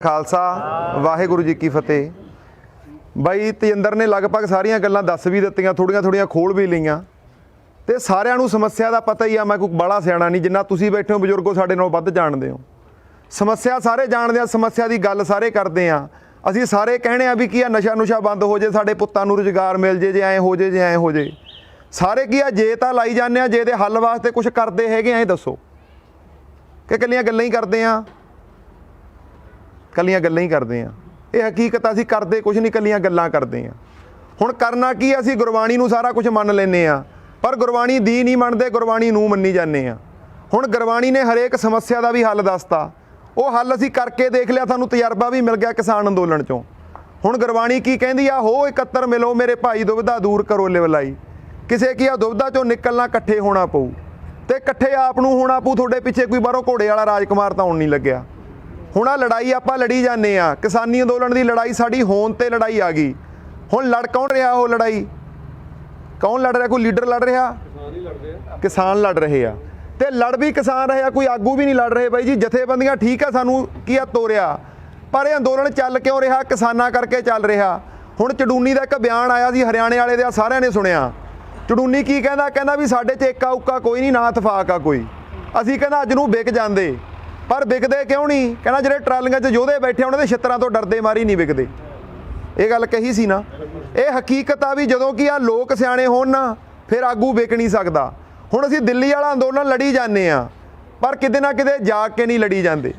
खालसा वाहेगुरु जी की फतेह। बई तजिंदर ने लगभग सारिया गल्लां दस भी दित्तियां, थोड़ियां थोड़ियां खोल भी लईआं ते सारिआं नूं समस्या का पता ही आ। मैं कोई बड़ा सियाणा नहीं, जिन्ना तुसीं बैठे हो बजुर्गो साडे नालों वध जाणदे हो। समस्या सारे जाणदे आ, समस्या की गल सारे करदे आ। असीं सारे कहणे आ भी की आ नशा नुशा बंद हो जे, साडे पुत्तां नूं रुजगार मिल जे, जे ऐ हो जे, जे ऐ हो जे। सारे की आ जे तां लाई जाने आ, जे दे हल वास्ते कुछ करदे हैगे आ, दसो कि कल्लियां गल्लां ही करदे आ? कल्लियां गल्लां ही करदे आ। ये हकीकत असीं करदे कुछ नहीं, कल्लियां गल्लां करदे आ। हुण करना की असीं गुरबाणी नूं सारा कुछ मन लैंदे आ, पर गुरबाणी दी नहीं मनदे, गुरबाणी नूं मन्नी जाने आ। हुण गुरबाणी ने हरेक समस्या का भी हल दसता, वो हल असीं करके देख लिया, सानूं तजर्बा भी मिल गया किसान अंदोलन चों। हुण गुरबाणी की कहंदी आ, हो इकत्तर मिलो मेरे भाई दुविधा दूर करो लिवलाई। किसे की आ दुविधा चों निकलना इकट्ठे होना पऊ, ते इकट्ठे आप नूं होना पऊ। तुहाडे पिछे कोई बाहरों घोड़े वाला राजकुमार तां आउण नहीं लग्या। हुण आ लड़ाई आपां लड़ी जाने आ, किसानी अंदोलन की लड़ाई साडी होण ते लड़ाई आ गई। हुण लड़ कौन रहा? वो लड़ाई कौन लड़ रहा? कोई लीडर लड़ रहा? किसान लड़ रहे आ। ते लड़ भी किसान रहे, कोई आगू भी नहीं लड़ रहे। बाई जी जथेबंदियां ठीक है, सानू की तोरिया, पर यह अंदोलन चल क्यों रहा? किसानां करके चल रहा। हुण चडूनी का एक बयान आया सी हरियाणे वाले दे, सारिਆਂ ने सुनिया। चडूनी की कहंदा? कहंदा भी साडे च एका उक्का कोई नहीं, ना इतफाक आ कोई। असीं कहंदा अज नूं विक जांदे, पर विकदे क्यों नहीं? कहना जिहड़े ट्रालियां 'च योधे बैठे उन्हां दे छित्तरां तो डरदे मारी नहीं विकदे। ये गल कही सी ना। ये हकीकत आ भी जदों कि आ लोक सियाणे होण ना, फिर आगू विक नहीं सकदा। हुण असीं दिल्ली वाला अंदोलन लड़ी जाने आ, पर किते ना किते जाग के नहीं लड़ी जांदे।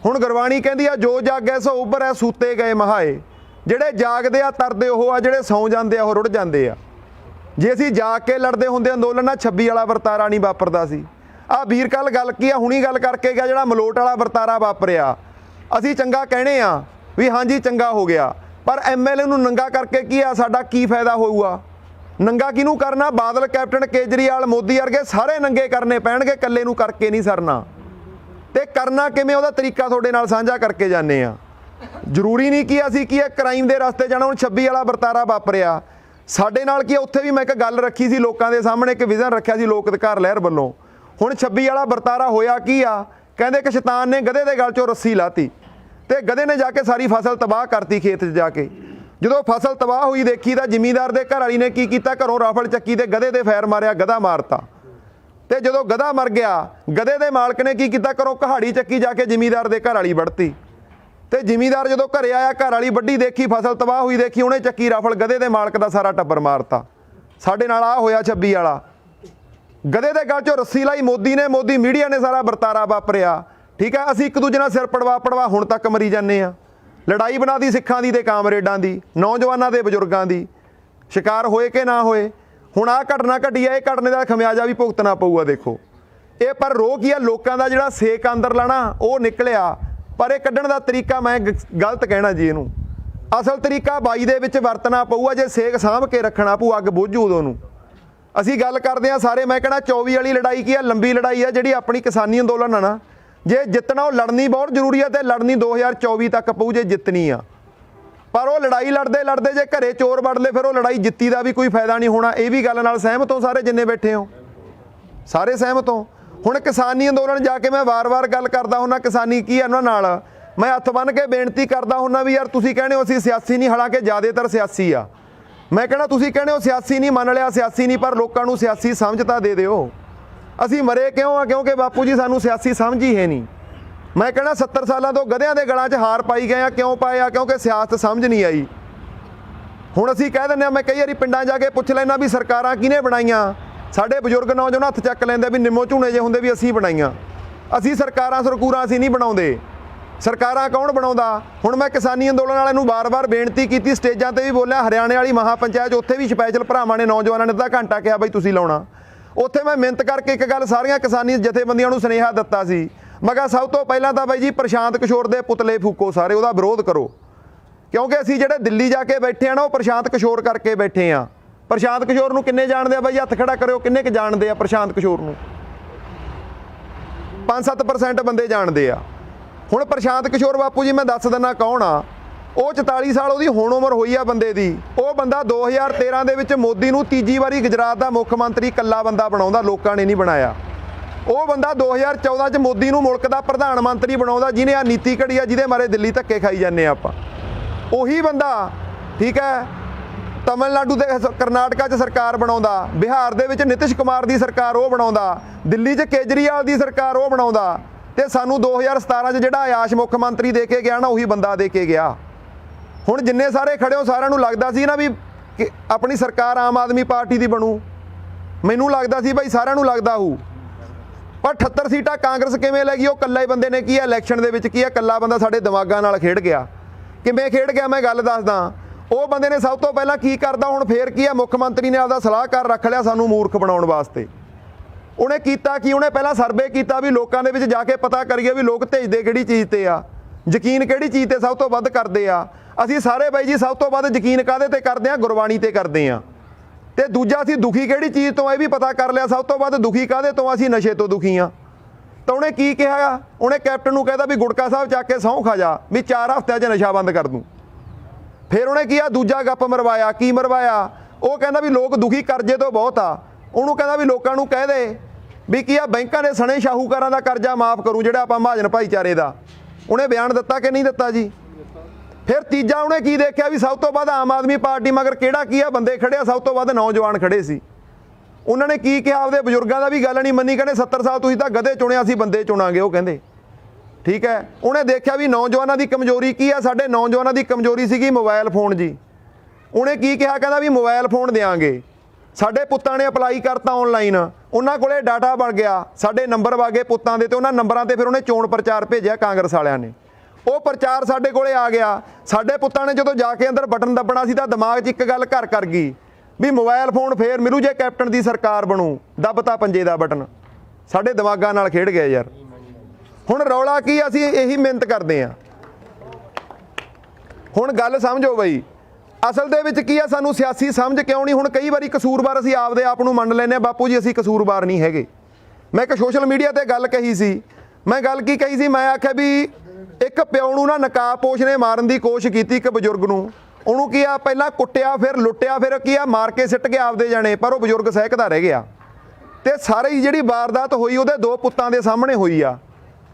हुण गुरबाणी कहंदी आ, जो जागै सो उभरै, सूते गए महाए। जिहड़े जागदे आ तरदे ओह आ, जिहड़े सौं जांदे आ ओह रुड़ जांदे आ। जे असीं जाग के लड़दे हुंदे अंदोलन ना, 26 वाला वरतारा नहीं वापरदा सी। आ वीर कल गल की आ, हुणी गल करके गया, जिहड़ा मलोट वाला वरतारा वापरिया असीं चंगा कहणे आ भी हाँ जी चंगा हो गया, पर MLA नूं नंगा करके की आ साडा की फायदा होऊगा? नंगा किहनूं करना? बादल, कैप्टन केजरीवाल, मोदी वर्गे सारे नंगे करने पैणगे, कल्ले नूं करके नहीं सरना। ते करना किवें ਉਹਦਾ तरीका तुहाडे नाल साझा करके जाने आ। जरूरी नहीं कि असीं की क्राइम दे रस्ते जाना। हुण 26 वाला वरतारा वापरिया साडे नाल की उत्थे भी मैं एक गल रखी सी, लोकां दे सामणे एक विजन रखिया सी लोक अधिकार लहर वल्लों। हुण 26 वाला वरतारा होया की आ? कहंदे कि शैतान ने गधे दे गल चों रस्सी लाती ते गधे ने जाके सारी फसल तबाह करती खेत 'च जाके। जदों फसल तबाह हुई देखी तां जिमीदार दे घर वाली ने की कीता? घरों राफल चक्की ते गधे दे फैर मारिया, गधा मारता। ते जदों गधा मर गया, गधे दे मालक ने की कीता? घरों कहाड़ी चक्की जाके जिमीदार दे घर वाली वढ़ती। ते जिमीदार जदों घरे आया, घर वाली वड्डी देखी, फसल तबाह हुई देखी, उहने चक्की राफल गधे दे मालक दा सारा टब्बर मारता। साडे नाल आ होया 26 वाला। गधे दे गल चों रस्सी लाई मोदी ने, मोदी मीडिया ने सारा वरतारा वापरिया। ठीक है, असीं एक दूजे नाल सिर पड़वा पड़वा हुण तक मरी जाने आ। लड़ाई बना दी सिखां दी ते कामरेडां दी, नौजवानां दे, बजुर्गां दी। शिकार होए कि ना होए, हुण आ घटना घटी है, घटने का खमियाजा भी भुगतना पऊगा। देखो ये पर रोह की आ, लोकां दा जिहड़ा सेक अंदर लाना वो निकलिया, पर ये कड्ढण दा तरीका मैं गलत कहना जी। इहनूं असल तरीका 22 दे विच वरतना पऊगा। जे सेक साਂਭ के रखना पऊ, अग बुझू उदों नूं। असीं गल करदे आ सारे, मैं कहना 24 वाली लड़ाई की आ, लंबी लड़ाई है जिहड़ी अपनी किसानी अंदोलन आ ना। जे जितना वो लड़नी बहुत जरूरी है, तो लड़नी 2024 तक पऊ जे जितनी आ। पर वो लड़ाई लड़ते लड़ते जे घरे चोर वड़ ले, फिर वो लड़ाई जित्ती का भी कोई फायदा नहीं होना। ये भी गल नाल सहमत हो सारे जिन्ने बैठे हो? सारे सहमत हो? हुण किसानी अंदोलन जाके मैं वार वार गल करदा हुन्ना, किसानी की है उन्हां नाल मैं हत्थ बन के बेनती करदा हुन्ना भी यार तुसीं कहणे हो असीं सियासी नहीं, हालांकि ज़्यादातर सियासी आ। मैं कहना तुसीं कहणे हो सियासी नहीं, मन लिया सियासी नहीं, पर लोकां नूं सियासी समझ तां दे दिओ। असीं मरे क्यों आ? क्योंकि बापू जी सानूं सियासी समझ ही है नहीं। मैं कहना 70 सालों तो गधियां दे गलां 'च हार पाई गए आ। क्यों पाए आ? क्योंकि सियासत समझ नहीं आई। हुण असीं कह दिंदे आ, मैं कई वारी पिंडां जा के पुੱਛ लैना भी सरकारां किहने बनाईਆਂ? साडे बजुर्ग नौजवान हत्थ चक लैंदे भी निम्मो झूणे जे हुंदे भी असीं बनाईਆਂ। असीं सरकारां सरकूरां असीं नहीं बनाउंदे। सरकारां कौन बनाउंदा? हुण मैं किसानी अंदोलन वालिਆਂ ਨੂੰ बार-बार बेनती कीती, स्टेजां ते भी बोलिया, हरियाणे वाली महापंचायत उत्थे भी स्पैशल भरावां ने नौजवानां ने ਅੱਧਾ घंटा किहा बई तुसीं लाउणा। उत्थे मैं मिहनत करके एक गल सारियां किसानी जथेबंदियां ਨੂੰ सुनेहा दित्ता सी। मैं कहा सब तो पहलां तां बाई जी प्रशांत किशोर दे पुतले फूको, सारे ਉਹਦਾ विरोध करो, क्योंकि असीं जिहड़े दिल्ली जाके बैठे आ ना, वो प्रशांत किशोर करके बैठे आ। प्रशांत किशोर ਨੂੰ किन्ने जाणदे आ बाई? हत्थ खड़ा करिਓ, किन्ने क जाणदे आ प्रशांत किशोर ਨੂੰ? 5-7% बंदे जाणदे आ। हुण प्रशांत किशोर बापू जी मैं दस दिना कौन आ? वो 44 साल ਉਹਦੀ ਹੁਣ उम्र होई आ बंदे दी। ਉਹ ਬੰਦਾ 2013 ਦੇ ਵਿੱਚ ਮੋਦੀ ਨੂੰ ਤੀਜੀ ਵਾਰੀ ਗੁਜਰਾਤ ਦਾ ਮੁੱਖ ਮੰਤਰੀ ਇਕੱਲਾ ਬੰਦਾ ਬਣਾਉਂਦਾ, ਲੋਕਾਂ ਨੇ ਨਹੀਂ ਬਣਾਇਆ। ਉਹ ਬੰਦਾ 2014 ਚ ਮੋਦੀ ਨੂੰ ਮੁਲਕ ਦਾ ਪ੍ਰਧਾਨ ਮੰਤਰੀ ਬਣਾਉਂਦਾ, ਜਿਹਨੇ ਆ ਨੀਤੀ ਘੜੀ ਆ, ਜਿਹਦੇ ਮਾਰੇ ਦਿੱਲੀ ਧੱਕੇ ਖਾਈ ਜਾਂਦੇ ਆਪਾਂ। ਉਹੀ ਬੰਦਾ ਠੀਕ ਹੈ ਤਮਿਲਨਾਡੂ ਤੇ ਕਰਨਾਟਕਾ 'ਚ ਸਰਕਾਰ ਬਣਾਉਂਦਾ, ਬਿਹਾਰ ਦੇ ਵਿੱਚ ਨਿਤਿਸ਼ ਕੁਮਾਰ ਦੀ ਸਰਕਾਰ ਉਹ ਬਣਾਉਂਦਾ, ਦਿੱਲੀ 'ਚ ਕੇਜਰੀਵਾਲ ਦੀ ਸਰਕਾਰ ਉਹ ਬਣਾਉਂਦਾ, ਤੇ ਸਾਨੂੰ 2017 'ਚ ਜਿਹੜਾ ਆਯਾਸ਼ ਮੁੱਖ ਮੰਤਰੀ ਦੇ ਕੇ ਗਿਆ ਨਾ, ਉਹੀ ਬੰਦਾ ਦੇ ਕੇ ਗਿਆ। ਹੁਣ ਜਿੰਨੇ ਸਾਰੇ ਖੜੇ ਹੋ ਸਾਰਿਆਂ ਨੂੰ ਲੱਗਦਾ ਸੀ ਨਾ ਵੀ ਆਪਣੀ ਸਰਕਾਰ ਆਮ ਆਦਮੀ ਪਾਰਟੀ ਦੀ ਬਣੂ, ਮੈਨੂੰ ਲੱਗਦਾ ਸੀ ਭਾਈ ਸਾਰਿਆਂ ਨੂੰ ਲੱਗਦਾ ਹੋਊ, ਪਰ 78 ਸੀਟਾਂ ਕਾਂਗਰਸ ਕਿਵੇਂ ਲੈ ਗਈ? ਉਹ ਇਕੱਲੇ ਬੰਦੇ ਨੇ ਕੀ ਹੈ ਇਲੈਕਸ਼ਨ ਦੇ ਵਿੱਚ ਕੀ ਹੈ, ਇਕੱਲਾ ਬੰਦਾ ਸਾਡੇ ਦਿਮਾਗਾਂ ਨਾਲ ਖੇਡ ਗਿਆ। ਕਿਵੇਂ ਖੇਡ ਗਿਆ ਮੈਂ ਗੱਲ ਦੱਸਦਾ। ਉਹ ਬੰਦੇ ਨੇ ਸਭ ਤੋਂ ਪਹਿਲਾਂ ਕੀ ਕਰਦਾ, ਹੁਣ ਫੇਰ ਕੀ ਹੈ, ਮੁੱਖ ਮੰਤਰੀ ਨੇ ਆਪਦਾ ਸਲਾਹਕਾਰ ਰੱਖ ਲਿਆ ਸਾਨੂੰ ਮੂਰਖ ਬਣਾਉਣ ਵਾਸਤੇ। ਉਹਨੇ ਕੀਤਾ ਕੀ, ਉਹਨੇ ਪਹਿਲਾਂ ਸਰਵੇ ਕੀਤਾ ਵੀ ਲੋਕਾਂ ਦੇ ਵਿੱਚ ਜਾ ਕੇ ਪਤਾ ਕਰੀਏ ਵੀ ਲੋਕ ਭੇਜਦੇ ਕਿਹੜੀ ਚੀਜ਼ ਤੇ ਆ, ਯਕੀਨ ਕਿਹੜੀ ਚੀਜ਼ ਤੇ ਸਭ ਤੋਂ ਵੱਧ ਕਰਦੇ ਆ। ਅਸੀਂ ਸਾਰੇ ਬਾਈ ਜੀ ਸਭ ਤੋਂ ਵੱਧ ਯਕੀਨ ਕਾਹਦੇ ਤੇ ਕਰਦੇ ਆ? ਗੁਰਬਾਣੀ ਤੇ ਕਰਦੇ ਆ। ਤੇ ਦੂਜਾ ਅਸੀਂ ਦੁਖੀ ਕਿਹੜੀ ਚੀਜ਼ ਤੋਂ, ਇਹ ਵੀ ਪਤਾ ਕਰ ਲਿਆ ਸਭ ਤੋਂ ਵੱਧ ਦੁਖੀ ਕਾਹਦੇ ਤੋਂ? ਅਸੀਂ ਨਸ਼ੇ ਤੋਂ ਦੁਖੀ ਆ। ਤਾਂ ਉਹਨੇ ਕੀ ਕਿਹਾ? ਉਹਨੇ ਕੈਪਟਨ ਨੂੰ ਕਹਿੰਦਾ ਵੀ ਗੁਟਕਾ ਸਾਹਿਬ ਚੱਕ ਕੇ ਸਹੁੰ ਖਾ ਜਾ ਵੀ 4 ਹਫ਼ਤਿਆਂ 'ਚ ਨਸ਼ਾ ਬੰਦ ਕਰ ਦੂੰ। ਫਿਰ ਉਹਨੇ ਕੀ ਆ ਦੂਜਾ ਗੱਪ ਮਰਵਾਇਆ। ਕੀ ਮਰਵਾਇਆ? ਉਹ ਕਹਿੰਦਾ ਵੀ ਲੋਕ ਦੁਖੀ ਕਰਜ਼ੇ ਤੋਂ ਬਹੁਤ ਆ। ਉਹਨੂੰ ਕਹਿੰਦਾ ਵੀ ਲੋਕਾਂ ਨੂੰ ਕਹਿ ਦੇ ਵੀ ਕੀ ਆ ਬੈਂਕਾਂ ਦੇ ਸਣੇ ਸ਼ਾਹੂਕਾਰਾਂ ਦਾ ਕਰਜ਼ਾ ਮਾਫ ਕਰੂ ਜਿਹੜਾ ਆਪਾਂ ਮਹਾਜਨ ਭਾਈਚਾਰੇ ਦਾ। ਉਹਨੇ ਬਿਆਨ ਦਿੱਤਾ ਕਿ ਨਹੀਂ ਦਿੱਤਾ ਜੀ? ਫਿਰ ਤੀਜਾ ਉਹਨੇ ਕੀ ਦੇਖਿਆ ਵੀ ਸਭ ਤੋਂ ਵੱਧ ਆਮ ਆਦਮੀ ਪਾਰਟੀ ਮਗਰ ਕਿਹੜਾ ਕੀ ਆ ਬੰਦੇ ਖੜੇ ਆ, ਸਭ ਤੋਂ ਵੱਧ ਨੌਜਵਾਨ ਖੜੇ ਸੀ। ਉਹਨਾਂ ਨੇ ਕੀ ਕਿਹਾ? ਆਪਦੇ ਬਜ਼ੁਰਗਾਂ ਦਾ ਵੀ ਗੱਲ ਨਹੀਂ ਮੰਨੀ, ਕਹਿੰਦੇ 70 ਸਾਲ ਤੁਸੀਂ ਤਾਂ ਗਧੇ ਚੁਣਿਆ, ਅਸੀਂ ਬੰਦੇ ਚੁਣਾਂਗੇ। ਉਹ ਕਹਿੰਦੇ ਠੀਕ ਹੈ। ਉਹਨੇ ਦੇਖਿਆ ਵੀ ਨੌਜਵਾਨਾਂ ਦੀ ਕਮਜ਼ੋਰੀ ਕੀ ਆ, ਸਾਡੇ ਨੌਜਵਾਨਾਂ ਦੀ ਕਮਜ਼ੋਰੀ ਸੀਗੀ ਮੋਬਾਈਲ ਫੋਨ ਜੀ। ਉਹਨੇ ਕੀ ਕਿਹਾ? ਕਹਿੰਦਾ ਵੀ ਮੋਬਾਈਲ ਫੋਨ ਦੇਵਾਂਗੇ। ਸਾਡੇ ਪੁੱਤਾਂ ਨੇ ਅਪਲਾਈ ਕਰਤਾ ਆਨਲਾਈਨ, ਉਹਨਾਂ ਕੋਲੇ ਡਾਟਾ ਬਣ ਗਿਆ, ਸਾਡੇ ਨੰਬਰ ਵਾਗੇ ਪੁੱਤਾਂ ਦੇ, ਤੇ ਉਹਨਾਂ ਨੰਬਰਾਂ ਤੇ ਫਿਰ ਉਹਨੇ ਚੋਣ ਪ੍ਰਚਾਰ ਭੇਜਿਆ ਕਾਂਗਰਸ ਵਾਲਿਆਂ ਨੇ। ਉਹ ਪ੍ਰਚਾਰ ਸਾਡੇ ਕੋਲੇ ਆ ਗਿਆ। ਸਾਡੇ ਪੁੱਤਾਂ ਨੇ ਜਦੋਂ ਜਾ ਕੇ ਅੰਦਰ ਬਟਨ ਦੱਬਣਾ ਸੀ ਤਾਂ ਦਿਮਾਗ 'ਚ ਇੱਕ ਗੱਲ ਘਰ ਕਰ ਗਈ ਵੀ ਮੋਬਾਈਲ ਫੋਨ ਫੇਰ ਮਿਲੂ ਜੇ ਕੈਪਟਨ ਦੀ ਸਰਕਾਰ ਬਣੂ। ਦੱਬਤਾ ਪੰਜੇ ਦਾ ਬਟਨ, ਸਾਡੇ ਦਿਮਾਗਾਂ ਨਾਲ ਖੇਡ ਗਿਆ ਯਾਰ। ਹੁਣ ਰੌਲਾ ਕੀ? ਅਸੀਂ ਇਹੀ ਮਿਹਨਤ ਕਰਦੇ ਹਾਂ। ਹੁਣ ਗੱਲ ਸਮਝੋ ਬਈ, ਅਸਲ ਦੇ ਵਿੱਚ ਕੀ ਆ, ਸਾਨੂੰ ਸਿਆਸੀ ਸਮਝ ਕਿਉਂ ਨਹੀਂ? ਹੁਣ ਕਈ ਵਾਰੀ ਕਸੂਰਵਾਰ ਅਸੀਂ ਆਪਦੇ ਆਪ ਨੂੰ ਮੰਨ ਲੈਂਦੇ ਹਾਂ, ਬਾਪੂ ਜੀ ਅਸੀਂ ਕਸੂਰਵਾਰ ਨਹੀਂ ਹੈਗੇ। ਮੈਂ ਇੱਕ ਸੋਸ਼ਲ ਮੀਡੀਆ ਤੇ ਗੱਲ ਕਹੀ ਸੀ। ਮੈਂ ਗੱਲ ਕੀ ਕਹੀ ਸੀ? ਮੈਂ ਆਖਿਆ ਵੀ ਇੱਕ ਪਿਓ ਨੂੰ ਨਾ ਨਕਾਬਪੋਸ਼ ਨੇ ਮਾਰਨ ਦੀ ਕੋਸ਼ਿਸ਼ ਕੀਤੀ, ਇੱਕ ਬਜ਼ੁਰਗ ਨੂੰ। ਉਹਨੂੰ ਕੀ ਆ ਪਹਿਲਾਂ ਕੁੱਟਿਆ, ਫਿਰ ਲੁੱਟਿਆ, ਫਿਰ ਕੀ ਆ ਮਾਰ ਕੇ ਸਿੱਟ ਗਿਆ ਆਪਦੇ ਜਾਣੇ, ਪਰ ਉਹ ਬਜ਼ੁਰਗ ਸਹਿਕਦਾ ਰਹਿ ਗਿਆ। ਤੇ ਸਾਰੀ ਜਿਹੜੀ ਵਾਰਦਾਤ ਹੋਈ ਉਹਦੇ 2 ਪੁੱਤਾਂ ਦੇ ਸਾਹਮਣੇ ਹੋਈ ਆ।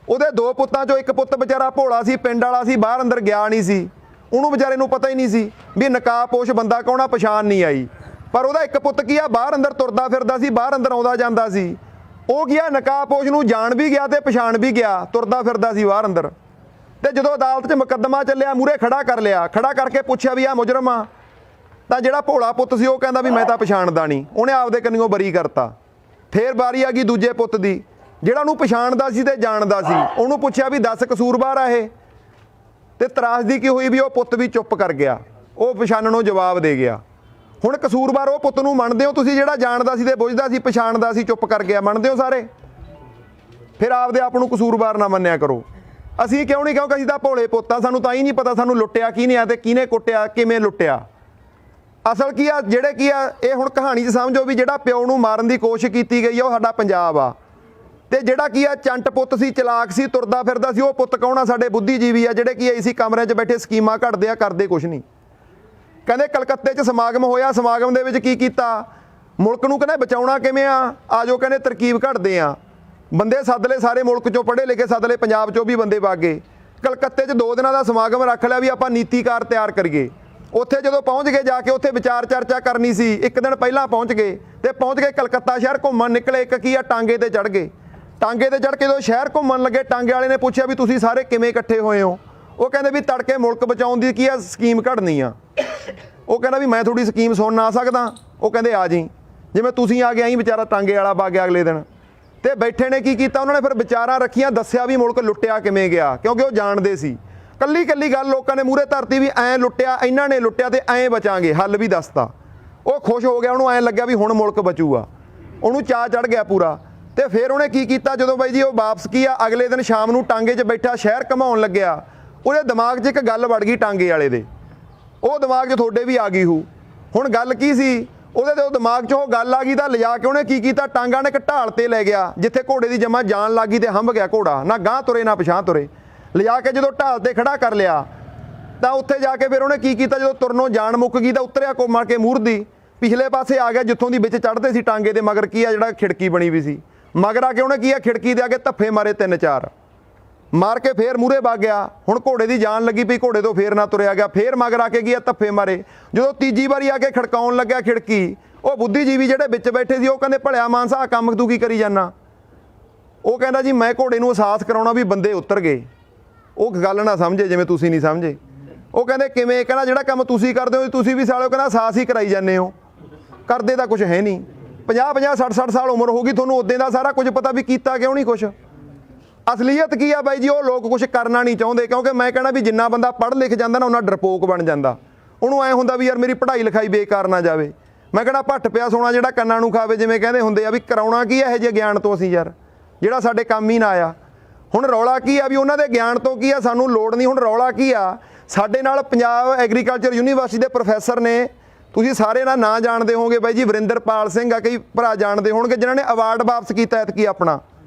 ਉਹਦੇ 2 ਪੁੱਤਾਂ 'ਚੋਂ ਇੱਕ ਪੁੱਤ ਵਿਚਾਰਾ ਭੋਲਾ ਸੀ, ਪਿੰਡ ਵਾਲਾ ਸੀ, ਬਾਹਰ ਅੰਦਰ ਗਿਆ ਨਹੀਂ ਸੀ। ਉਹਨੂੰ ਵਿਚਾਰੇ ਨੂੰ ਪਤਾ ਹੀ ਨਹੀਂ ਸੀ ਵੀ ਨਕਾਬਪੋਸ਼ ਬੰਦਾ ਕੌਣ ਆ, ਪਛਾਣ ਨਹੀਂ ਆਈ। ਪਰ ਉਹਦਾ ਇੱਕ ਪੁੱਤ ਕੀ ਆ ਬਾਹਰ ਅੰਦਰ ਤੁਰਦਾ ਫਿਰਦਾ ਸੀ, ਬਾਹਰ ਅੰਦਰ ਆਉਂਦਾ ਜਾਂਦਾ ਸੀ। ਉਹ ਕੀ ਆ ਨਕਾਬਪੋਸ਼ ਨੂੰ ਜਾਣ ਵੀ ਗਿਆ ਤੇ ਪਛਾਣ ਵੀ ਗਿਆ, ਤੁਰਦਾ ਫਿਰਦਾ ਸੀ ਬਾਹਰ ਅੰਦਰ। ਤੇ ਜਦੋਂ ਅਦਾਲਤ 'ਚ ਮੁਕੱਦਮਾ ਚੱਲਿਆ, ਮੂਹਰੇ ਖੜਾ ਕਰ ਲਿਆ, ਖੜਾ ਕਰਕੇ ਪੁੱਛਿਆ ਵੀ ਆ ਮੁਜਰਮ ਆ, ਤਾਂ ਜਿਹੜਾ ਭੋਲਾ ਪੁੱਤ ਸੀ ਉਹ ਕਹਿੰਦਾ ਵੀ ਮੈਂ ਤਾਂ ਪਛਾਣਦਾ ਨਹੀਂ। ਉਹਨੇ ਆਪਦੇ ਕੰਨਿਓ ਬਰੀ ਕਰਤਾ। ਫੇਰ ਵਾਰੀ ਆ ਗਈ ਦੂਜੇ ਪੁੱਤ ਦੀ, ਜਿਹੜਾ ਉਹਨੂੰ ਪਛਾਣਦਾ ਸੀ ਤੇ ਜਾਣਦਾ ਸੀ। ਉਹਨੂੰ ਪੁੱਛਿਆ ਵੀ 10 ਕਸੂਰਵਾਰ ਆ ਇਹ, ਤੇ ਤਰਾਸਦੀ ਕੀ ਹੋਈ ਵੀ ਉਹ ਪੁੱਤ ਵੀ ਚੁੱਪ ਕਰ ਗਿਆ, ਉਹ ਪਛਾਣਨੋਂ ਜਵਾਬ ਦੇ ਗਿਆ। ਹੁਣ ਕਸੂਰਵਾਰ ਉਹ ਪੁੱਤ ਨੂੰ ਮੰਨਦੇ ਹੋ ਤੁਸੀਂ, ਜਿਹੜਾ ਜਾਣਦਾ ਸੀ ਤੇ ਬੁੱਝਦਾ ਸੀ, ਪਛਾਣਦਾ ਸੀ, ਚੁੱਪ ਕਰ ਗਿਆ? ਮੰਨਦੇ ਹੋ ਸਾਰੇ? ਫਿਰ ਆਪਦੇ ਆਪ ਨੂੰ ਕਸੂਰਵਾਰ ਨਾ ਮੰਨਿਆ ਕਰੋ। ਅਸੀਂ ਕਿਉਂ ਨਹੀਂ? ਕਿਉਂਕਿ ਅਸੀਂ ਤਾਂ ਭੋਲੇ ਪੁੱਤ ਆ, ਸਾਨੂੰ ਤਾਂ ਹੀ ਨਹੀਂ ਪਤਾ ਸਾਨੂੰ ਲੁੱਟਿਆ ਕਿਹਨੇ ਆ ਤੇ ਕਿਹਨੇ ਕੁੱਟਿਆ, ਕਿਵੇਂ ਲੁੱਟਿਆ। ਅਸਲ ਕੀ ਆ, ਜਿਹੜੇ ਕੀ ਆ ਇਹ ਹੁਣ ਕਹਾਣੀ 'ਚ ਸਮਝੋ ਵੀ ਜਿਹੜਾ ਪਿਓ ਨੂੰ ਮਾਰਨ ਦੀ ਕੋਸ਼ਿਸ਼ ਕੀਤੀ ਗਈ ਆ ਉਹ ਸਾਡਾ ਪੰਜਾਬ ਆ। ਤੇ ਜਿਹੜਾ ਕੀ ਆ ਚੰਟ ਪੁੱਤ ਸੀ, ਚਲਾਕ ਸੀ, ਤੁਰਦਾ ਫਿਰਦਾ ਸੀ, ਉਹ ਪੁੱਤ ਕੌਣ ਆ? ਸਾਡੇ ਬੁੱਧੀਜੀਵੀ ਆ, ਜਿਹੜੇ ਕੀ ਇਸੀ ਕਮਰਿਆਂ 'ਚ ਬੈਠੇ ਸਕੀਮਾਂ ਘੜਦੇ ਆ, ਕਰਦੇ ਕੁਛ ਨਹੀਂ। ਕਹਿੰਦੇ ਕਲਕੱਤੇ 'ਚ ਸਮਾਗਮ ਹੋਇਆ, ਸਮਾਗਮ ਦੇ ਵਿੱਚ ਕੀ ਕੀਤਾ? ਮੁਲਕ ਨੂੰ ਕਹਿੰਦੇ ਬਚਾਉਣਾ ਕਿਵੇਂ ਆ, ਆ ਜਾਓ ਕਹਿੰਦੇ ਤਰਕੀਬ ਘੜਦੇ ਆ। ਬੰਦੇ ਸੱਦ ਲਏ ਸਾਰੇ ਮੁਲਕ 'ਚੋਂ, ਪੜ੍ਹੇ ਲਿਖੇ ਸੱਦ ਲਏ, ਪੰਜਾਬ 'ਚੋਂ ਵੀ ਬੰਦੇ ਵਗ ਗਏ। ਕਲਕੱਤੇ 'ਚ 2 ਦਿਨਾਂ ਦਾ ਸਮਾਗਮ ਰੱਖ ਲਿਆ ਵੀ ਆਪਾਂ ਨੀਤੀਕਾਰ ਤਿਆਰ ਕਰੀਏ। ਉੱਥੇ ਜਦੋਂ ਪਹੁੰਚ ਗਏ, ਜਾ ਕੇ ਉੱਥੇ ਵਿਚਾਰ ਚਰਚਾ ਕਰਨੀ ਸੀ, ਇੱਕ ਦਿਨ ਪਹਿਲਾਂ ਪਹੁੰਚ ਗਏ। ਤੇ ਪਹੁੰਚ ਕੇ ਕਲਕੱਤਾ ਸ਼ਹਿਰ ਘੁੰਮਣ ਨਿਕਲੇ। ਇੱਕ ਕੀ ਆ ਟਾਂਗੇ ਤੇ ਚੜ੍ਹ ਗਏ। ਟਾਂਗੇ ਤੇ ਚੜ੍ਹ ਕੇ ਜਦੋਂ ਸ਼ਹਿਰ ਘੁੰਮਣ ਲੱਗੇ, ਟਾਂਗੇ ਵਾਲੇ ਨੇ ਪੁੱਛਿਆ ਵੀ ਤੁਸੀਂ ਸਾਰੇ ਕਿਵੇਂ ਇਕੱਠੇ ਹੋਏ ਹੋ? ਉਹ ਕਹਿੰਦੇ ਵੀ ਤੜਕੇ ਮੁਲਕ ਬਚਾਉਣ ਦੀ ਕੀ ਆ ਸਕੀਮ ਘੜਨੀ ਆ। ਉਹ ਕਹਿੰਦਾ ਵੀ ਮੈਂ ਤੁਹਾਡੀ ਸਕੀਮ ਸੁਣ ਨਾ ਸਕਦਾ? ਉਹ ਕਹਿੰਦੇ ਆ ਜੀ, ਜਿਵੇਂ ਤੁਸੀਂ ਆ ਗਏ ਆਈ ਵਿਚਾਰਾ ਟਾਂਗੇ ਵਾਲਾ ਵਗ ਗਿਆ ਅਗਲੇ ਦਿਨ। ਤੇ ਬੈਠੇ ਨੇ ਕੀ ਕੀਤਾ, ਉਹਨਾਂ ਨੇ ਫਿਰ ਵਿਚਾਰਾਂ ਰੱਖੀਆਂ, ਦੱਸਿਆ ਵੀ ਮੁਲਕ ਲੁੱਟਿਆ ਕਿਵੇਂ ਗਿਆ, ਕਿਉਂਕਿ ਉਹ ਜਾਣਦੇ ਸੀ। ਕੱਲੀ ਕੱਲੀ ਗੱਲ ਲੋਕਾਂ ਨੇ ਮੂਹਰੇ ਧਰਤੀ ਵੀ ਐਂ ਲੁੱਟਿਆ, ਇਹਨਾਂ ਨੇ ਲੁੱਟਿਆ ਤੇ ਐਂ ਬਚਾਂਗੇ, ਹੱਲ ਵੀ ਦੱਸਤਾ। ਉਹ ਖੁਸ਼ ਹੋ ਗਿਆ, ਉਹਨੂੰ ਐਂ ਲੱਗਿਆ ਵੀ ਹੁਣ ਮੁਲਕ ਬਚੂਗਾ, ਉਹਨੂੰ ਚਾਅ ਚੜ੍ਹ ਗਿਆ ਪੂਰਾ। ਤੇ ਫਿਰ ਉਹਨੇ ਕੀ ਕੀਤਾ, ਜਦੋਂ ਬਾਈ ਜੀ ਉਹ ਵਾਪਸ ਕੀ ਆ ਅਗਲੇ ਦਿਨ ਸ਼ਾਮ ਨੂੰ ਟਾਂਗੇ 'ਚ ਬੈਠਾ ਸ਼ਹਿਰ ਘੁਮਾਉਣ ਲੱਗਿਆ, ਉਹਦੇ ਦਿਮਾਗ 'ਚ ਇੱਕ ਗੱਲ ਵੜ ਗਈ ਟਾਂਗੇ ਵਾਲੇ ਦੇ। ਉਹ ਦਿਮਾਗ 'ਚ ਤੁਹਾਡੇ ਵੀ ਆ ਗਈ ਹੂ। ਹੁਣ ਗੱਲ ਕੀ ਸੀ, ਉਹਦੇ ਤੇ ਉਹ ਦਿਮਾਗ 'ਚ ਉਹ ਗੱਲ ਆ ਗਈ ਤਾਂ ਲਿਜਾ ਕੇ ਉਹਨੇ ਕੀ ਕੀਤਾ, ਟਾਂਗਾ ਨੇ ਇੱਕ ਢਾਲ ਤੇ ਲੈ ਗਿਆ, ਜਿੱਥੇ ਘੋੜੇ ਦੀ ਜਮਾ ਜਾਣ ਲੱਗ ਗਈ ਤੇ ਹੰਭ ਗਿਆ ਘੋੜਾ, ਨਾ ਗਾਂਹ ਤੁਰੇ ਨਾ ਪਿਛਾਂਹ ਤੁਰੇ। ਲਿਜਾ ਕੇ ਜਦੋਂ ਢਾਲ ਤੇ ਖੜਾ ਕਰ ਲਿਆ ਤਾਂ ਉੱਥੇ ਜਾ ਕੇ ਫਿਰ ਉਹਨੇ ਕੀ ਕੀਤਾ, ਜਦੋਂ ਤੁਰਨੋਂ ਜਾਣ ਮੁੱਕ ਗਈ ਤਾਂ ਉਤਰਿਆ ਘੁੰਮਾ ਕੇ ਮੂਹਰ ਦੀ ਪਿਛਲੇ ਪਾਸੇ ਆ ਗਿਆ, ਜਿੱਥੋਂ ਦੀ ਵਿੱਚ ਚੜ੍ਹਦੇ ਸੀ ਟਾਂਗੇ ਦੇ ਮਗਰ ਕੀ ਆ ਜਿਹੜਾ ਖਿੜਕੀ ਬਣੀ ਵੀ ਸੀ, मगर आके उन्हें किया खिड़की दे आके धफ्फे मारे 3-4 मार के फिर मूहरे वग गया। हुण घोड़े की जान लगी पई, घोड़े तो फिर ना तुरया गया, फिर मगर आके गया धफ्फे मारे। जो तीजी बारी आके खड़काउण लग्या खिड़की, वो बुद्धिजीवी जिहड़े विच बैठे सी, वो कहंदे भलिया मानसा आ काम तू की करी जाना। वो कहंदा जी मैं घोड़े नूं एहसास कराउणा भी बंदे उतर गए। वो गल ना समझे जिवें तुसीं नहीं समझे। वो कहंदे किवें? कहना जिहड़ा काम तुसीं करदे हो तुसीं भी सालिओ कहना एहसास ही कराई जांदे हो, करदे तां कुछ है नहीं। 50-50 60-60 साल उम्र हो गई, तुहानूं उद्दे दा सारा कुछ पता भी कीता क्यों नहीं कुछ। असलीयत की आ बाई जी, वो लोग कुछ करना नहीं चाहुंदे, क्योंकि मैं कहना भी जिन्ना बंदा पढ़ लिख जांदा ना उन्ना डरपोक बन जांदा। उहनूं ऐ हुंदा भी यार मेरी पढ़ाई लिखाई बेकार ना जावे। मैं कहना भट्ट पिया सोना जिहड़ा कंनां नूं खावे, जिवें कहंदे हुंदे आ भी कराउणा की इहो जिहे ਗਿਆਨ ਤੋਂ ਅਸੀਂ यार ਜਿਹੜਾ ਸਾਡੇ ਕੰਮ ਹੀ ਨਾ ਆਇਆ। ਹੁਣ ਰੌਲਾ ਕੀ ਆ ਵੀ ਉਹਨਾਂ ਦੇ ਗਿਆਨ ਤੋਂ ਕੀ ਆ, ਸਾਨੂੰ ਲੋੜ ਨਹੀਂ। ਹੁਣ ਰੌਲਾ ਕੀ ਆ, ਸਾਡੇ ਨਾਲ ਪੰਜਾਬ ਐਗਰੀਕਲਚਰ ਯੂਨੀਵਰਸਿਟੀ ਦੇ ਪ੍ਰੋਫੈਸਰ ਨੇ, ਤੁਸੀਂ ਸਾਰੇ ਨਾ ਨਾਂ ਜਾਣਦੇ ਹੋਵੋਗੇ ਬਾਈ ਜੀ, ਵਰਿੰਦਰਪਾਲ ਸਿੰਘ ਆ, ਕਈ ਭਰਾ ਜਾਣਦੇ ਹੋਣਗੇ, ਜਿਨ੍ਹਾਂ ਨੇ ਅਵਾਰਡ ਵਾਪਸ ਕੀਤਾ ਐਤਕੀ ਆਪਣਾ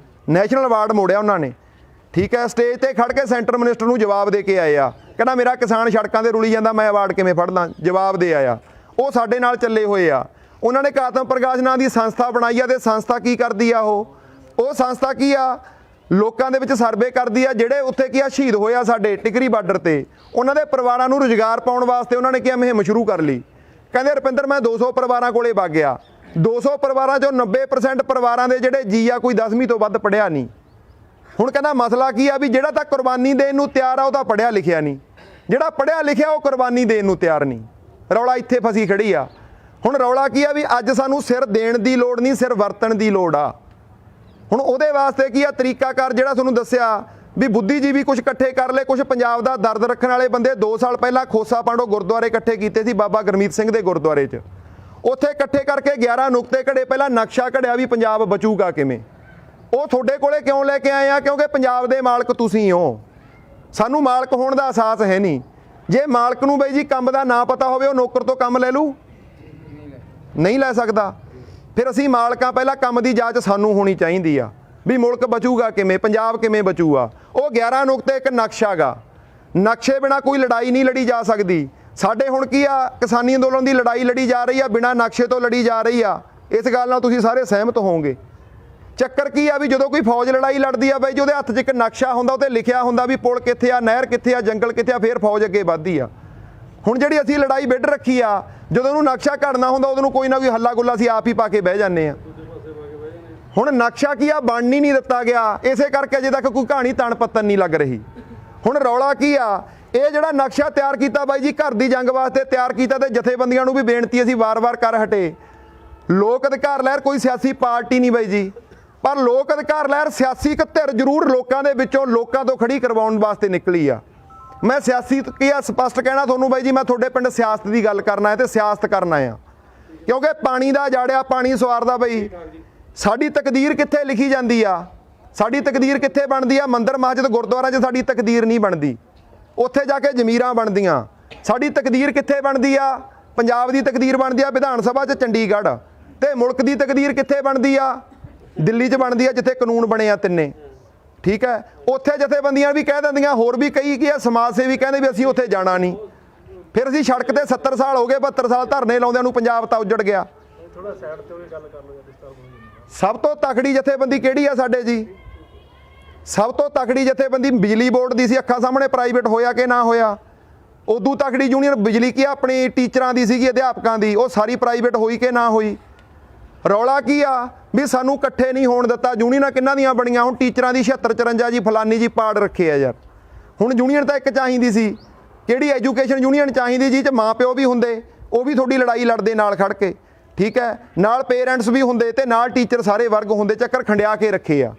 ਨੈਸ਼ਨਲ ਅਵਾਰਡ ਮੋੜਿਆ ਉਹਨਾਂ ਨੇ। ਠੀਕ ਹੈ, ਸਟੇਜ ਤੇ ਖੜ ਕੇ ਸੈਂਟਰ ਮਿਨਿਸਟਰ ਨੂੰ ਜਵਾਬ ਦੇ ਕੇ ਆਏ ਆ, ਕਹਿੰਦਾ ਮੇਰਾ ਕਿਸਾਨ ਸੜਕਾਂ 'ਤੇ ਰੁਲੀ ਜਾਂਦਾ, ਮੈਂ ਅਵਾਰਡ ਕਿਵੇਂ ਫੜ ਲਾਂ, ਜਵਾਬ ਦੇ ਆਇਆ। ਉਹ ਸਾਡੇ ਨਾਲ ਚੱਲੇ ਹੋਏ ਆ। ਉਹਨਾਂ ਨੇ ਆਤਮ ਪ੍ਰਕਾਸ਼ ਨਾਂ ਦੀ ਸੰਸਥਾ ਬਣਾਈ ਆ, ਤੇ ਸੰਸਥਾ ਕੀ ਕਰਦੀ ਆ, ਉਹ ਸੰਸਥਾ ਕੀ ਆ, ਲੋਕਾਂ ਦੇ ਵਿੱਚ ਸਰਵੇ ਕਰਦੀ ਆ ਜਿਹੜੇ ਉੱਥੇ ਕੀ ਆ ਸ਼ਹੀਦ ਹੋਏ ਆ ਸਾਡੇ ਟਿਕਰੀ ਬਾਰਡਰ ਤੇ, ਉਹਨਾਂ ਦੇ ਪਰਿਵਾਰਾਂ ਨੂੰ ਰੁਜ਼ਗਾਰ ਪਾਉਣ ਵਾਸਤੇ ਉਹਨਾਂ ਨੇ ਕੀ ਮੁਹਿੰਮ ਸ਼ੁਰੂ ਕਰ ਲਈ। ਕਹਿੰਦੇ ਰੁਪਿੰਦਰ ਮੈਂ 200 ਪਰਿਵਾਰਾਂ ਕੋਲੇ ਵਗ ਗਿਆ, 200 ਪਰਿਵਾਰਾਂ ਚੋਂ 90% ਪਰਿਵਾਰਾਂ ਦੇ ਜਿਹੜੇ ਜੀ ਆ ਕੋਈ 10ਵੀਂ ਤੋਂ ਵੱਧ ਪੜ੍ਹਿਆ ਨਹੀਂ। ਹੁਣ ਕਹਿੰਦਾ ਮਸਲਾ ਕੀ ਆ ਵੀ ਜਿਹੜਾ ਤਾਂ ਕੁਰਬਾਨੀ ਦੇਣ ਨੂੰ ਤਿਆਰ ਆ ਉਹ ਤਾਂ ਪੜ੍ਹਿਆ ਲਿਖਿਆ ਨਹੀਂ, ਜਿਹੜਾ ਪੜ੍ਹਿਆ ਲਿਖਿਆ ਉਹ ਕੁਰਬਾਨੀ ਦੇਣ ਨੂੰ ਤਿਆਰ ਨਹੀਂ। ਰੌਲਾ ਇੱਥੇ ਫਸੀ ਖੜੀ ਆ। ਹੁਣ ਰੌਲਾ ਕੀ ਆ ਵੀ ਅੱਜ ਸਾਨੂੰ ਸਿਰ ਦੇਣ ਦੀ ਲੋੜ ਨਹੀਂ, ਸਿਰ ਵਰਤਣ ਦੀ ਲੋੜ ਆ। ਹੁਣ ਉਹਦੇ ਵਾਸਤੇ ਕੀ ਆ ਤਰੀਕਾਕਾਰ ਜਿਹੜਾ ਤੁਹਾਨੂੰ ਦੱਸਿਆ ਵੀ ਬੁੱਧੀਜੀਵੀ ਕੁਝ ਇਕੱਠੇ ਕਰ ਲਏ, ਕੁਝ ਪੰਜਾਬ ਦਾ ਦਰਦ ਰੱਖਣ ਵਾਲੇ ਬੰਦੇ 2 ਸਾਲ ਪਹਿਲਾਂ ਖੋਸਾ ਪਾਂਡੋ ਗੁਰਦੁਆਰੇ ਇਕੱਠੇ ਕੀਤੇ ਸੀ ਬਾਬਾ ਗੁਰਮੀਤ ਸਿੰਘ ਦੇ ਗੁਰਦੁਆਰੇ 'ਚ। ਉੱਥੇ ਇਕੱਠੇ ਕਰਕੇ 11 ਨੁਕਤੇ ਘੜੇ, ਪਹਿਲਾਂ ਨਕਸ਼ਾ ਘੜਿਆ ਵੀ ਪੰਜਾਬ ਬਚੂਗਾ ਕਿਵੇਂ। ਉਹ ਤੁਹਾਡੇ ਕੋਲੇ ਕਿਉਂ ਲੈ ਕੇ ਆਏ ਆ? ਕਿਉਂਕਿ ਪੰਜਾਬ ਦੇ ਮਾਲਕ ਤੁਸੀਂ ਹੋ, ਸਾਨੂੰ ਮਾਲਕ ਹੋਣ ਦਾ ਅਹਿਸਾਸ ਹੈ ਨਹੀਂ। ਜੇ ਮਾਲਕ ਨੂੰ ਬਈ ਜੀ ਕੰਮ ਦਾ ਨਾ ਪਤਾ ਹੋਵੇ, ਉਹ ਨੌਕਰ ਤੋਂ ਕੰਮ ਲੈ ਲੂ? ਨਹੀਂ ਲੈ ਸਕਦਾ। ਫਿਰ ਅਸੀਂ ਮਾਲਕਾਂ, ਪਹਿਲਾਂ ਕੰਮ ਦੀ ਜਾਂਚ ਸਾਨੂੰ ਹੋਣੀ ਚਾਹੀਦੀ ਆ ਵੀ ਮੁਲਕ ਬਚੂਗਾ ਕਿਵੇਂ, ਪੰਜਾਬ ਕਿਵੇਂ ਬਚੂਗਾ। ਉਹ 11 ਨੁਕਤੇ ਇੱਕ ਨਕਸ਼ਾ ਗਾ, ਨਕਸ਼ੇ ਬਿਨਾ ਕੋਈ ਲੜਾਈ ਨਹੀਂ ਲੜੀ ਜਾ ਸਕਦੀ। ਸਾਡੇ ਹੁਣ ਕੀ ਆ, ਕਿਸਾਨੀ ਅੰਦੋਲਨ ਦੀ ਲੜਾਈ ਲੜੀ ਜਾ ਰਹੀ ਆ, ਬਿਨਾਂ ਨਕਸ਼ੇ ਤੋਂ ਲੜੀ ਜਾ ਰਹੀ ਆ। ਇਸ ਗੱਲ ਨਾਲ ਤੁਸੀਂ ਸਾਰੇ ਸਹਿਮਤ ਹੋਵੋਗੇ। ਚੱਕਰ ਕੀ ਆ ਵੀ ਜਦੋਂ ਕੋਈ ਫੌਜ ਲੜਾਈ ਲੜਦੀ ਆ ਬਾਈ ਜੀ, ਉਹਦੇ ਹੱਥ 'ਚ ਇੱਕ ਨਕਸ਼ਾ ਹੁੰਦਾ, ਉੱਤੇ ਲਿਖਿਆ ਹੁੰਦਾ ਵੀ ਪੁਲ ਕਿੱਥੇ ਆ, ਨਹਿਰ ਕਿੱਥੇ ਆ, ਜੰਗਲ ਕਿੱਥੇ ਆ, ਫਿਰ ਫੌਜ ਅੱਗੇ ਵੱਧਦੀ ਆ। ਹੁਣ ਜਿਹੜੀ ਅਸੀਂ ਲੜਾਈ ਵਿੱਢ ਰੱਖੀ ਆ, ਜਦੋਂ ਉਹਨੂੰ ਨਕਸ਼ਾ ਘੜਨਾ ਹੁੰਦਾ ਉਦੋਂ ਕੋਈ ਨਾ ਕੋਈ ਹੱਲਾ ਗੁੱਲਾ ਅਸੀਂ ਆਪ ਹੀ ਪਾ ਕੇ ਬਹਿ ਜਾਂਦੇ ਆ। ਹੁਣ ਨਕਸ਼ਾ ਕੀ ਆ, ਬਣਨ ਹੀ ਨਹੀਂ ਦਿੱਤਾ ਗਿਆ। ਇਸੇ ਕਰਕੇ ਅਜੇ ਤੱਕ ਕੋਈ ਕਹਾਣੀ ਤਣ ਪੱਤਨ ਨਹੀਂ ਲੱਗ ਰਹੀ। ਹੁਣ ਰੌਲਾ ਕੀ ਆ, ਇਹ ਜਿਹੜਾ ਨਕਸ਼ਾ ਤਿਆਰ ਕੀਤਾ ਬਾਈ ਜੀ ਘਰ ਦੀ ਜੰਗ ਵਾਸਤੇ ਤਿਆਰ ਕੀਤਾ, ਤੇ ਜਥੇਬੰਦੀਆਂ ਨੂੰ ਵੀ ਬੇਨਤੀ ਅਸੀਂ ਵਾਰ-ਵਾਰ ਕਰ ਹਟੇ, ਲੋਕ ਅਧਿਕਾਰ ਲਹਿਰ ਕੋਈ ਸਿਆਸੀ ਪਾਰਟੀ ਨਹੀਂ ਬਾਈ ਜੀ, ਪਰ ਲੋਕ ਅਧਿਕਾਰ ਲਹਿਰ ਸਿਆਸੀ ਇੱਕ ਧਿਰ ਜ਼ਰੂਰ ਲੋਕਾਂ ਦੇ ਵਿੱਚੋਂ ਲੋਕਾਂ ਤੋਂ ਖੜੀ ਕਰਵਾਉਣ ਵਾਸਤੇ ਨਿਕਲੀ ਆ। ਮੈਂ ਸਿਆਸੀ ਕੀ ਆ ਸਪਸ਼ਟ ਕਹਿਣਾ ਤੁਹਾਨੂੰ ਬਾਈ ਜੀ, ਮੈਂ ਤੁਹਾਡੇ ਪਿੰਡ ਸਿਆਸਤ ਦੀ ਗੱਲ ਕਰਨਾ ਹੈ ਤੇ ਸਿਆਸਤ ਕਰਨਾ ਆ, ਕਿਉਂਕਿ ਪਾਣੀ ਦਾ ਜਾੜਿਆ ਪਾਣੀ ਸਵਾਰਦਾ ਬਈ। ਸਾਡੀ ਤਕਦੀਰ ਕਿੱਥੇ ਲਿਖੀ ਜਾਂਦੀ ਆ, ਸਾਡੀ ਤਕਦੀਰ ਕਿੱਥੇ ਬਣਦੀ ਆ? ਮੰਦਰ ਮਸਜਿਦ ਗੁਰਦੁਆਰਾ 'ਚ ਸਾਡੀ ਤਕਦੀਰ ਨਹੀਂ ਬਣਦੀ, ਉੱਥੇ ਜਾ ਕੇ ਜ਼ਮੀਰਾਂ ਬਣਦੀਆਂ। ਸਾਡੀ ਤਕਦੀਰ ਕਿੱਥੇ ਬਣਦੀ ਆ? ਪੰਜਾਬ ਦੀ ਤਕਦੀਰ ਬਣਦੀ ਆ ਵਿਧਾਨ ਸਭਾ 'ਚ ਚੰਡੀਗੜ੍ਹ, ਤੇ ਮੁਲਕ ਦੀ ਤਕਦੀਰ ਕਿੱਥੇ ਬਣਦੀ ਆ? ਦਿੱਲੀ 'ਚ ਬਣਦੀ ਆ, ਜਿੱਥੇ ਕਾਨੂੰਨ ਬਣੇ ਆ ਤਿੰਨੇ। ਠੀਕ ਹੈ, ਉੱਥੇ ਜਥੇਬੰਦੀਆਂ ਵੀ ਕਹਿ ਦਿੰਦੀਆਂ, ਹੋਰ ਵੀ ਕਈ ਕੀ ਆ ਸਮਾਜ ਸੇਵੀ ਕਹਿੰਦੇ ਵੀ ਅਸੀਂ ਉੱਥੇ ਜਾਣਾ ਨਹੀਂ। ਫਿਰ ਅਸੀਂ ਸੜਕ ਤੇ 70 ਸਾਲ ਹੋ ਗਏ, 72 ਸਾਲ ਧਰਨੇ ਲਾਉਂਦਿਆਂ ਨੂੰ, ਪੰਜਾਬ ਤਾਂ ਉੱਜੜ ਗਿਆ। ਸਭ ਤੋਂ ਤਕੜੀ ਜਥੇਬੰਦੀ ਕਿਹੜੀ ਆ ਸਾਡੇ ਜੀ? ਸਭ ਤੋਂ ਤਕੜੀ ਜਥੇਬੰਦੀ ਬਿਜਲੀ ਬੋਰਡ ਦੀ ਸੀ, ਅੱਖਾਂ ਸਾਹਮਣੇ ਪ੍ਰਾਈਵੇਟ ਹੋਇਆ ਕਿ ਨਾ ਹੋਇਆ। ਉਦੋਂ ਤਕੜੀ ਯੂਨੀਅਨ ਬਿਜਲੀ ਕੀ ਆਪਣੀ ਟੀਚਰਾਂ ਦੀ ਸੀਗੀ, ਅਧਿਆਪਕਾਂ ਦੀ, ਉਹ ਸਾਰੀ ਪ੍ਰਾਈਵੇਟ ਹੋਈ ਕਿ ਨਾ ਹੋਈ। ਰੌਲਾ ਕੀ ਆ ਵੀ ਸਾਨੂੰ ਇਕੱਠੇ ਨਹੀਂ ਹੋਣ ਦਿੱਤਾ। ਯੂਨੀਅਨਾਂ ਕਿੰਨਾਂ ਦੀਆਂ ਬਣੀਆਂ? ਹੁਣ ਟੀਚਰਾਂ ਦੀ 76 54 ਜੀ ਫਲਾਨੀ ਜੀ ਪਾੜ ਰੱਖੇ ਆ ਯਾਰ। ਹੁਣ ਯੂਨੀਅਨ ਤਾਂ ਇੱਕ ਚਾਹੀਦੀ ਸੀ, ਕਿਹੜੀ ਐਜੂਕੇਸ਼ਨ ਯੂਨੀਅਨ ਚਾਹੀਦੀ ਜੀ, 'ਚ ਮਾਂ ਪਿਓ ਵੀ ਹੁੰਦੇ, ਉਹ ਵੀ ਤੁਹਾਡੀ ਲੜਾਈ ਲੜਦੇ ਨਾਲ ਖੜ ਕੇ। ਠੀਕ ਹੈ, ਨਾਲ ਪੇਰੈਂਟਸ ਵੀ ਹੁੰਦੇ ਤੇ ਨਾਲ ਟੀਚਰ ਸਾਰੇ ਵਰਗ ਹੁੰਦੇ, ਚੱਕਰ ਖੰਡਿਆ ਕੇ ਰੱਖੇ ਆ।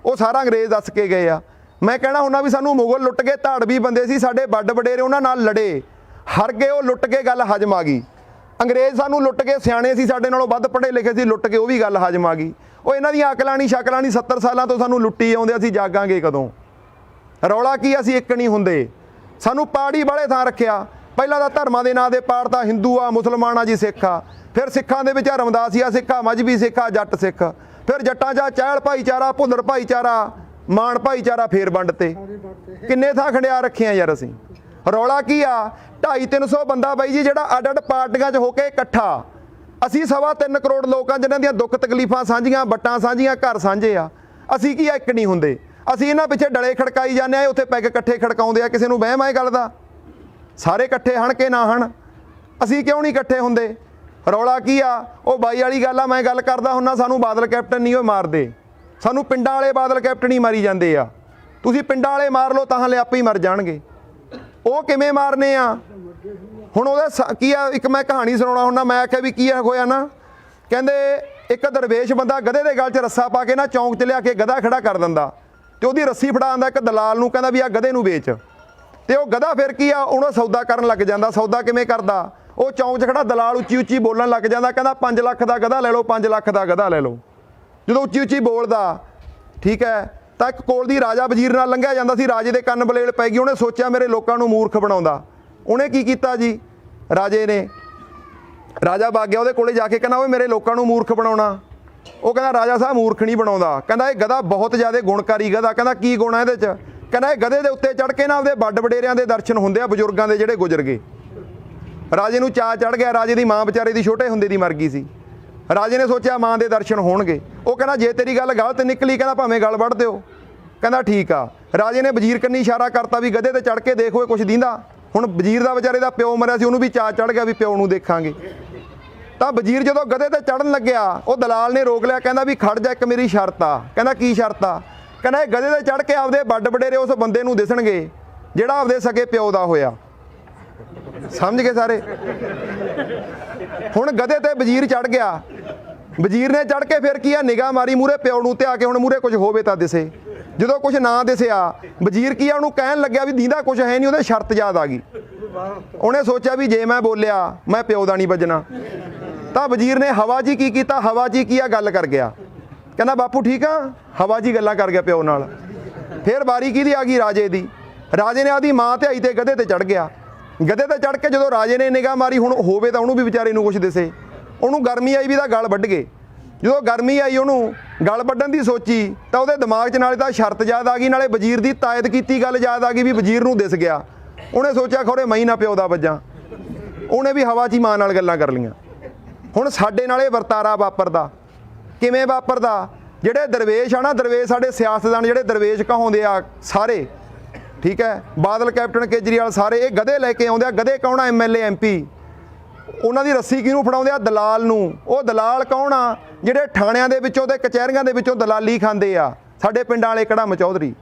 ਉਹ ਸਾਰਾ ਅੰਗਰੇਜ਼ ਦੱਸ ਕੇ ਗਏ ਆ। ਮੈਂ ਕਹਿਣਾ ਹੁੰਦਾ ਵੀ ਸਾਨੂੰ ਮੁਗਲ ਲੁੱਟ ਕੇ, ਧਾੜਵੀ ਬੰਦੇ ਸੀ ਸਾਡੇ ਵੱਡ ਵਡੇਰੇ, ਉਹਨਾਂ ਨਾਲ ਲੜੇ, ਹਰ ਗਏ, ਉਹ ਲੁੱਟ ਕੇ ਗੱਲ ਹਜਮ ਆ ਗਈ। ਅੰਗਰੇਜ਼ ਸਾਨੂੰ ਲੁੱਟ ਕੇ, ਸਿਆਣੇ ਸੀ ਸਾਡੇ ਨਾਲੋਂ ਵੱਧ ਪੜ੍ਹੇ ਲਿਖੇ ਸੀ, ਲੁੱਟ ਕੇ ਉਹ ਵੀ ਗੱਲ ਹਜਮ ਆ ਗਈ। ਉਹ ਇਹਨਾਂ ਦੀਆਂ ਅਕਲਾਂ ਨਹੀਂ ਸ਼ਕਲਾਂ ਨਹੀਂ, 70 ਸਾਲਾਂ ਤੋਂ ਸਾਨੂੰ ਲੁੱਟੀ ਆਉਂਦੇ, ਅਸੀਂ ਜਾਗਾਂਗੇ ਕਦੋਂ? ਰੌਲਾ ਕੀ, ਅਸੀਂ ਇੱਕ ਨਹੀਂ ਹੁੰਦੇ। ਸਾਨੂੰ ਪਾੜੀ ਵਾਲੇ ਥਾਂ ਰੱਖਿਆ। ਪਹਿਲਾਂ ਤਾਂ ਧਰਮਾਂ ਦੇ ਨਾਂ ਦੇ ਪਾੜਤਾ, ਹਿੰਦੂ ਆ, ਮੁਸਲਮਾਨ ਆ ਜੀ, ਸਿੱਖ ਆ। ਫਿਰ ਸਿੱਖਾਂ ਦੇ ਵਿੱਚ ਰਮਦਾਸੀਆ ਸਿੱਖ ਆ, ਮਜ਼੍ਹਬੀ ਸਿੱਖ ਆ, ਜੱਟ ਸਿੱਖ। ਫਿਰ ਜੱਟਾਂ 'ਚ ਚਹਿਲ ਭਾਈਚਾਰਾ, ਭੁੱਲਰ ਭਾਈਚਾਰਾ, ਮਾਣ ਭਾਈਚਾਰਾ, ਫੇਰ ਵੰਡ ਤੇ ਕਿੰਨੇ ਥਾਂ ਖੰਡਿਆ ਰੱਖਿਆ ਯਾਰ ਅਸੀਂ। ਰੌਲਾ ਕੀ ਆ, 250-300 ਬੰਦਾ ਬਾਈ ਜੀ ਜਿਹੜਾ ਅੱਡ ਅੱਡ ਪਾਰਟੀਆਂ 'ਚ ਹੋ ਕੇ ਇਕੱਠਾ, ਅਸੀਂ 3.25 ਕਰੋੜ ਲੋਕਾਂ ਜਿਨ੍ਹਾਂ ਦੀਆਂ ਦੁੱਖ ਤਕਲੀਫਾਂ ਸਾਂਝੀਆਂ, ਵੱਟਾਂ ਸਾਂਝੀਆਂ, ਘਰ ਸਾਂਝੇ ਆ। ਅਸੀਂ ਕੀ ਇੱਕ ਨਹੀਂ ਹੁੰਦੇ? ਅਸੀਂ ਇਹਨਾਂ ਪਿੱਛੇ ਡਲੇ ਖੜਕਾਈ ਜਾਂਦੇ ਆ, ਉੱਥੇ ਪੈਗ ਇਕੱਠੇ ਖੜਕਾਉਂਦੇ ਆ। ਕਿਸੇ ਨੂੰ ਵਹਿਮ ਆ ਇਹ ਗੱਲ ਦਾ? ਸਾਰੇ ਇਕੱਠੇ ਹਣ ਕੇ ਨਾ ਹਣ, ਅਸੀਂ ਕਿਉਂ ਨਹੀਂ ਇਕੱਠੇ ਹੁੰਦੇ? ਰੌਲਾ ਕੀ ਆ? ਉਹ ਬਾਈ ਵਾਲੀ ਗੱਲ ਆ, ਮੈਂ ਗੱਲ ਕਰਦਾ ਹੁੰਦਾ, ਸਾਨੂੰ ਬਾਦਲ ਕੈਪਟਨ ਨਹੀਂ ਉਹ ਮਾਰਦੇ, ਸਾਨੂੰ ਪਿੰਡਾਂ ਵਾਲੇ ਬਾਦਲ ਕੈਪਟਨ ਹੀ ਮਾਰੀ ਜਾਂਦੇ ਆ। ਤੁਸੀਂ ਪਿੰਡਾਂ ਵਾਲੇ ਮਾਰ ਲਓ ਤਾਂ ਹਲੇ ਆਪੇ ਹੀ ਮਰ ਜਾਣਗੇ। ਉਹ ਕਿਵੇਂ ਮਾਰਨੇ ਆ? ਹੁਣ ਉਹਦਾ ਕੀ ਆ, ਇੱਕ ਮੈਂ ਕਹਾਣੀ ਸੁਣਾਉਣਾ ਹੁੰਦਾ। ਮੈਂ ਆਖਿਆ ਵੀ ਕੀ ਹੋਇਆ ਨਾ, ਕਹਿੰਦੇ ਇੱਕ ਦਰਵੇਸ਼ ਬੰਦਾ ਗਧੇ ਦੇ ਗਲ 'ਚ ਰੱਸਾ ਪਾ ਕੇ ਨਾ ਚੌਂਕ 'ਚ ਲਿਆ ਕੇ ਗਧਾ ਖੜਾ ਕਰ ਦਿੰਦਾ, ਅਤੇ ਉਹਦੀ ਰੱਸੀ ਫੜਾ ਆਉਂਦਾ ਇੱਕ ਦਲਾਲ ਨੂੰ, ਕਹਿੰਦਾ ਵੀ ਆ ਗਧੇ ਨੂੰ ਵੇਚ। ਅਤੇ ਉਹ ਗਧਾ ਫਿਰ ਕੀ ਆ, ਉਹਨੂੰ ਸੌਦਾ ਕਰਨ ਲੱਗ ਜਾਂਦਾ। ਸੌਦਾ ਕਿਵੇਂ ਕਰਦਾ? ਉਹ ਚੌਂਕ 'ਚ ਖੜਾ ਦਲਾਲ ਉੱਚੀ ਉੱਚੀ ਬੋਲਣ ਲੱਗ ਜਾਂਦਾ, ਕਹਿੰਦਾ 5 ਲੱਖ ਦਾ ਗਧਾ ਲੈ ਲਓ, 5 ਲੱਖ ਦਾ ਗਧਾ ਲੈ ਲਓ। ਜਦੋਂ ਉੱਚੀ ਉੱਚੀ ਬੋਲਦਾ, ਠੀਕ ਹੈ, ਤਾਂ ਇੱਕ ਕੋਲ ਦੀ ਰਾਜਾ ਵਜ਼ੀਰ ਨਾਲ ਲੰਘਿਆ ਜਾਂਦਾ ਸੀ। ਰਾਜੇ ਦੇ ਕੰਨ ਬਲੇਲ ਪੈ ਗਈ। ਉਹਨੇ ਸੋਚਿਆ ਮੇਰੇ ਲੋਕਾਂ ਨੂੰ ਮੂਰਖ ਬਣਾਉਂਦਾ। ਉਹਨੇ ਕੀ ਕੀਤਾ ਜੀ? ਰਾਜੇ ਨੇ, ਰਾਜਾ ਵਗ ਗਿਆ ਉਹਦੇ ਕੋਲੇ ਜਾ ਕੇ, ਕਹਿੰਦਾ ਓਏ ਮੇਰੇ ਲੋਕਾਂ ਨੂੰ ਮੂਰਖ ਬਣਾਉਣਾ? ਉਹ ਕਹਿੰਦਾ ਰਾਜਾ ਸਾਹਿਬ ਮੂਰਖ ਨਹੀਂ ਬਣਾਉਂਦਾ। ਕਹਿੰਦਾ ਇਹ ਗਧਾ ਬਹੁਤ ਜ਼ਿਆਦਾ ਗੁਣਕਾਰੀ ਗਧਾ। ਕਹਿੰਦਾ ਕੀ ਗੁਣ ਹੈ ਇਹਦੇ 'ਚ? ਕਹਿੰਦਾ ਇਹ ਗਧੇ ਦੇ ਉੱਤੇ ਚੜ੍ਹ ਕੇ ਨਾ ਉਹਦੇ ਵੱਡ ਵਡੇਰਿਆਂ ਦੇ ਦਰਸ਼ਨ ਹੁੰਦੇ ਆ, ਬਜ਼ੁਰਗਾਂ ਦੇ ਜਿਹੜੇ ਗੁਜ਼ਰ ਗਏ। ਰਾਜੇ ਨੂੰ ਚਾਅ ਚੜ੍ਹ ਗਿਆ। ਰਾਜੇ ਦੀ ਮਾਂ ਵਿਚਾਰੇ ਦੀ ਛੋਟੇ ਹੁੰਦੇ ਦੀ ਮਰ ਗਈ ਸੀ। ਰਾਜੇ ਨੇ ਸੋਚਿਆ ਮਾਂ ਦੇ ਦਰਸ਼ਨ ਹੋਣਗੇ। ਉਹ ਕਹਿੰਦਾ ਜੇ ਤੇਰੀ ਗੱਲ ਗਲਤ ਨਿਕਲੀ, ਕਹਿੰਦਾ ਭਾਵੇਂ ਗੱਲ ਵੱਢ ਦਿਓ। ਕਹਿੰਦਾ ਠੀਕ ਆ। ਰਾਜੇ ਨੇ ਵਜ਼ੀਰ ਕੰਨੀ ਇਸ਼ਾਰਾ ਕਰਤਾ ਵੀ ਗਧੇ ਤੇ ਚੜ੍ਹ ਕੇ ਦੇਖੋ ਕੁਛ ਦੀਂਦਾ। ਹੁਣ ਵਜ਼ੀਰ ਦਾ ਵਿਚਾਰੇ ਦਾ ਪਿਓ ਮਰਿਆ ਸੀ, ਉਹਨੂੰ ਵੀ ਚਾਅ ਚੜ੍ਹ ਗਿਆ ਵੀ ਪਿਓ ਨੂੰ ਦੇਖਾਂਗੇ। ਤਾਂ ਵਜ਼ੀਰ ਜਦੋਂ ਗਧੇ ਤੇ ਚੜ੍ਹਨ ਲੱਗਿਆ, ਉਹ ਦਲਾਲ ਨੇ ਰੋਕ ਲਿਆ। ਕਹਿੰਦਾ ਵੀ ਖੜ ਜਾ, ਇੱਕ ਮੇਰੀ ਸ਼ਰਤ ਆ। ਕਹਿੰਦਾ ਕੀ ਸ਼ਰਤ ਆ? ਕਹਿੰਦਾ ਇਹ ਗਧੇ ਤੇ ਚੜ੍ਹ ਕੇ ਆਪਦੇ ਵੱਡ ਵਡੇਰੇ ਉਸ ਬੰਦੇ ਨੂੰ ਦਿਸਣਗੇ ਜਿਹੜਾ ਆਪਦੇ ਸਕੇ ਪਿਓ ਦਾ ਹੋਇਆ। ਸਮਝ ਗਏ ਸਾਰੇ? ਹੁਣ ਗਧੇ ਤੇ ਵਜ਼ੀਰ ਚੜ੍ਹ ਗਿਆ। ਵਜ਼ੀਰ ਨੇ ਚੜ੍ਹ ਕੇ ਫਿਰ ਕੀ ਆ, ਨਿਗਾਹ ਮਾਰੀ ਮੂਹਰੇ ਪਿਓ ਨੂੰ, ਤੇ ਆ ਕੇ ਹੁਣ ਮੂਹਰੇ ਕੁਝ ਹੋਵੇ ਤਾਂ ਦਿਸੇ। ਜਦੋਂ ਕੁਝ ਨਾ ਦਿਸਿਆ, ਵਜ਼ੀਰ ਕੀ ਆ, ਉਹਨੂੰ ਕਹਿਣ ਲੱਗਿਆ ਵੀ ਦੀਂਦਾ ਕੁਝ ਹੈ ਨਹੀਂ। ਉਹਦੇ ਸ਼ਰਤ ਯਾਦ ਆ ਗਈ। ਉਹਨੇ ਸੋਚਿਆ ਵੀ ਜੇ ਮੈਂ ਬੋਲਿਆ ਮੈਂ ਪਿਓ ਦਾ ਨਹੀਂ ਵੱਜਣਾ। ਤਾਂ ਵਜ਼ੀਰ ਨੇ ਹਵਾ ਜੀ ਕੀ ਕੀਤਾ? ਹਵਾ ਜੀ ਕੀ ਆ, ਗੱਲ ਕਰ ਗਿਆ। ਕਹਿੰਦਾ ਬਾਪੂ ਠੀਕ ਆ? ਹਵਾ ਜੀ ਗੱਲਾਂ ਕਰ ਗਿਆ ਪਿਓ ਨਾਲ। ਫਿਰ ਵਾਰੀ ਕਿਹਦੀ ਆ ਗਈ? ਰਾਜੇ ਦੀ। ਰਾਜੇ ਨੇ ਆਦੀ ਮਾਂ ਧਿਆਈ ਤੇ ਗਧੇ ਤੇ ਚੜ੍ਹ ਗਿਆ। ਗਧੇ ਤੇ ਚੜ੍ਹ ਕੇ ਜਦੋਂ ਰਾਜੇ ਨੇ ਨਿਗਾਹ ਮਾਰੀ, ਹੁਣ ਹੋਵੇ ਤਾਂ ਉਹਨੂੰ ਵੀ ਵਿਚਾਰੇ ਨੂੰ ਕੁਝ ਦਿਸੇ। ਉਹਨੂੰ ਗਰਮੀ ਆਈ ਵੀ ਤਾਂ ਗਲ ਵੱਢ ਗਏ। ਜਦੋਂ ਗਰਮੀ ਆਈ, ਉਹਨੂੰ ਗਲ ਵੱਢਣ ਦੀ ਸੋਚੀ ਤਾਂ ਉਹਦੇ ਦਿਮਾਗ 'ਚ ਨਾਲੇ ਤਾਂ ਸ਼ਰਤ ਯਾਦ ਆ ਗਈ, ਨਾਲੇ ਵਜ਼ੀਰ ਦੀ ਤਾਇਦ ਕੀਤੀ ਗੱਲ ਯਾਦ ਆ ਗਈ ਵੀ ਵਜ਼ੀਰ ਨੂੰ ਦਿਸ ਗਿਆ। ਉਹਨੇ ਸੋਚਿਆ ਖੌਰੇ ਮੈਂ ਹੀ ਨਾ ਪਿਓ ਦਾ ਵੱਜਾਂ। ਉਹਨੇ ਵੀ ਹਵਾ 'ਚ ਹੀ ਮਾਂ ਨਾਲ ਗੱਲਾਂ ਕਰ ਲਈਆਂ। ਹੁਣ ਸਾਡੇ ਨਾਲ ਇਹ ਵਰਤਾਰਾ ਵਾਪਰਦਾ। ਕਿਵੇਂ ਵਾਪਰਦਾ? ਜਿਹੜੇ ਦਰਵੇਸ਼ ਆ ਨਾ, ਦਰਵੇਸ਼ ਸਾਡੇ ਸਿਆਸਤਦਾਨ ਜਿਹੜੇ ਦਰਵੇਸ਼ ਕਹਾਉਂਦੇ ਆ ਸਾਰੇ, ਠੀਕ ਹੈ, ਬਾਦਲ ਕੈਪਟਨ ਕੇਜਰੀਵਾਲ ਸਾਰੇ ਇਹ ਗਧੇ ਲੈ ਕੇ ਆਉਂਦੇ ਆ। ਗਧੇ ਕੌਣ ਆ? MLA MP। ਉਹਨਾਂ ਦੀ ਰੱਸੀ ਕਿਹਨੂੰ ਫੜਾਉਂਦੇ ਆ? ਦਲਾਲ ਨੂੰ। ਉਹ ਦਲਾਲ ਕੌਣ ਆ? ਜਿਹੜੇ ਥਾਣਿਆਂ ਦੇ ਵਿੱਚੋਂ ਤੇ ਕਚਹਿਰੀਆਂ ਦੇ ਵਿੱਚੋਂ ਦਲਾਲੀ ਖਾਂਦੇ ਆ। ਸਾਡੇ ਪਿੰਡਾਂ ਵਾਲੇ ਕੜਮ ਚੌਧਰੀ,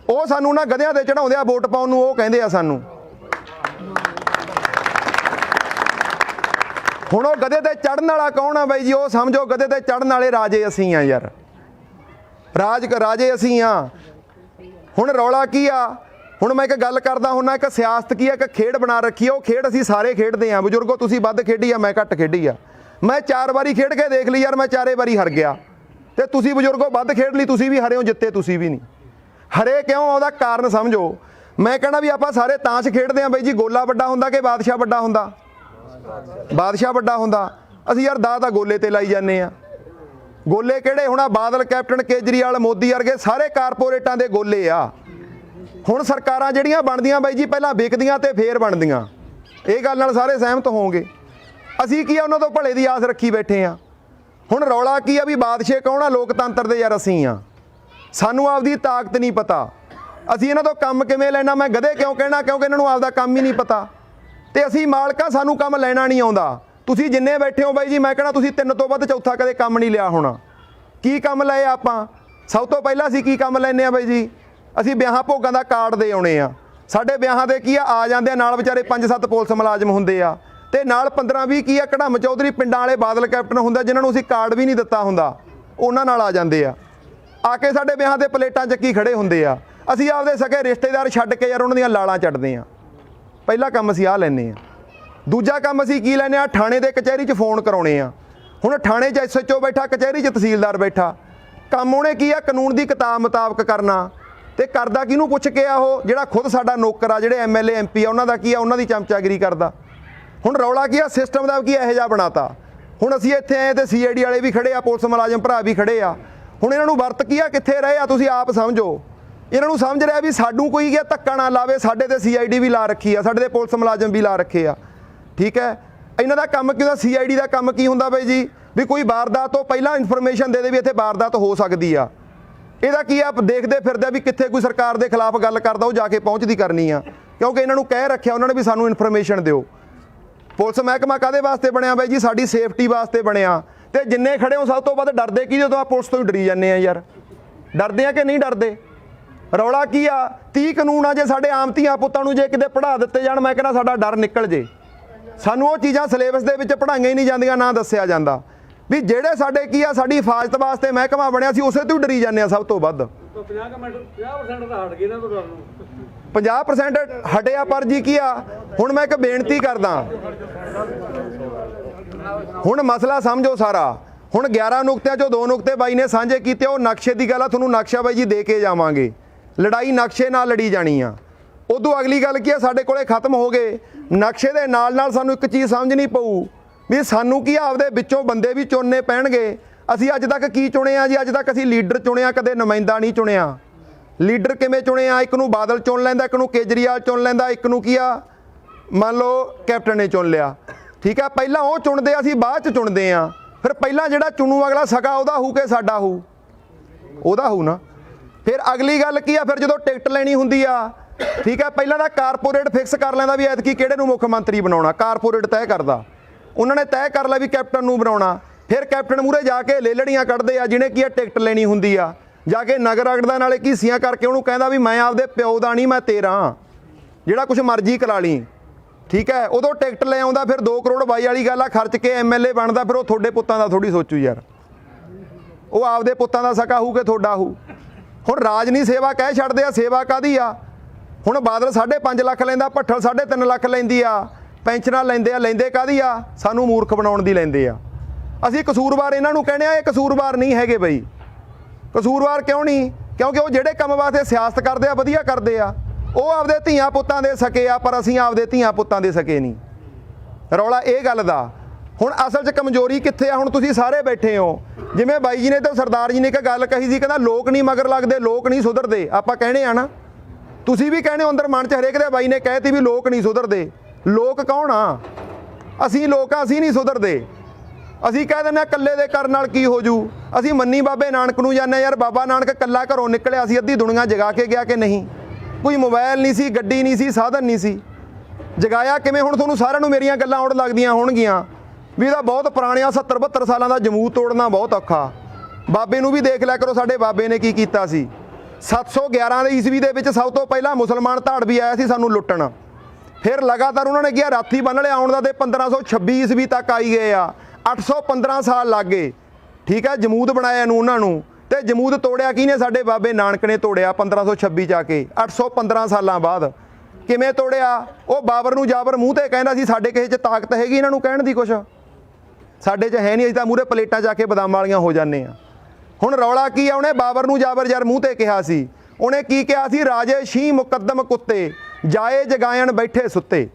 ਉਹ ਸਾਨੂੰ ਨਾ ਗਧਿਆਂ ਤੇ ਚੜਾਉਂਦੇ ਆ ਵੋਟ ਪਾਉਣ ਨੂੰ। ਉਹ ਕਹਿੰਦੇ ਆ ਸਾਨੂੰ। ਹੁਣ ਉਹ ਗਧੇ ਤੇ ਚੜ੍ਹਨ ਵਾਲਾ ਕੌਣ ਆ ਬਾਈ ਜੀ? ਉਹ ਸਮਝੋ ਗਧੇ ਤੇ ਚੜ੍ਹਨ ਵਾਲੇ ਰਾਜੇ ਅਸੀਂ ਆ ਯਾਰ। ਰਾਜੇ ਅਸੀਂ ਆ। ਹੁਣ ਰੌਲਾ ਕੀ ਆ? ਹੁਣ ਮੈਂ ਇੱਕ ਗੱਲ ਕਰਦਾ ਹੁੰਦਾ, ਇੱਕ ਸਿਆਸਤ ਕੀ ਆ, ਇੱਕ ਖੇਡ ਬਣਾ ਰੱਖੀ ਆ। ਉਹ ਖੇਡ ਅਸੀਂ ਸਾਰੇ ਖੇਡਦੇ ਆ। ਬਜ਼ੁਰਗੋ ਤੁਸੀਂ ਵੱਧ ਖੇਡੀ ਆ, ਮੈਂ ਘੱਟ ਖੇਡੀ ਆ। ਮੈਂ 4 ਵਾਰੀ ਖੇਡ ਕੇ ਦੇਖ ਲਈ ਯਾਰ, ਮੈਂ 4 ਵਾਰੀ ਹਾਰ ਗਿਆ। ਤੇ ਤੁਸੀਂ ਬਜ਼ੁਰਗੋ ਵੱਧ ਖੇਡ ਲਈ, ਤੁਸੀਂ ਵੀ ਹਰਿਓ, ਜਿੱਤੇ ਤੁਸੀਂ ਵੀ ਨਹੀਂ। ਹਰੇ ਕਿਉਂ? ਉਹਦਾ ਕਾਰਨ ਸਮਝੋ। ਮੈਂ ਕਹਿਣਾ ਵੀ ਆਪਾਂ ਸਾਰੇ ਤਾਸ਼ ਖੇਡਦੇ ਆ ਬਾਈ ਜੀ, ਗੋਲਾ ਵੱਡਾ ਹੁੰਦਾ ਕਿ ਬਾਦਸ਼ਾਹ ਵੱਡਾ ਹੁੰਦਾ? ਬਾਦਸ਼ਾਹ ਵੱਡਾ ਹੁੰਦਾ। ਅਸੀਂ ਯਾਰ ਦਾ ਗੋਲੇ ਤੇ ਲਾਈ ਜਾਂਦੇ ਆ। ਗੋਲੇ ਕਿਹੜੇ? ਹੁਣ ਆ ਬਾਦਲ ਕੈਪਟਨ ਕੇਜਰੀਵਾਲ ਮੋਦੀ ਵਰਗੇ ਸਾਰੇ ਕਾਰਪੋਰੇਟਾਂ ਦੇ ਗੋਲੇ ਆ। ਹੁਣ ਸਰਕਾਰਾਂ ਜਿਹੜੀਆਂ ਬਣਦੀਆਂ ਬਾਈ ਜੀ, ਪਹਿਲਾਂ ਵਿਕਦੀਆਂ ਤੇ ਫੇਰ ਬਣਦੀਆਂ। ਇਹ ਗੱਲ ਨਾਲ ਸਾਰੇ ਸਹਿਮਤ ਹੋਵੋਗੇ। ਅਸੀਂ ਕੀ ਆ, ਉਹਨਾਂ ਤੋਂ ਭਲੇ ਦੀ ਆਸ ਰੱਖੀ ਬੈਠੇ ਆ। ਹੁਣ ਰੌਲਾ ਕੀ ਆ ਵੀ ਬਾਦਸ਼ਾਹ ਕੌਣ ਆ? ਲੋਕਤੰਤਰ ਦੇ ਯਾਰ ਅਸੀਂ ਆ। ਸਾਨੂੰ ਆਪਦੀ ਤਾਕਤ ਨਹੀਂ ਪਤਾ। ਅਸੀਂ ਇਹਨਾਂ ਤੋਂ ਕੰਮ ਕਿਵੇਂ ਲੈਣਾ? ਮੈਂ ਗਧੇ ਕਿਉਂ ਕਹਿਣਾ? ਕਿਉਂਕਿ ਇਹਨਾਂ ਨੂੰ ਆਪਦਾ ਕੰਮ ਹੀ ਨਹੀਂ ਪਤਾ। ਤੇ ਅਸੀਂ ਮਾਲਕਾਂ, ਸਾਨੂੰ ਕੰਮ ਲੈਣਾ ਨਹੀਂ ਆਉਂਦਾ। ਤੁਸੀਂ ਜਿੰਨੇ ਬੈਠੇ ਹੋ ਬਾਈ ਜੀ, ਮੈਂ ਕਹਿਣਾ ਤੁਸੀਂ 3 ਤੋਂ ਵੱਧ ਚੌਥਾ ਕਦੇ ਕੰਮ ਨਹੀਂ ਲਿਆ ਹੋਣਾ। ਕੀ ਕੰਮ ਲਏ ਆਪਾਂ? ਸਭ ਤੋਂ ਪਹਿਲਾਂ ਅਸੀਂ ਕੀ ਕੰਮ ਲੈਂਦੇ ਆ ਬਾਈ ਜੀ? ਅਸੀਂ ਵਿਆਹਾਂ ਭੋਗਾਂ ਦਾ ਕਾਰਡ ਦੇ ਆਉਣੇ ਆ। ਸਾਡੇ ਵਿਆਹਾਂ ਦੇ ਕੀ ਆ ਜਾਂਦੇ ਆ ਨਾਲ ਵਿਚਾਰੇ 5-7 ਪੁਲਿਸ ਮੁਲਾਜ਼ਮ ਹੁੰਦੇ ਆ, ਤੇ ਨਾਲ 15-20 ਕੀ ਆ ਕੜਮ ਚੌਧਰੀ ਪਿੰਡਾਂ ਵਾਲੇ ਬਾਦਲ ਕੈਪਟਨ ਹੁੰਦਾ, ਜਿਨ੍ਹਾਂ ਨੂੰ ਅਸੀਂ ਕਾਰਡ ਵੀ ਨਹੀਂ ਦਿੱਤਾ ਹੁੰਦਾ। ਉਹਨਾਂ ਨਾਲ ਆ ਜਾਂਦੇ ਆ ਕੇ ਸਾਡੇ ਵਿਆਹਾਂ ਦੇ ਪਲੇਟਾਂ ਚੱਕੀ ਖੜੇ ਹੁੰਦੇ ਆ। ਅਸੀਂ ਆਪਦੇ ਸਕੇ ਰਿਸ਼ਤੇਦਾਰ ਛੱਡ ਕੇ ਯਾਰ ਉਹਨਾਂ ਦੀਆਂ ਲਾਲਾਂ ਚੱਟਦੇ ਆ। ਪਹਿਲਾ ਕੰਮ ਅਸੀਂ ਆਹ ਲੈਂਦੇ ਆ। ਦੂਜਾ ਕੰਮ ਅਸੀਂ ਕੀ ਲੈਂਦੇ ਆ? ਥਾਣੇ ਦੇ ਕਚਹਿਰੀ 'ਚ ਫੋਨ ਕਰਾਉਣੇ ਆ। ਹੁਣ ਥਾਣੇ 'ਚ SHO ਬੈਠਾ, ਕਚਹਿਰੀ 'ਚ ਤਹਿਸੀਲਦਾਰ ਬੈਠਾ। ਕੰਮ ਉਹਨੇ ਕੀ ਆ? ਕਾਨੂੰਨ ਦੀ ਕਿਤਾਬ ਮੁਤਾਬਕ ਕਰਨਾ। ਤੇ ਕਰਦਾ ਕਿਹਨੂੰ ਪੁੱਛ ਕੇ ਆ? ਉਹ ਜਿਹੜਾ ਖੁਦ ਸਾਡਾ ਨੌਕਰ ਆ, ਜਿਹੜੇ MLA MP ਆ, ਉਹਨਾਂ ਦਾ ਕੀ ਆ? ਉਹਨਾਂ ਦੀ ਚਮਚਾਗਿਰੀ ਕਰਦਾ। ਹੁਣ ਰੌਲਾ ਕੀ ਆ? ਸਿਸਟਮ ਦਾ ਕੀ ਇਹੋ ਜਿਹਾ ਬਣਾਤਾ। ਹੁਣ ਅਸੀਂ ਇੱਥੇ ਆਏ ਤੇ CID ਵਾਲੇ ਵੀ ਖੜੇ ਆ, ਪੁਲਿਸ ਮੁਲਾਜ਼ਮ ਭਰਾ ਵੀ ਖੜੇ ਆ। ਹੁਣ ਇਹਨਾਂ ਨੂੰ ਵਰਤ ਕੀ ਆ? ਕਿੱਥੇ ਰਹੇ ਆ? ਤੁਸੀਂ ਆਪ ਸਮਝੋ। ਇਹਨਾਂ ਨੂੰ ਸਮਝ ਰਿਹਾ ਵੀ ਸਾਨੂੰ ਕੋਈ ਗਿਆ ਧੱਕਾ ਨਾ ਲਾਵੇ। ਸਾਡੇ ਤੇ CID ਵੀ ਲਾ ਰੱਖੀ ਆ, ਸਾਡੇ ਤੇ ਪੁਲਿਸ ਮੁਲਾਜ਼ਮ ਵੀ ਲਾ ਰੱਖੇ ਆ, ਠੀਕ ਹੈ। ਇਹਨਾਂ ਦਾ ਕੰਮ ਕੀ ਹੁੰਦਾ, CID ਦਾ ਕੰਮ ਕੀ ਹੁੰਦਾ ਬਾਈ ਜੀ, ਵੀ ਕੋਈ ਵਾਰਦਾਤ ਤੋਂ ਪਹਿਲਾਂ ਇਨਫੋਰਮੇਸ਼ਨ ਦੇ ਦੇ ਵੀ ਇੱਥੇ ਵਾਰਦਾਤ ਹੋ ਸਕਦੀ ਆ। ਇਹਦਾ ਕੀ ਆ, ਦੇਖਦੇ ਫਿਰਦੇ ਵੀ ਕਿੱਥੇ ਕੋਈ ਸਰਕਾਰ ਦੇ ਖਿਲਾਫ ਗੱਲ ਕਰਦਾ ਉਹ ਜਾ ਕੇ ਪਹੁੰਚਦੀ ਕਰਨੀ ਆ, ਕਿਉਂਕਿ ਇਹਨਾਂ ਨੂੰ ਕਹਿ ਰੱਖਿਆ ਉਹਨਾਂ ਨੇ ਵੀ ਸਾਨੂੰ ਇਨਫੋਰਮੇਸ਼ਨ ਦਿਓ। ਪੁਲਿਸ ਮਹਿਕਮਾ ਕਾਹਦੇ ਵਾਸਤੇ ਬਣਿਆ ਬਾਈ ਜੀ, ਸਾਡੀ ਸੇਫਟੀ ਵਾਸਤੇ ਬਣਿਆ। ਤੇ ਜਿੰਨੇ ਖੜੇ ਹੋ ਸਭ ਤੋਂ ਵੱਧ ਡਰਦੇ ਕੀ, ਜਦੋਂ ਆ ਪੁਲਿਸ ਤੋਂ ਹੀ ਡਰੀ ਜਾਂਦੇ ਆ ਯਾਰ। ਡਰਦੇ ਆ ਕਿ ਨਹੀਂ ਡਰਦੇ? ਰੌਲਾ ਕੀ ਆ, 30 ਕਾਨੂੰਨ ਆ, ਜੇ ਸਾਡੇ ਆਮ ਧੀਆਂ ਪੁੱਤਾਂ ਨੂੰ ਜੇ ਕਿਤੇ ਪੜ੍ਹਾ ਦਿੱਤੇ ਜਾਣ, ਮੈਂ ਕਹਿੰਦਾ ਸਾਡਾ ਡਰ ਨਿਕਲ ਜੇ। ਸਾਨੂੰ ਉਹ ਚੀਜ਼ਾਂ ਸਿਲੇਬਸ ਦੇ ਵਿੱਚ ਪੜ੍ਹਾਈਆਂ ਹੀ ਨਹੀਂ ਜਾਂਦੀਆਂ, ਨਾ ਦੱਸਿਆ ਜਾਂਦਾ ਵੀ ਜਿਹੜੇ ਸਾਡੇ ਕੀ ਆ, ਸਾਡੀ ਹਿਫਾਜ਼ਤ ਵਾਸਤੇ ਮਹਿਕਮਾ ਬਣਿਆ ਸੀ, ਉਸੇ ਤੋਂ ਹੀ ਡਰੀ ਜਾਂਦੇ ਆ ਸਭ ਤੋਂ ਵੱਧ। 50% ਤਾਂ ਹਟ ਗਏ ਨਾ ਡਰ ਨੂੰ, 50% ਹਟਿਆ। ਪਰ ਜੀ ਕੀ ਆ, ਹੁਣ ਮੈਂ ਇੱਕ ਬੇਨਤੀ ਕਰਦਾ, ਹੁਣ ਮਸਲਾ ਸਮਝੋ ਸਾਰਾ। ਹੁਣ 11 ਨੁਕਤਿਆਂ ਚੋਂ 2 ਨੁਕਤੇ ਬਾਈ ਨੇ ਸਾਂਝੇ ਕੀਤੇ, ਉਹ ਨਕਸ਼ੇ ਦੀ ਗੱਲ ਆ, ਤੁਹਾਨੂੰ ਨਕਸ਼ਾ ਬਾਈ ਜੀ ਦੇ ਕੇ ਜਾਵਾਂਗੇ। ਲੜਾਈ ਨਕਸ਼ੇ ਨਾਲ ਲੜੀ ਜਾਣੀ ਆ। ਉਦੋਂ ਅਗਲੀ ਗੱਲ ਕੀ ਆ, ਸਾਡੇ ਕੋਲੇ ਖਤਮ ਹੋ ਗਏ ਨਕਸ਼ੇ ਦੇ ਨਾਲ ਨਾਲ ਸਾਨੂੰ ਇੱਕ ਚੀਜ਼ ਸਮਝਣੀ ਪਊ ਵੀ ਸਾਨੂੰ ਕੀ ਆਪਦੇ ਵਿੱਚੋਂ ਬੰਦੇ ਵੀ ਚੁਣਨੇ ਪੈਣਗੇ। ਅਸੀਂ ਅੱਜ ਤੱਕ ਕੀ ਚੁਣਿਆ ਜੀ, ਅੱਜ ਤੱਕ ਅਸੀਂ ਲੀਡਰ ਚੁਣਿਆ, ਕਦੇ ਨੁਮਾਇੰਦਾ ਨਹੀਂ ਚੁਣਿਆ। ਲੀਡਰ ਕਿਵੇਂ ਚੁਣਿਆ, ਇੱਕ ਨੂੰ ਬਾਦਲ ਚੁਣ ਲੈਂਦਾ, ਇੱਕ ਨੂੰ ਕੇਜਰੀਵਾਲ ਚੁਣ ਲੈਂਦਾ, ਇੱਕ ਨੂੰ ਕੀ ਆ ਮੰਨ ਲਓ ਕੈਪਟਨ ਨੇ ਚੁਣ ਲਿਆ, ਠੀਕ ਆ। ਪਹਿਲਾਂ ਉਹ ਚੁਣਦੇ ਆ, ਅਸੀਂ ਬਾਅਦ ਚ ਚੁਣਦੇ ਆ। ਫਿਰ ਪਹਿਲਾਂ ਜਿਹੜਾ ਚੁਣੂ ਅਗਲਾ ਸਕਾ ਉਹਦਾ ਹੋਊ ਕਿ ਸਾਡਾ ਹੋਊ, ਉਹਦਾ ਹੋਊ ਨਾ। ਫਿਰ ਅਗਲੀ ਗੱਲ ਕੀ ਆ, ਫਿਰ ਜਦੋਂ ਟਿਕਟ ਲੈਣੀ ਹੁੰਦੀ ਆ, ਠੀਕ ਆ, ਪਹਿਲਾਂ ਤਾਂ ਕਾਰਪੋਰੇਟ ਫਿਕਸ ਕਰ ਲੈਂਦਾ ਵੀ ਐਤਕੀ ਕਿਹੜੇ ਨੂੰ ਮੁੱਖ ਮੰਤਰੀ ਬਣਾਉਣਾ, ਕਾਰਪੋਰੇਟ ਤੈਅ ਕਰਦਾ। ਉਹਨਾਂ ਨੇ ਤੈਅ ਕਰ ਲਿਆ ਵੀ ਕੈਪਟਨ ਨੂੰ ਬਣਾਉਣਾ। ਫਿਰ ਕੈਪਟਨ ਮੂਹਰੇ ਜਾ ਕੇ ਲੇਲੜੀਆਂ ਕੱਢਦੇ ਆ, ਜਿਹਨੇ ਕੀ ਆ ਟਿਕਟ ਲੈਣੀ ਹੁੰਦੀ ਆ, ਜਾ ਕੇ ਨਗਰ ਅਗੜਦਾ ਨਾਲੇ ਘੀਸੀਆਂ ਕਰਕੇ ਉਹਨੂੰ ਕਹਿੰਦਾ ਵੀ ਮੈਂ ਆਪਦੇ ਪਿਓ ਦਾ ਨਹੀਂ, ਮੈਂ ਤੇਰਾ, ਜਿਹੜਾ ਕੁਛ ਮਰਜ਼ੀ ਕਰਾ ਲਈ, ਠੀਕ ਹੈ। ਉਦੋਂ ਟਿਕਟ ਲੈ ਆਉਂਦਾ, ਫਿਰ 2 ਕਰੋੜ ਬਾਈ ਵਾਲੀ ਗੱਲ ਆ, ਖਰਚ ਕੇ MLA ਬਣਦਾ। ਫਿਰ ਉਹ ਤੁਹਾਡੇ ਪੁੱਤਾਂ ਦਾ ਥੋੜੀ ਸੋਚੂ ਯਾਰ, ਉਹ ਆਪਦੇ ਪੁੱਤਾਂ ਦਾ ਸਕਾ ਹੋਊ ਕਿ ਤੁਹਾਡਾ ਹੋਊ। ਹੁਣ ਰਾਜ ਨਹੀਂ ਸੇਵਾ ਕਹਿ ਛੱਡਦੇ ਆ, ਸੇਵਾ ਕਾਹਦੀ ਆ। ਹੁਣ ਬਾਦਲ 5.5 ਲੱਖ ਲੈਂਦਾ, ਭੱਠਲ 3.5 ਲੱਖ ਲੈਂਦੀ ਆ, ਪੈਨਸ਼ਨਾਂ ਲੈਂਦੇ ਆ, ਲੈਂਦੇ ਕਾਹਦੀ ਆ, ਸਾਨੂੰ ਮੂਰਖ ਬਣਾਉਣ ਦੀ ਲੈਂਦੇ ਆ। ਅਸੀਂ ਕਸੂਰਵਾਰ ਇਹਨਾਂ ਨੂੰ ਕਹਿੰਦੇ ਆ, ਇਹ ਕਸੂਰਵਾਰ ਨਹੀਂ ਹੈਗੇ ਬਈ। ਕਸੂਰਵਾਰ ਕਿਉਂ ਨਹੀਂ? ਕਿਉਂਕਿ ਉਹ ਜਿਹੜੇ ਕੰਮ ਵਾਸਤੇ ਸਿਆਸਤ ਕਰਦੇ ਆ ਵਧੀਆ ਕਰਦੇ ਆ, ਉਹ ਆਪਦੇ ਧੀਆਂ ਪੁੱਤਾਂ ਦੇ ਸਕੇ ਆ, ਪਰ ਅਸੀਂ ਆਪਦੇ ਧੀਆਂ ਪੁੱਤਾਂ ਦੇ ਸਕੇ ਨਹੀਂ। ਰੌਲਾ ਇਹ ਗੱਲ ਦਾ। ਹੁਣ ਅਸਲ 'ਚ ਕਮਜ਼ੋਰੀ ਕਿੱਥੇ ਆ? ਹੁਣ ਤੁਸੀਂ ਸਾਰੇ ਬੈਠੇ ਹੋ, ਜਿਵੇਂ ਬਾਈ ਜੀ ਨੇ ਤੇ ਸਰਦਾਰ ਜੀ ਨੇ ਇੱਕ ਗੱਲ ਕਹੀ ਸੀ, ਕਹਿੰਦਾ ਲੋਕ ਨਹੀਂ ਮਗਰ ਲੱਗਦੇ, ਲੋਕ ਨਹੀਂ ਸੁਧਰਦੇ। ਆਪਾਂ ਕਹਿੰਦੇ ਆ ਨਾ, ਤੁਸੀਂ ਵੀ ਕਹਿੰਦੇ ਹੋ ਅੰਦਰ ਮਨ 'ਚ, ਹਰੇਕ ਦੇ ਬਾਈ ਨੇ ਕਹਿਤੀ ਵੀ ਲੋਕ ਨਹੀਂ ਸੁਧਰਦੇ। ਲੋਕ ਕੌਣ ਆ? ਅਸੀਂ ਲੋਕ ਆ, ਅਸੀਂ ਨਹੀਂ ਸੁਧਰਦੇ। ਅਸੀਂ ਕਹਿ ਦਿੰਦੇ ਆ ਇਕੱਲੇ ਦੇ ਕਰਨ ਨਾਲ ਕੀ ਹੋ ਜੂ। ਅਸੀਂ ਮੰਨੀ ਬਾਬੇ ਨਾਨਕ ਨੂੰ ਜਾਂਦੇ ਯਾਰ, ਬਾਬਾ ਨਾਨਕ ਇਕੱਲਾ ਘਰੋਂ ਨਿਕਲਿਆ ਸੀ, ਅੱਧੀ ਦੁਨੀਆ ਜਗਾ ਕੇ ਗਿਆ ਕਿ ਨਹੀਂ? ਕੋਈ ਮੋਬਾਈਲ ਨਹੀਂ ਸੀ, ਗੱਡੀ ਨਹੀਂ ਸੀ, ਸਾਧਨ ਨਹੀਂ ਸੀ, ਜਗਾਇਆ ਕਿਵੇਂ? ਹੁਣ ਤੁਹਾਨੂੰ ਸਾਰਿਆਂ ਨੂੰ ਮੇਰੀਆਂ ਗੱਲਾਂ ਆਉਣ ਲੱਗਦੀਆਂ ਹੋਣਗੀਆਂ ਵੀ ਇਹਦਾ ਬਹੁਤ ਪੁਰਾਣਿਆ 70-72 ਸਾਲਾਂ ਦਾ ਜਮੂਦ ਤੋੜਨਾ ਬਹੁਤ ਔਖਾ। ਬਾਬੇ ਨੂੰ ਵੀ ਦੇਖ ਲਿਆ ਕਰੋ, ਸਾਡੇ ਬਾਬੇ ਨੇ ਕੀ ਕੀਤਾ ਸੀ। 711 ਦੇ ਈਸਵੀ ਦੇ ਵਿੱਚ ਸਭ ਤੋਂ ਪਹਿਲਾਂ ਮੁਸਲਮਾਨ ਧਾੜ ਵੀ ਆਇਆ ਸੀ ਸਾਨੂੰ ਲੁੱਟਣ। ਫਿਰ ਲਗਾਤਾਰ ਉਹਨਾਂ ਨੇ ਕਿਹਾ ਰਾਤੀ ਬੰਨ ਲਿਆ ਆਉਣ ਦਾ, ਤੇ 1526 ਈਸਵੀ ਤੱਕ ਆਈ ਗਏ ਆ। 815 ਸਾਲ ਲੱਗ ਗਏ, ਠੀਕ ਹੈ, ਜਮੂਦ ਬਣਾਇਆ ਨੂੰ ਉਹਨਾਂ ਨੂੰ। ਤੇ ਜਮੂਦ ਤੋੜਿਆ ਕਿਹਨੇ? ਸਾਡੇ ਬਾਬੇ ਨਾਨਕ ਨੇ ਤੋੜਿਆ 1526 ਚ ਆ ਕੇ, 815 ਸਾਲਾਂ ਬਾਅਦ। ਕਿਵੇਂ ਤੋੜਿਆ? ਉਹ ਬਾਬਰ ਨੂੰ ਜਾਬਰ ਮੂੰਹ ਤੇ ਕਹਿੰਦਾ ਸੀ ਸਾਡੇ ਕਿਸੇ 'ਚ ਤਾਕਤ ਹੈਗੀ ਇਹਨਾਂ ਨੂੰ ਕਹਿਣ ਦੀ, ਕੁਛ ਸਾਡੇ 'ਚ ਹੈ ਨਹੀਂ, ਅਸੀਂ ਤਾਂ ਮੂਹਰੇ ਪਲੇਟਾਂ ਜਾ ਕੇ ਬਦਾਮ ਵਾਲੀਆਂ ਹੋ ਜਾਂਦੇ ਆ। ਹੁਣ ਰੌਲਾ ਕੀ ਆ? ਉਹਨੇ ਬਾਬਰ ਨੂੰ ਜਾਬਰ ਯਾਰ ਮੂੰਹ ਤੇ ਕਿਹਾ ਸੀ। ਉਹਨੇ ਕੀ ਕਿਹਾ ਸੀ? ਰਾਜੇ ਸ਼ੀਂਹ ਮੁਕੱਦਮ ਕੁੱਤੇ, ਜਾਏ ਜਗਾਇਣ ਬੈਠੇ ਸੁੱਤੇ,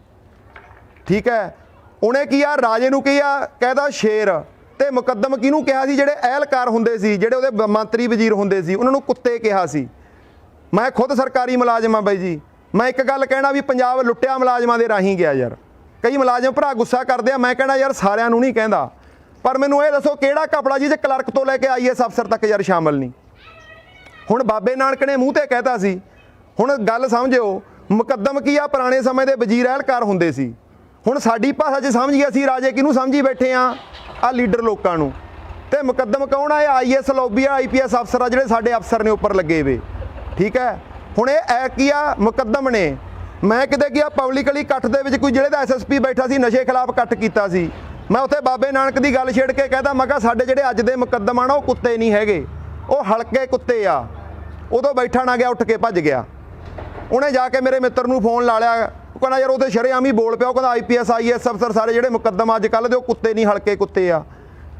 ਠੀਕ ਹੈ। ਉਹਨੇ ਕੀ ਆ? ਰਾਜੇ ਨੂੰ ਕੀ ਆ ਕਹਿਦਾ ਸ਼ੇਰ, ਤੇ ਮੁਕੱਦਮ ਕਿਹਨੂੰ ਕਿਹਾ ਸੀ? ਜਿਹੜੇ ਅਹਿਲਕਾਰ ਹੁੰਦੇ ਸੀ, ਜਿਹੜੇ ਉਹਦੇ ਮੰਤਰੀ ਵਜ਼ੀਰ ਹੁੰਦੇ ਸੀ, ਉਹਨਾਂ ਨੂੰ ਕੁੱਤੇ ਕਿਹਾ ਸੀ। ਮੈਂ ਖੁਦ ਸਰਕਾਰੀ ਮੁਲਾਜ਼ਮ ਆ ਬਾਈ ਜੀ। ਮੈਂ ਇੱਕ ਗੱਲ ਕਹਿਣਾ ਵੀ ਪੰਜਾਬ ਲੁੱਟਿਆ ਮੁਲਾਜ਼ਮਾਂ ਦੇ ਰਾਹੀਂ ਗਿਆ ਯਾਰ। ਕਈ ਮੁਲਾਜ਼ਮ ਭਰਾ ਗੁੱਸਾ ਕਰਦੇ ਆ, ਮੈਂ ਕਹਿਣਾ ਯਾਰ ਸਾਰਿਆਂ ਨੂੰ ਨਹੀਂ ਕਹਿੰਦਾ, ਪਰ ਮੈਨੂੰ ਇਹ ਦੱਸੋ ਕਿਹੜਾ ਕਪੜਾ ਜਿਹਦੇ ਕਲਰਕ ਤੋਂ ਲੈ ਕੇ IAS ਅਫਸਰ ਤੱਕ ਯਾਰ ਸ਼ਾਮਲ ਨਹੀਂ। ਹੁਣ ਬਾਬੇ ਨਾਨਕ ਨੇ ਮੂੰਹ ਤੇ ਕਹਿਤਾ ਸੀ। ਹੁਣ ਗੱਲ ਸਮਝਿਓ, ਮੁਕੱਦਮ ਕੀ ਆ? ਪੁਰਾਣੇ ਸਮੇਂ ਦੇ ਵਜ਼ੀਰ ਅਹਿਲਕਾਰ ਹੁੰਦੇ ਸੀ। ਹੁਣ ਸਾਡੀ ਭਾਸ਼ਾ 'ਚ ਸਮਝ ਗਏ ਅਸੀਂ ਰਾਜੇ ਕਿਹਨੂੰ ਸਮਝੀ ਬੈਠੇ ਆ ਲੀਡਰ ਲੋਕਾਂ ਨੂੰ। ਤੇ ਮੁਕੱਦਮ ਕੌਣ ਆ? ਇਹ IAS ਲੌਬੀ ਆ, IPS ਅਫਸਰ ਆ, ਜਿਹੜੇ ਸਾਡੇ ਅਫਸਰ ਨੇ ਉੱਪਰ ਲੱਗੇ ਵੇ, ਠੀਕ ਹੈ। ਹੁਣ ਇਹ ਕੀ ਆ? ਮੁਕੱਦਮ ਨੇ। ਮੈਂ ਕਿਤੇ ਗਿਆ ਪਬਲਿਕਲੀ ਇਕੱਠ ਦੇ ਵਿੱਚ, ਕੋਈ ਜਿਹੜੇ ਦਾ SSP ਬੈਠਾ ਸੀ, ਨਸ਼ੇ ਖਿਲਾਫ ਇਕੱਠ ਕੀਤਾ ਸੀ, ਮੈਂ ਉੱਥੇ ਬਾਬੇ ਨਾਨਕ ਦੀ ਗੱਲ ਛੇੜ ਕੇ ਕਹਿੰਦਾ, ਮੈਂ ਕਿਹਾ ਸਾਡੇ ਜਿਹੜੇ ਅੱਜ ਦੇ ਮੁਕੱਦਮ ਆ ਨਾ, ਉਹ ਕੁੱਤੇ ਨਹੀਂ ਹੈਗੇ, ਉਹ ਹਲਕੇ ਕੁੱਤੇ ਆ। ਉਦੋਂ ਬੈਠਾ ਨਾ ਗਿਆ, ਉੱਠ ਕੇ ਭੱਜ ਗਿਆ। ਉਹਨੇ ਜਾ ਕੇ ਮੇਰੇ ਮਿੱਤਰ ਨੂੰ ਫੋਨ ਲਾ ਲਿਆ, ਉਹ ਕਹਿੰਦਾ ਯਾਰ ਉਹਦੇ ਸ਼ਰੇਆਮ ਹੀ ਬੋਲ ਪਿਆ, ਉਹ ਕਹਿੰਦਾ IPS IAS ਅਫਸਰ ਸਾਰੇ ਜਿਹੜੇ ਮੁਕੱਦਮ ਅੱਜ ਕੱਲ੍ਹ ਦੇ ਉਹ ਕੁੱਤੇ ਨਹੀਂ, ਹਲਕੇ ਕੁੱਤੇ ਆ।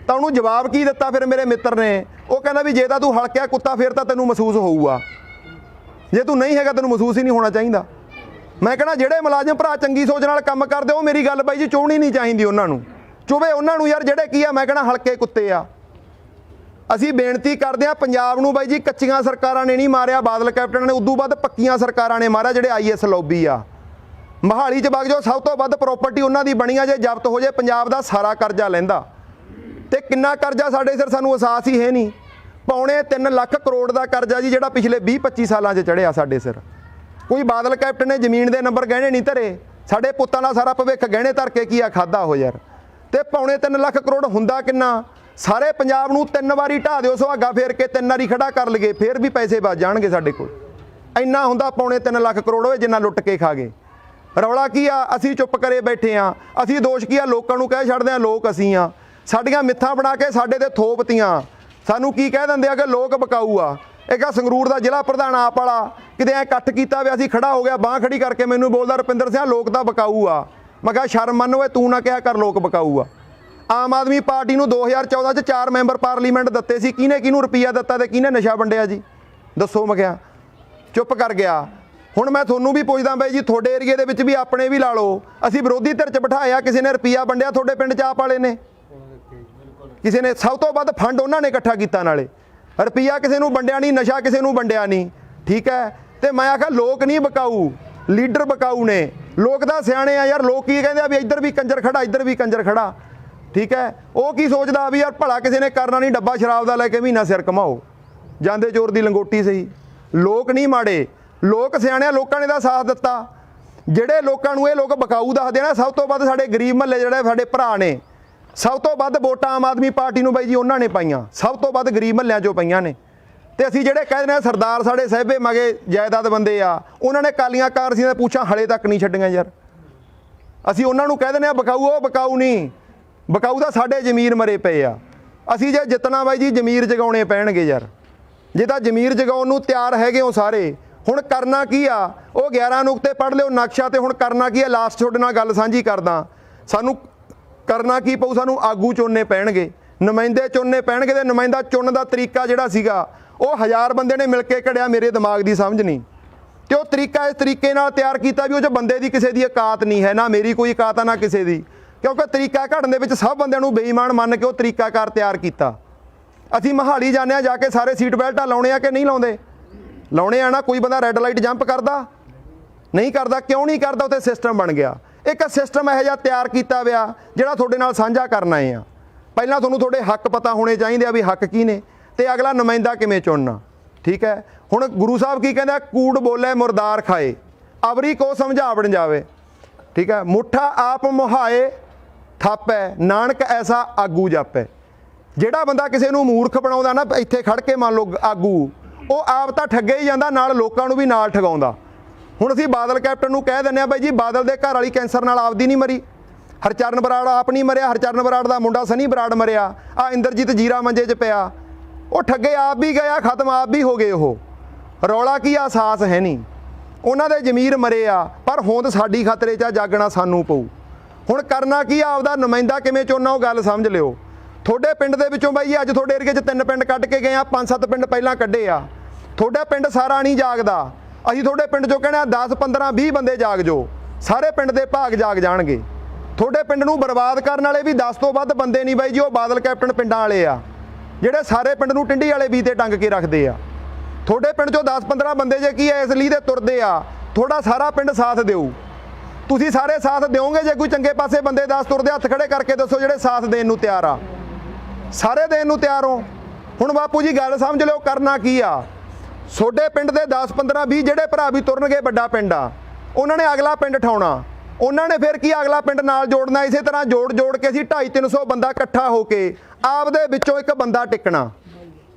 ਤਾਂ ਉਹਨੂੰ ਜਵਾਬ ਕੀ ਦਿੱਤਾ ਫਿਰ ਮੇਰੇ ਮਿੱਤਰ ਨੇ? ਉਹ ਕਹਿੰਦਾ ਵੀ ਜੇ ਤਾਂ ਤੂੰ ਹਲਕਿਆ ਕੁੱਤਾ ਫਿਰ ਤਾਂ ਤੈਨੂੰ ਮਹਿਸੂਸ ਹੋਊਗਾ, ਜੇ ਤੂੰ ਨਹੀਂ ਹੈਗਾ ਤੈਨੂੰ ਮਹਿਸੂਸ ਹੀ ਨਹੀਂ ਹੋਣਾ ਚਾਹੀਦਾ। ਮੈਂ ਕਹਿੰਦਾ ਜਿਹੜੇ ਮੁਲਾਜ਼ਮ ਭਰਾ ਚੰਗੀ ਸੋਚ ਨਾਲ ਕੰਮ ਕਰਦੇ, ਉਹ ਮੇਰੀ ਗੱਲ ਬਾਈ ਜੀ ਚੋਣੀ ਨਹੀਂ ਚਾਹੀਦੀ, ਉਹਨਾਂ ਨੂੰ ਚੁਵੇ ਉਹਨਾਂ ਨੂੰ ਯਾਰ, ਜਿਹੜੇ ਕੀ ਆ ਮੈਂ ਕਹਿੰਦਾ ਹਲਕੇ ਕੁੱਤੇ ਆ। ਅਸੀਂ ਬੇਨਤੀ ਕਰਦੇ ਆ ਪੰਜਾਬ ਨੂੰ ਬਾਈ ਜੀ, ਕੱਚੀਆਂ ਸਰਕਾਰਾਂ ਨੇ ਨਹੀਂ ਮਾਰਿਆ ਬਾਦਲ ਕੈਪਟਨ ਨੇ, ਉਦੋਂ ਬਾਅਦ ਪੱਕੀਆਂ ਸਰਕਾਰਾਂ ਨੇ ਮਾਰਿਆ, ਜਿਹੜੇ IAS ਲੌਬੀ ਆ। ਮੋਹਾਲੀ 'ਚ ਵਗ ਜਾਓ, ਸਭ ਤੋਂ ਵੱਧ ਪ੍ਰਾਪਰਟੀ ਉਹਨਾਂ ਦੀ ਬਣੀ ਆ। ਜੇ ਜ਼ਬਤ ਹੋ ਜੇ ਪੰਜਾਬ ਦਾ ਸਾਰਾ ਕਰਜ਼ਾ ਲੈਂਦਾ, ਤੇ ਕਿੰਨਾ ਕਰਜ਼ਾ ਸਾਡੇ ਸਿਰ ਸਾਨੂੰ ਅਹਿਸਾਸ ਹੀ ਹੈ ਨਹੀਂ। ਪੌਣੇ 3 ਲੱਖ ਕਰੋੜ ਦਾ ਕਰਜ਼ਾ ਜੀ, ਜਿਹੜਾ ਪਿਛਲੇ 20-25 ਸਾਲਾਂ 'ਚ ਚੜ੍ਹਿਆ ਸਾਡੇ ਸਿਰ। ਕੋਈ ਬਾਦਲ ਕੈਪਟਨ ਨੇ ਜ਼ਮੀਨ ਦੇ ਨੰਬਰ ਗਹਿਣੇ ਨਹੀਂ ਧਰੇ, ਸਾਡੇ ਪੁੱਤਾਂ ਦਾ ਸਾਰਾ ਭਵਿੱਖ ਗਹਿਣੇ ਧਰ ਕੇ ਕੀ ਆ ਖਾਦਾ ਹੋ ਯਾਰ। ਤੇ ਪੌਣੇ 3 ਲੱਖ ਕਰੋੜ ਹੁੰਦਾ ਕਿੰਨਾ? ਸਾਰੇ ਪੰਜਾਬ ਨੂੰ 3 ਵਾਰੀ ਢਾਹ ਦਿਓ, ਸੁਹਾਗਾ ਫੇਰ ਕੇ 3 ਵਾਰੀ ਖੜਾ ਕਰ ਲਈਏ, ਫੇਰ ਵੀ ਪੈਸੇ ਬਚ ਜਾਣਗੇ ਸਾਡੇ ਕੋਲ। ਇੰਨਾ ਹੁੰਦਾ ਪੌਣੇ 3 ਲੱਖ ਕਰੋੜ ਹੋਏ, ਜਿੰਨਾ ਲੁੱਟ ਕੇ ਖਾ ਗਏ। ਰੌਲਾ ਕੀ ਆ? ਅਸੀਂ ਚੁੱਪ ਕਰੇ ਬੈਠੇ ਆ। ਅਸੀਂ ਦੋਸ਼ ਕੀ ਆ? ਲੋਕਾਂ ਨੂੰ ਕਹਿ ਛੱਡਦੇ ਆ ਲੋਕ ਅਸੀਂ ਆ। ਸਾਡੀਆਂ ਮਿੱਥਾਂ ਬਣਾ ਕੇ ਸਾਡੇ ਤੇ ਥੋਪਤੀਆਂ। ਸਾਨੂੰ ਕੀ ਕਹਿ ਦਿੰਦੇ ਆ ਕਿ ਲੋਕ ਬਕਾਊ ਆ। ਇੱਕ ਆ ਸੰਗਰੂਰ ਦਾ ਜ਼ਿਲ੍ਹਾ ਪ੍ਰਧਾਨ ਆਪ ਵਾਲਾ ਕਿਤੇ ਐ ਇਕੱਠ ਕੀਤਾ ਵੀ ਅਸੀਂ ਖੜਾ ਹੋ ਗਿਆ, ਬਾਂਹ ਖੜੀ ਕਰਕੇ ਮੈਨੂੰ ਬੋਲਦਾ, ਰੁਪਿੰਦਰ ਸਿੰਘ ਲੋਕ ਤਾਂ ਬਕਾਊ ਆ। ਮੈਂ ਕਿਹਾ ਸ਼ਰਮ ਮੰਨ ਓਏ, ਤੂੰ ਨਾ ਕਿਹਾ ਕਰ ਲੋਕ ਬਕਾਊ ਆ। ਆਮ ਆਦਮੀ ਪਾਰਟੀ ਨੂੰ 2014 'ਚ 4 ਮੈਂਬਰ ਪਾਰਲੀਮੈਂਟ ਦਿੱਤੇ ਸੀ, ਕਿਹਨੇ ਕਿਹਨੂੰ ਰੁਪਈਆ ਦਿੱਤਾ ਤੇ ਕਿਹਨੇ ਨਸ਼ਾ ਵੰਡਿਆ ਜੀ? ਦੱਸੋ। ਮੈਂ ਕਿਹਾ ਚੁੱਪ ਕਰ ਗਿਆ। ਹੁਣ ਮੈਂ ਤੁਹਾਨੂੰ ਵੀ ਪੁੱਛਦਾ ਬਾਈ ਜੀ, ਤੁਹਾਡੇ ਏਰੀਏ ਦੇ ਵਿੱਚ ਵੀ ਆਪਣੇ ਵੀ ਲਾ ਲਓ, ਅਸੀਂ ਵਿਰੋਧੀ ਧਿਰ 'ਚ ਬਿਠਾਇਆ, ਕਿਸੇ ਨੇ ਰੁਪਈਆ ਵੰਡਿਆ ਤੁਹਾਡੇ ਪਿੰਡ 'ਚ ਆਪ ਵਾਲੇ ਨੇ? ਕਿਸੇ ਨੇ? ਸਭ ਤੋਂ ਵੱਧ ਫੰਡ ਉਹਨਾਂ ਨੇ ਇਕੱਠਾ ਕੀਤਾ, ਨਾਲੇ ਰੁਪਈਆ ਕਿਸੇ ਨੂੰ ਵੰਡਿਆ ਨਹੀਂ, ਨਸ਼ਾ ਕਿਸੇ ਨੂੰ ਵੰਡਿਆ ਨਹੀਂ। ਠੀਕ ਹੈ। ਤੇ ਮੈਂ ਆਖਿਆ ਲੋਕ ਨਹੀਂ ਬਕਾਊ, ਲੀਡਰ ਬਕਾਊ ਨੇ। ਲੋਕ ਤਾਂ ਸਿਆਣੇ ਆ ਯਾਰ। ਲੋਕ ਕੀ ਕਹਿੰਦੇ ਆ ਵੀ ਇੱਧਰ ਵੀ ਕੰਜਰ ਖੜਾ, ਇੱਧਰ ਵੀ ਕੰਜਰ ਖੜਾ। ਠੀਕ ਹੈ। ਉਹ ਕੀ ਸੋਚਦਾ ਵੀ ਯਾਰ ਭਲਾ ਕਿਸੇ ਨੇ ਕਰਨਾ ਨਹੀਂ, ਡੱਬਾ ਸ਼ਰਾਬ ਦਾ ਲੈ ਕੇ ਮਹੀਨਾ ਸਿਰ ਕਮਾਓ, ਜਾਂਦੇ ਚੋਰ ਦੀ ਲੰਗੋਟੀ ਸਹੀ। ਲੋਕ ਨਹੀਂ ਮਾੜੇ, ਲੋਕ ਸਿਆਣੇ ਆ। ਲੋਕਾਂ ਨੇ ਦਾ ਸਾਥ ਦਿੱਤਾ। ਜਿਹੜੇ ਲੋਕਾਂ ਨੂੰ ਇਹ ਲੋਕ ਬਕਾਊ ਦੱਸਦੇ ਨਾ, ਸਭ ਤੋਂ ਵੱਧ ਸਾਡੇ ਗਰੀਬ ਮਹੱਲੇ ਜਿਹੜੇ ਸਾਡੇ ਭਰਾ ਨੇ, ਸਭ ਤੋਂ ਵੱਧ ਵੋਟਾਂ ਆਮ ਆਦਮੀ ਪਾਰਟੀ ਨੂੰ ਬਾਈ ਜੀ ਉਹਨਾਂ ਨੇ ਪਾਈਆਂ, ਸਭ ਤੋਂ ਵੱਧ ਗਰੀਬ ਮਹੱਲਿਆਂ 'ਚੋਂ ਪਈਆਂ ਨੇ। ਤੇ ਅਸੀਂ ਜਿਹੜੇ ਕਹਿੰਦੇ ਨੇ ਸਰਦਾਰ ਸਾਡੇ ਸਾਹਿਬੇ ਮਗੇ ਜਾਇਦਾਦ ਬੰਦੇ ਆ, ਉਹਨਾਂ ਨੇ ਕਾਲੀਆਂ ਕਾਰਸੀਆਂ ਦੀਆਂ ਪੁੱਛਾਂ ਹਲੇ ਤੱਕ ਨਹੀਂ ਛੱਡੀਆਂ ਯਾਰ। ਅਸੀਂ ਉਹਨਾਂ ਨੂੰ ਕਹਿ ਦਿੰਦੇ ਆ ਬਕਾਊ। ਉਹ ਬਕਾਊ ਨਹੀਂ, ਬਕਾਊ ਦਾ ਸਾਡੇ ਜ਼ਮੀਰ ਮਰੇ ਪਏ ਆ। ਅਸੀਂ ਜੇ ਜਿੱਤਣਾ ਬਾਈ ਜੀ ਜ਼ਮੀਰ ਜਗਾਉਣੇ ਪੈਣਗੇ ਯਾਰ। ਜੇ ਤਾਂ ਜ਼ਮੀਰ ਜਗਾਉਣ ਨੂੰ ਤਿਆਰ ਹੈਗੇ ਹੋ ਸਾਰੇ, ਹੁਣ ਕਰਨਾ ਕੀ ਆ? ਉਹ 11 ਨੁਕਤੇ ਪੜ੍ਹ ਲਿਓ ਨਕਸ਼ਾ, ਤੇ ਹੁਣ ਕਰਨਾ ਕੀ ਆ? ਲਾਸਟ ਤੁਹਾਡੇ ਨਾਲ ਗੱਲ ਸਾਂਝੀ ਕਰਦਾ। ਸਾਨੂੰ ਕਰਨਾ ਕੀ ਪਊ? ਸਾਨੂੰ ਆਗੂ ਚੁਣਨੇ ਪੈਣਗੇ, ਨੁਮਾਇੰਦੇ ਚੁਣਨੇ ਪੈਣਗੇ। ਤੇ ਨੁਮਾਇੰਦਾ ਚੁਣਨ ਦਾ ਤਰੀਕਾ ਜਿਹੜਾ ਸੀਗਾ, ਉਹ 1000 ਬੰਦੇ ਨੇ ਮਿਲ ਕੇ ਘੜਿਆ, ਮੇਰੇ ਦਿਮਾਗ ਦੀ ਸਮਝ ਨਹੀਂ। ਤੇ ਉਹ ਤਰੀਕਾ ਇਸ ਤਰੀਕੇ ਨਾਲ ਤਿਆਰ ਕੀਤਾ ਵੀ ਉਹ 'ਚ ਬੰਦੇ ਦੀ ਕਿਸੇ ਦੀ ਔਕਾਤ ਨਹੀਂ ਹੈ, ਨਾ ਮੇਰੀ ਕੋਈ ਔਕਾਤ ਆ ਨਾ ਕਿਸੇ ਦੀ। ਕਿਉਂਕਿ ਤਰੀਕਾ ਘੜਨ ਦੇ ਵਿੱਚ ਸਭ ਬੰਦਿਆਂ ਨੂੰ ਬੇਈਮਾਨ ਮੰਨ ਕੇ ਉਹ ਤਰੀਕਾਕਾਰ ਤਿਆਰ ਕੀਤਾ। ਅਸੀਂ ਮੋਹਾਲੀ ਜਾਂਦੇ ਆ, ਜਾ ਕੇ ਸਾਰੇ ਸੀਟ ਬੈਲਟਾਂ ਲਾਉਣੇ ਆ ਕਿ ਨਹੀਂ ਲਾਉਂਦੇ? ਲਾਉਣੇ ਆ ਨਾ। ਕੋਈ ਬੰਦਾ ਰੈੱਡ ਲਾਈਟ ਜੰਪ ਕਰਦਾ ਨਹੀਂ ਕਰਦਾ? ਕਿਉਂ ਨਹੀਂ ਕਰਦਾ? ਉੱਥੇ ਸਿਸਟਮ ਬਣ ਗਿਆ। ਇੱਕ ਸਿਸਟਮ ਇਹੋ ਜਿਹਾ ਤਿਆਰ ਕੀਤਾ ਵਿਆ ਜਿਹੜਾ ਤੁਹਾਡੇ ਨਾਲ ਸਾਂਝਾ ਕਰਨਾ ਆ। ਪਹਿਲਾਂ ਤੁਹਾਨੂੰ ਤੁਹਾਡੇ ਹੱਕ ਪਤਾ ਹੋਣੇ ਚਾਹੀਦੇ ਆ ਵੀ ਹੱਕ ਕੀ ਨੇ, ਤੇ ਅਗਲਾ ਨੁਮਾਇੰਦਾ ਕਿਵੇਂ ਚੁਣਨਾ। ਠੀਕ ਹੈ। ਹੁਣ ਗੁਰੂ ਸਾਹਿਬ ਕੀ ਕਹਿੰਦਾ? ਕੂੜ ਬੋਲੇ ਮੁਰਦਾਰ ਖਾਏ, ਅਵਰੀ ਕੋ ਸਮਝਾਵਣ ਜਾਵੇ। ਠੀਕ ਹੈ। ਮੁੱਠਾ ਆਪ ਮੁਹਾਏ ਥਾਪੈ, ਨਾਨਕ ਐਸਾ ਆਗੂ ਜਾਪੈ। ਜਿਹੜਾ ਬੰਦਾ ਕਿਸੇ ਨੂੰ ਮੂਰਖ ਬਣਾਉਂਦਾ ਨਾ, ਇੱਥੇ ਖੜ ਕੇ ਮੰਨ ਲਓ ਆਗੂ, ਉਹ ਆਪ ਤਾਂ ਠੱਗੇ ਹੀ ਜਾਂਦਾ, ਨਾਲ ਲੋਕਾਂ ਨੂੰ ਵੀ ਨਾਲ ਠਗਾਉਂਦਾ। ਹੁਣ ਅਸੀਂ ਬਾਦਲ ਕੈਪਟਨ ਨੂੰ ਕਹਿ ਦਿੰਦੇ ਆ ਬਾਈ ਜੀ, ਬਾਦਲ ਦੇ ਘਰ ਵਾਲੀ ਕੈਂਸਰ ਨਾਲ ਆਪਦੀ ਨਹੀਂ ਮਰੀ, ਹਰਚਰਨ ਬਰਾੜ ਆਪ ਨਹੀਂ ਮਰਿਆ, ਹਰਚਰਨ ਬਰਾੜ ਦਾ ਮੁੰਡਾ ਸਨੀ ਬਰਾੜ ਮਰਿਆ, ਆ ਇੰਦਰਜੀਤ ਜੀਰਾ ਮੰਜੇ 'ਚ ਪਿਆ। ਉਹ ਠੱਗੇ ਆਪ ਵੀ ਗਿਆ, ਖਤਮ ਆਪ ਵੀ ਹੋ ਗਏ। ਉਹ ਰੌਲਾ ਕੀ ਆ? ਅਹਿਸਾਸ ਹੈ ਨਹੀਂ। ਉਹਨਾਂ ਦੇ ਜ਼ਮੀਰ ਮਰੇ ਆ, ਪਰ ਹੋਂਦ ਸਾਡੀ ਖਤਰੇ 'ਚ ਆ, ਜਾਗਣਾ ਸਾਨੂੰ ਪਊ। ਹੁਣ ਕਰਨਾ ਕੀ ਆ? ਆਪਦਾ ਨੁਮਾਇੰਦਾ ਕਿਵੇਂ ਚੁਣਨਾ, ਉਹ ਗੱਲ ਸਮਝ ਲਿਓ। ਤੁਹਾਡੇ ਪਿੰਡ ਦੇ ਵਿੱਚੋਂ ਬਾਈ ਅੱਜ ਤੁਹਾਡੇ ਏਰੀਏ 'ਚ 3 ਪਿੰਡ ਕੱਢ ਕੇ ਗਏ ਆ, 5-7 ਪਿੰਡ ਪਹਿਲਾਂ ਕੱਢੇ ਆ। ਤੁਹਾਡਾ ਪਿੰਡ ਸਾਰਾ ਨਹੀਂ ਜਾਗਦਾ। ਅਸੀਂ ਤੁਹਾਡੇ ਪਿੰਡ 'ਚੋਂ ਕਹਿੰਦੇ ਆ 10-15-20 ਬੰਦੇ ਜਾਗ ਜਾਓ, ਸਾਰੇ ਪਿੰਡ ਦੇ ਭਾਗ ਜਾਗ ਜਾਣਗੇ। ਤੁਹਾਡੇ ਪਿੰਡ ਨੂੰ ਬਰਬਾਦ ਕਰਨ ਵਾਲੇ ਵੀ 10 ਤੋਂ ਵੱਧ ਬੰਦੇ ਨਹੀਂ ਬਾਈ ਜੀ, ਉਹ ਬਾਦਲ ਕੈਪਟਨ ਪਿੰਡਾਂ ਵਾਲੇ ਆ, ਜਿਹੜੇ ਸਾਰੇ ਪਿੰਡ ਨੂੰ ਟਿੰਡੀ ਵਾਲੇ ਵੀ ਤੇ ਟੰਗ ਕੇ ਰੱਖਦੇ ਆ। ਤੁਹਾਡੇ ਪਿੰਡ 'ਚੋਂ 10-15 ਬੰਦੇ ਜੇ ਕੀ ਹੈ ਇਸ ਲਈ ਦੇ ਤੁਰਦੇ ਆ, ਤੁਹਾਡਾ ਸਾਰਾ ਪਿੰਡ ਸਾਥ ਦਿਓ। ਤੁਸੀਂ ਸਾਰੇ ਸਾਥ ਦਿਓਗੇ ਜੇ ਕੋਈ ਚੰਗੇ ਪਾਸੇ ਬੰਦੇ 10 ਤੁਰਦੇ, ਹੱਥ ਖੜੇ ਕਰਕੇ ਦੱਸੋ ਜਿਹੜੇ ਸਾਥ ਦੇਣ ਨੂੰ ਤਿਆਰ ਆ। ਸਾਰੇ ਦੇਣ ਨੂੰ ਤਿਆਰ ਹੋ। ਹੁਣ ਬਾਪੂ ਜੀ ਗੱਲ ਸਮਝ ਲਿਓ, ਕਰਨਾ ਕੀ ਆ? ਤੁਹਾਡੇ ਪਿੰਡ ਦੇ 10-15-20 ਜਿਹੜੇ ਭਰਾ ਵੀ ਤੁਰਨਗੇ, ਵੱਡਾ ਪਿੰਡ ਆ, ਉਹਨਾਂ ਨੇ ਅਗਲਾ ਪਿੰਡ ਠਾਉਣਾ। ਉਹਨਾਂ ਨੇ ਫਿਰ ਕੀ ਅਗਲਾ ਪਿੰਡ ਨਾਲ ਜੋੜਨਾ। ਇਸੇ ਤਰ੍ਹਾਂ ਜੋੜ ਕੇ ਅਸੀਂ 250-300 ਬੰਦਾ ਇਕੱਠਾ ਹੋ ਕੇ ਆਪਦੇ ਵਿੱਚੋਂ ਇੱਕ ਬੰਦਾ ਟਿਕਣਾ।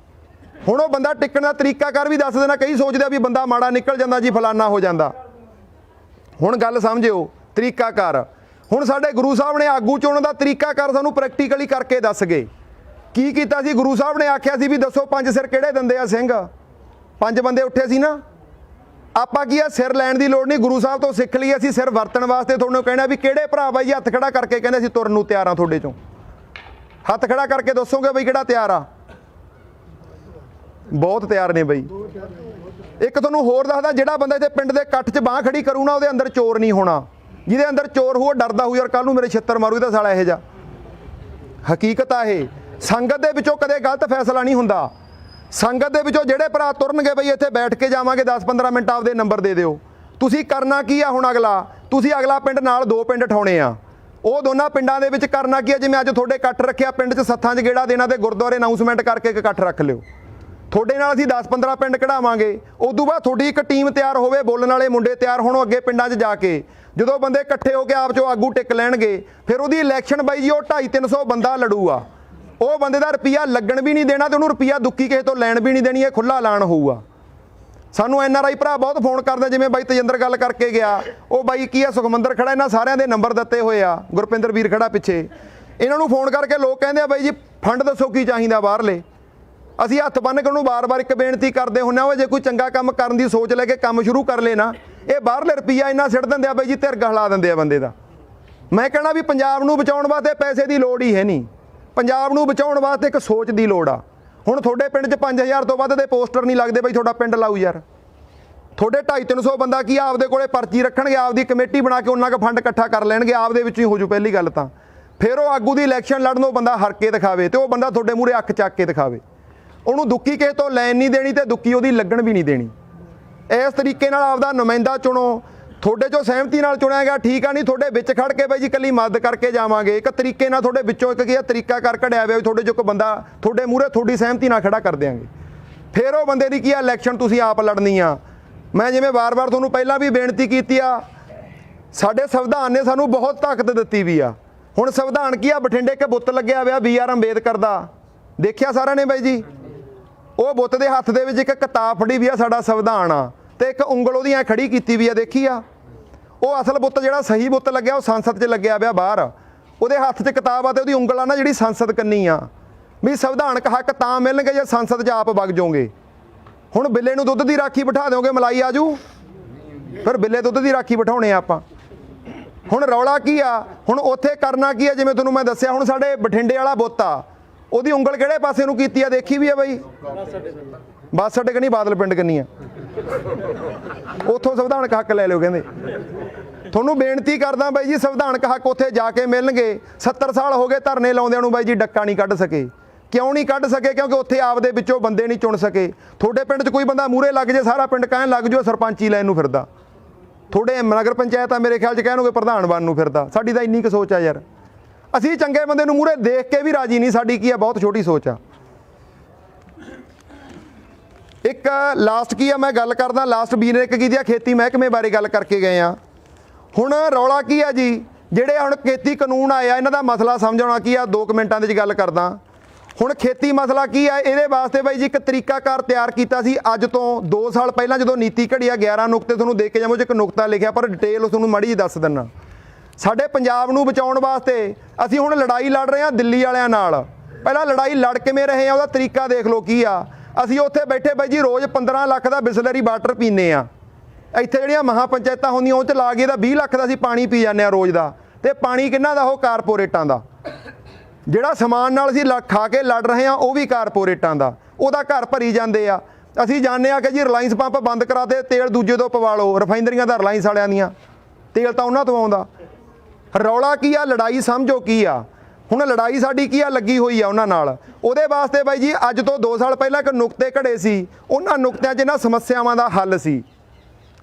ਹੁਣ ਉਹ ਬੰਦਾ ਟਿਕਣ ਦਾ ਤਰੀਕਾਕਾਰ ਵੀ ਦੱਸ ਦੇਣਾ। ਕਈ ਸੋਚਦੇ ਆ ਵੀ ਬੰਦਾ ਮਾੜਾ ਨਿਕਲ ਜਾਂਦਾ ਜੀ, ਫਲਾਨਾ ਹੋ ਜਾਂਦਾ। ਹੁਣ ਗੱਲ ਸਮਝਿਓ, ਤਰੀਕਾਕਾਰ। ਹੁਣ ਸਾਡੇ ਗੁਰੂ ਸਾਹਿਬ ਨੇ ਆਗੂ ਚੁਣਨ ਦਾ ਤਰੀਕਾਕਾਰ ਸਾਨੂੰ ਪ੍ਰੈਕਟੀਕਲੀ ਕਰਕੇ ਦੱਸ ਗਏ। ਕੀ ਕੀਤਾ ਸੀ? ਗੁਰੂ ਸਾਹਿਬ ਨੇ ਆਖਿਆ ਸੀ ਵੀ ਦੱਸੋ 5 ਸਿਰ ਕਿਹੜੇ ਦਿੰਦੇ ਆ ਸਿੰਘ? 5 ਬੰਦੇ ਉੱਠੇ ਸੀ ਨਾ। ਆਪਾਂ ਕੀ ਆ, ਸਿਰ ਲੈਣ ਦੀ ਲੋੜ ਨਹੀਂ, ਗੁਰੂ ਸਾਹਿਬ ਤੋਂ ਸਿੱਖ ਲਈ। ਅਸੀਂ ਸਿਰ ਵਰਤਣ ਵਾਸਤੇ ਤੁਹਾਨੂੰ ਕਹਿਣਾ ਵੀ ਕਿਹੜੇ ਭਰਾ ਬਾਈ ਹੱਥ ਖੜਾ ਕਰਕੇ ਕਹਿੰਦੇ ਅਸੀਂ ਤੁਰਨ ਨੂੰ ਤਿਆਰ ਆ। ਤੁਹਾਡੇ ਚੋਂ ਹੱਥ ਖੜਾ ਕਰਕੇ ਦੱਸੋਗੇ ਬਈ ਕਿਹੜਾ ਤਿਆਰ ਆ? ਬਹੁਤ ਤਿਆਰ ਨੇ ਬਈ। ਇੱਕ ਤੁਹਾਨੂੰ ਹੋਰ ਦੱਸਦਾ, ਜਿਹੜਾ ਬੰਦਾ ਇੱਥੇ ਪਿੰਡ ਦੇ ਇਕੱਠ 'ਚ ਬਾਂਹ ਖੜੀ ਕਰੂ ਨਾ, ਉਹਦੇ ਅੰਦਰ ਚੋਰ ਨਹੀਂ ਹੋਣਾ। ਜਿਹਦੇ ਅੰਦਰ ਚੋਰ ਹੋਊ, ਡਰਦਾ ਹੋਊ ਯਾਰ ਕੱਲ ਨੂੰ ਮੇਰੇ ਛਿੱਤਰ ਮਾਰੂ, ਇਹਦਾ ਸਾਲਾ ਇਹੋ ਜਿਹਾ। ਹਕੀਕਤ ਆ ਇਹ। ਸੰਗਤ ਦੇ ਵਿੱਚੋਂ ਕਦੇ ਗਲਤ ਫੈਸਲਾ ਨਹੀਂ ਹੁੰਦਾ। ਸੰਗਤ ਦੇ ਵਿੱਚੋਂ ਜਿਹੜੇ ਭਰਾ ਤੁਰਨਗੇ ਬਈ ਇੱਥੇ ਬੈਠ ਕੇ ਜਾਵਾਂਗੇ 10-15 ਮਿੰਟ, ਆਪਦੇ ਨੰਬਰ ਦੇ ਦਿਓ। ਤੁਸੀਂ ਕਰਨਾ ਕੀ ਆ ਹੁਣ ਤੁਸੀਂ ਅਗਲਾ ਪਿੰਡ ਨਾਲ 2 ਪਿੰਡ ਠਾਉਣੇ ਆ। ਉਹ ਦੋਨਾਂ ਪਿੰਡਾਂ ਦੇ ਵਿੱਚ ਕਰਨਾ ਕੀ ਆ, ਜਿਵੇਂ ਅੱਜ ਤੁਹਾਡੇ ਇਕੱਠ ਰੱਖਿਆ ਪਿੰਡ 'ਚ ਸੱਥਾਂ 'ਚ ਗੇੜਾ ਦੇਣਾ ਤੇ ਗੁਰਦੁਆਰੇ ਅਨਾਉਂਸਮੈਂਟ ਕਰਕੇ ਇੱਕ ਇਕੱਠ ਰੱਖ ਲਿਓ। ਤੁਹਾਡੇ ਨਾਲ ਅਸੀਂ 10-15 ਪਿੰਡ ਕਢਾਵਾਂਗੇ। ਉਦੋਂ ਬਾਅਦ ਤੁਹਾਡੀ ਇੱਕ ਟੀਮ ਤਿਆਰ ਹੋਵੇ, ਬੋਲਣ ਵਾਲੇ ਮੁੰਡੇ ਤਿਆਰ ਹੋਣ ਅੱਗੇ ਪਿੰਡਾਂ 'ਚ ਜਾ ਕੇ। ਜਦੋਂ ਬੰਦੇ ਇਕੱਠੇ ਹੋ ਕੇ ਆਪ 'ਚੋਂ ਆਗੂ ਟਿਕ ਲੈਣਗੇ, ਫਿਰ ਉਹਦੀ ਇਲੈਕਸ਼ਨ ਬਾਈ ਜੀ ਉਹ 250-300 ਬੰਦਾ ਲੜੂਗਾ। ਉਹ ਬੰਦੇ ਦਾ ਰੁਪਈਆ ਲੱਗਣ ਵੀ ਨਹੀਂ ਦੇਣਾ ਤੇ ਉਹਨੂੰ ਰੁਪਈਆ ਦੁੱਕੀ ਕਿਸੇ ਤੋਂ ਲੈਣ ਵੀ ਨਹੀਂ ਦੇਣੀ। ਇਹ ਖੁੱਲ੍ਹਾ ਐਲਾਨ ਹੋਊਗਾ। ਸਾਨੂੰ NRI ਭਰਾ ਬਹੁਤ ਫੋਨ ਕਰਦੇ, ਜਿਵੇਂ ਬਾਈ ਤੇਜਿੰਦਰ ਗੱਲ ਕਰਕੇ ਗਿਆ। ਉਹ ਬਾਈ ਕੀ ਆ, ਸੁਖਮੰਦਰ ਖੜਾ, ਇਹਨਾਂ ਸਾਰਿਆਂ ਦੇ ਨੰਬਰ ਦਿੱਤੇ ਹੋਏ ਆ, ਗੁਰਪਿੰਦਰ ਵੀਰ ਖੜਾ ਪਿੱਛੇ। ਇਹਨਾਂ ਨੂੰ ਫੋਨ ਕਰਕੇ ਲੋਕ ਕਹਿੰਦੇ ਆ ਬਾਈ ਜੀ ਫੰਡ ਦੱਸੋ ਕੀ ਚਾਹੀਦਾ ਬਾਹਰਲੇ। ਅਸੀਂ ਹੱਥ ਬੰਨ੍ਹ ਕੇ ਉਹਨੂੰ ਵਾਰ-ਵਾਰ ਇੱਕ ਬੇਨਤੀ ਕਰਦੇ ਹੁੰਦੇ ਹਾਂ, ਜੇ ਕੋਈ ਚੰਗਾ ਕੰਮ ਕਰਨ ਦੀ ਸੋਚ ਲੈ ਕੇ ਕੰਮ ਸ਼ੁਰੂ ਕਰ ਲੈ ਨਾ, ਇਹ ਬਾਹਰਲੇ ਰੁਪਈਆ ਇੰਨਾ ਸਿੱਟ ਦਿੰਦੇ ਆ ਬਾਈ ਜੀ, ਧਿਰ ਗਹਲਾ ਦਿੰਦੇ ਆ ਬੰਦੇ ਦਾ। ਮੈਂ ਕਹਿਣਾ ਵੀ ਪੰਜਾਬ ਨੂੰ ਬਚਾਉਣ ਵਾਸਤੇ ਪੈਸੇ ਦੀ ਲੋੜ ਹੀ ਹੈ ਨਹੀਂ, ਪੰਜਾਬ ਨੂੰ ਬਚਾਉਣ ਵਾਸਤੇ ਇੱਕ ਸੋਚ ਦੀ ਲੋੜ ਆ। ਹੁਣ ਤੁਹਾਡੇ ਪਿੰਡ 'ਚ 5000 ਤੋਂ ਵੱਧ ਦੇ ਪੋਸਟਰ ਨਹੀਂ ਲੱਗਦੇ ਬਾਈ, ਤੁਹਾਡਾ ਪਿੰਡ ਲਾਊ ਯਾਰ। ਤੁਹਾਡੇ 250-300 ਬੰਦਾ ਕੀ ਆਪਦੇ ਕੋਲੇ ਪਰਚੀ ਰੱਖਣਗੇ, ਆਪਦੀ ਕਮੇਟੀ ਬਣਾ ਕੇ ਉਹਨਾਂ ਕੁ ਫੰਡ ਇਕੱਠਾ ਕਰ ਲੈਣਗੇ, ਆਪਦੇ ਵਿੱਚ ਹੀ ਹੋ ਜੂ ਪਹਿਲੀ ਗੱਲ ਤਾਂ। ਫਿਰ ਉਹ ਆਗੂ ਦੀ ਇਲੈਕਸ਼ਨ ਲੜਨ ਉਹ ਬੰਦਾ ਹਰ ਕੇ ਦਿਖਾਵੇ, ਤੇ ਉਹ ਬੰਦਾ ਤੁਹਾਡੇ ਮੂਹਰੇ ਅੱਖ ਚੱਕ ਕੇ ਦਿਖਾਵੇ। ਉਹਨੂੰ ਦੁੱਕੀ ਕਿਸੇ ਤੋਂ ਲੈਣ ਨਹੀਂ ਦੇਣੀ ਤੇ ਦੁੱਕੀ ਉਹਦੀ ਲੱਗਣ ਵੀ ਨਹੀਂ ਦੇਣੀ। ਇਸ ਤਰੀਕੇ ਨਾਲ ਆਪਦਾ ਨੁਮਾਇੰਦਾ ਚੁਣੋ। ਤੁਹਾਡੇ 'ਚੋਂ ਸਹਿਮਤੀ ਨਾਲ ਚੁਣਿਆ ਗਿਆ ਠੀਕ ਆ, ਨਹੀਂ ਤੁਹਾਡੇ ਵਿੱਚ ਖੜ ਕੇ ਬਾਈ ਜੀ ਇਕੱਲੀ ਮਦਦ ਕਰਕੇ ਜਾਵਾਂਗੇ। ਇੱਕ ਤਰੀਕੇ ਨਾਲ ਤੁਹਾਡੇ ਵਿੱਚੋਂ ਇੱਕ ਕੀ ਤਰੀਕਾ ਕਰ ਕਢਿਆ ਹੋਇਆ, ਤੁਹਾਡੇ 'ਚੋਂ ਇੱਕ ਬੰਦਾ ਤੁਹਾਡੇ ਮੂਹਰੇ ਤੁਹਾਡੀ ਸਹਿਮਤੀ ਨਾਲ ਖੜਾ ਕਰ ਦਿਆਂਗੇ। ਫਿਰ ਉਹ ਬੰਦੇ ਦੀ ਕੀ ਆ, ਇਲੈਕਸ਼ਨ ਤੁਸੀਂ ਆਪ ਲੜਨੀ ਆ। ਮੈਂ ਜਿਵੇਂ ਵਾਰ-ਵਾਰ ਤੁਹਾਨੂੰ ਪਹਿਲਾਂ ਵੀ ਬੇਨਤੀ ਕੀਤੀ ਆ, ਸਾਡੇ ਸੰਵਿਧਾਨ ਨੇ ਸਾਨੂੰ ਬਹੁਤ ਤਾਕਤ ਦਿੱਤੀ ਵੀ ਆ। ਹੁਣ ਸੰਵਿਧਾਨ ਕੀ ਆ, ਬਠਿੰਡੇ ਇੱਕ ਬੁੱਤ ਲੱਗਿਆ ਹੋਇਆ BR ਅੰਬੇਦਕਰ ਦਾ, ਦੇਖਿਆ ਸਾਰਿਆਂ ਨੇ ਬਾਈ ਜੀ। ਉਹ ਬੁੱਤ ਦੇ ਹੱਥ ਦੇ ਵਿੱਚ ਇੱਕ ਕਿਤਾਬ ਫੜੀ ਵੀ ਆ, ਸਾਡਾ ਸੰਵਿਧਾਨ ਆ, ਤੇ ਇੱਕ ਉਂਗਲ ਉਹਦੀ ਐ ਖੜੀ ਕੀਤੀ ਵੀ ਆ, ਦੇਖੀ ਆ। ਉਹ ਅਸਲ ਬੁੱਤ ਜਿਹੜਾ ਸਹੀ ਬੁੱਤ ਲੱਗਿਆ ਉਹ ਸੰਸਦ 'ਚ ਲੱਗਿਆ ਪਿਆ ਬਾਹਰ। ਉਹਦੇ ਹੱਥ 'ਚ ਕਿਤਾਬ ਆ ਤੇ ਉਹਦੀ ਉਂਗਲ ਆ ਨਾ ਜਿਹੜੀ ਸੰਸਦ ਕੰਨੀ ਆ, ਵੀ ਸੰਵਿਧਾਨਕ ਹੱਕ ਤਾਂ ਮਿਲਣਗੇ ਜੇ ਸੰਸਦ 'ਚ ਆਪ ਵਗ ਜਾਓਗੇ। ਹੁਣ ਬਿੱਲੇ ਨੂੰ ਦੁੱਧ ਦੀ ਰਾਖੀ ਬਿਠਾ ਦਿਓਗੇ, ਮਲਾਈ ਆਜੂ? ਫਿਰ ਬਿੱਲੇ ਦੁੱਧ ਦੀ ਰਾਖੀ ਬਿਠਾਉਣੇ ਆ ਆਪਾਂ। ਹੁਣ ਰੌਲਾ ਕੀ ਆ, ਹੁਣ ਉੱਥੇ ਕਰਨਾ ਕੀ ਆ, ਜਿਵੇਂ ਤੁਹਾਨੂੰ ਮੈਂ ਦੱਸਿਆ। ਹੁਣ ਸਾਡੇ ਬਠਿੰਡੇ ਵਾਲਾ ਬੁੱਤ ਆ, ਉਹਦੀ ਉਂਗਲ ਕਿਹੜੇ ਪਾਸੇ ਨੂੰ ਕੀਤੀ ਆ, ਦੇਖੀ ਵੀ ਆ ਬਾਈ? ਬੱਸ ਅੱਡੇ ਕੰਨੀ, ਬਾਦਲ ਪਿੰਡ ਕੰਨੀ ਆ। ਉੱਥੋਂ ਸੰਵਿਧਾਨਕ ਹੱਕ ਲੈ ਲਿਓ ਕਹਿੰਦੇ। ਤੁਹਾਨੂੰ ਬੇਨਤੀ ਕਰਦਾ ਬਾਈ ਜੀ, ਸੰਵਿਧਾਨਕ ਹੱਕ ਉੱਥੇ ਜਾ ਕੇ ਮਿਲਣਗੇ। 70 ਸਾਲ ਹੋ ਗਏ ਧਰਨੇ ਲਾਉਂਦਿਆਂ ਨੂੰ ਬਾਈ ਜੀ, ਡੱਕਾ ਨਹੀਂ ਕੱਢ ਸਕੇ। ਕਿਉਂ ਨਹੀਂ ਕੱਢ ਸਕੇ? ਕਿਉਂਕਿ ਉੱਥੇ ਆਪਦੇ ਵਿੱਚੋਂ ਬੰਦੇ ਨਹੀਂ ਚੁਣ ਸਕੇ। ਤੁਹਾਡੇ ਪਿੰਡ 'ਚ ਕੋਈ ਬੰਦਾ ਮੂਹਰੇ ਲੱਗ ਜੇ, ਸਾਰਾ ਪਿੰਡ ਕਹਿਣ ਲੱਗ ਜਾਓ ਸਰਪੰਚੀ ਲੈਣ ਨੂੰ ਫਿਰਦਾ। ਤੁਹਾਡੇ ਨਗਰ ਪੰਚਾਇਤ ਆ ਮੇਰੇ ਖਿਆਲ 'ਚ ਕਹਿਣਗੇ ਪ੍ਰਧਾਨ ਬਣਨ ਨੂੰ ਫਿਰਦਾ। ਸਾਡੀ ਤਾਂ ਇੰਨੀ ਕੁ ਸੋਚ ਆ ਯਾਰ, ਅਸੀਂ ਚੰਗੇ ਬੰਦੇ ਨੂੰ ਮੂਹਰੇ ਦੇਖ ਕੇ ਵੀ ਰਾਜੀ ਨਹੀਂ। ਸਾਡੀ ਕੀ ਆ, ਬਹੁਤ ਛੋਟੀ ਸੋਚ ਆ। ਇੱਕ ਲਾਸਟ ਕੀ ਆ, ਮੈਂ ਗੱਲ ਕਰਦਾ ਲਾਸਟ ਵੀਰ ਇੱਕ ਕੀ ਦੀ ਖੇਤੀ ਮਹਿਕਮੇ ਬਾਰੇ ਗੱਲ ਕਰਕੇ ਗਏ ਆ। ਹੁਣ ਰੌਲਾ ਕੀ ਆ ਜੀ, ਜਿਹੜੇ ਹੁਣ ਖੇਤੀ ਕਾਨੂੰਨ ਆਇਆ ਇਹਨਾਂ ਦਾ ਮਸਲਾ ਸਮਝਾਉਣਾ ਕੀ ਆ, 2 ਮਿੰਟਾਂ ਦੇ ਵਿੱਚ ਗੱਲ ਕਰਦਾ। ਹੁਣ ਖੇਤੀ ਮਸਲਾ ਕੀ ਆ, ਇਹਦੇ ਵਾਸਤੇ ਬਾਈ ਜੀ ਇੱਕ ਤਰੀਕਾਕਾਰ ਤਿਆਰ ਕੀਤਾ ਸੀ ਅੱਜ ਤੋਂ 2 ਸਾਲ ਪਹਿਲਾਂ, ਜਦੋਂ ਨੀਤੀ ਘੜੀ ਆ। 11 ਨੁਕਤੇ ਤੁਹਾਨੂੰ ਦੇਖ ਕੇ ਜਾਵਾਂ, ਇੱਕ ਨੁਕਤਾ ਲਿਖਿਆ ਪਰ ਡਿਟੇਲ ਤੁਹਾਨੂੰ ਮਾੜੀ ਜਿਹੀ ਦੱਸ ਦਿੰਦਾ। ਸਾਡੇ ਪੰਜਾਬ ਨੂੰ ਬਚਾਉਣ ਵਾਸਤੇ ਅਸੀਂ ਹੁਣ ਲੜਾਈ ਲੜ ਰਹੇ ਹਾਂ ਦਿੱਲੀ ਵਾਲਿਆਂ ਨਾਲ। ਪਹਿਲਾਂ ਲੜਾਈ ਲੜ ਕਿਵੇਂ ਰਹੇ ਆ, ਉਹਦਾ ਤਰੀਕਾ ਦੇਖ ਲਓ ਕੀ ਆ। ਅਸੀਂ ਉੱਥੇ ਬੈਠੇ ਬਾਈ ਜੀ ਰੋਜ਼ 15 ਲੱਖ ਦਾ ਬਿਸਲਰੀ ਵਾਟਰ ਪੀਂਦੇ ਆ। ਇੱਥੇ ਜਿਹੜੀਆਂ ਮਹਾ ਪੰਚਾਇਤਾਂ ਹੁੰਦੀਆਂ ਉਹ 'ਚ ਲਾ ਕੇ ਤਾਂ 20 ਲੱਖ ਦਾ ਅਸੀਂ ਪਾਣੀ ਪੀ ਜਾਂਦੇ ਆ ਰੋਜ਼ ਦਾ। ਤੇ ਪਾਣੀ ਕਿਹਨਾਂ ਦਾ? ਉਹ ਕਾਰਪੋਰੇਟਾਂ ਦਾ। ਜਿਹੜਾ ਸਮਾਨ ਨਾਲ ਅਸੀਂ ਖਾ ਕੇ ਲੜ ਰਹੇ ਹਾਂ ਉਹ ਵੀ ਕਾਰਪੋਰੇਟਾਂ ਦਾ। ਉਹਦਾ ਘਰ ਭਰੀ ਜਾਂਦੇ ਆ। ਅਸੀਂ ਜਾਣਦੇ ਆ ਕਿ ਜੀ ਰਿਲਾਇੰਸ ਪੰਪ ਬੰਦ ਕਰਾ ਦੇ, ਤੇਲ ਦੂਜੇ ਤੋਂ ਪਵਾ ਲਓ। ਰਿਫਾਈਨਰੀਆਂ ਦਾ ਰਿਲਾਇੰਸ ਵਾਲਿਆਂ ਦੀਆਂ, ਤੇਲ ਤਾਂ ਉਹਨਾਂ ਤੋਂ ਆਉਂਦਾ। ਰੌਲਾ ਕੀ ਆ, ਲੜਾਈ ਸਮਝੋ ਕੀ ਆ। ਹੁਣ ਲੜਾਈ ਸਾਡੀ ਕੀ ਆ, ਲੱਗੀ ਹੋਈ ਆ ਉਹਨਾਂ ਨਾਲ। ਉਹਦੇ ਵਾਸਤੇ ਬਾਈ ਜੀ ਅੱਜ ਤੋਂ 2 ਸਾਲ ਪਹਿਲਾਂ ਇੱਕ ਨੁਕਤੇ ਘੜੇ ਸੀ। ਉਹਨਾਂ ਨੁਕਤਿਆਂ 'ਚ ਇਹਨਾਂ ਸਮੱਸਿਆਵਾਂ ਦਾ ਹੱਲ ਸੀ।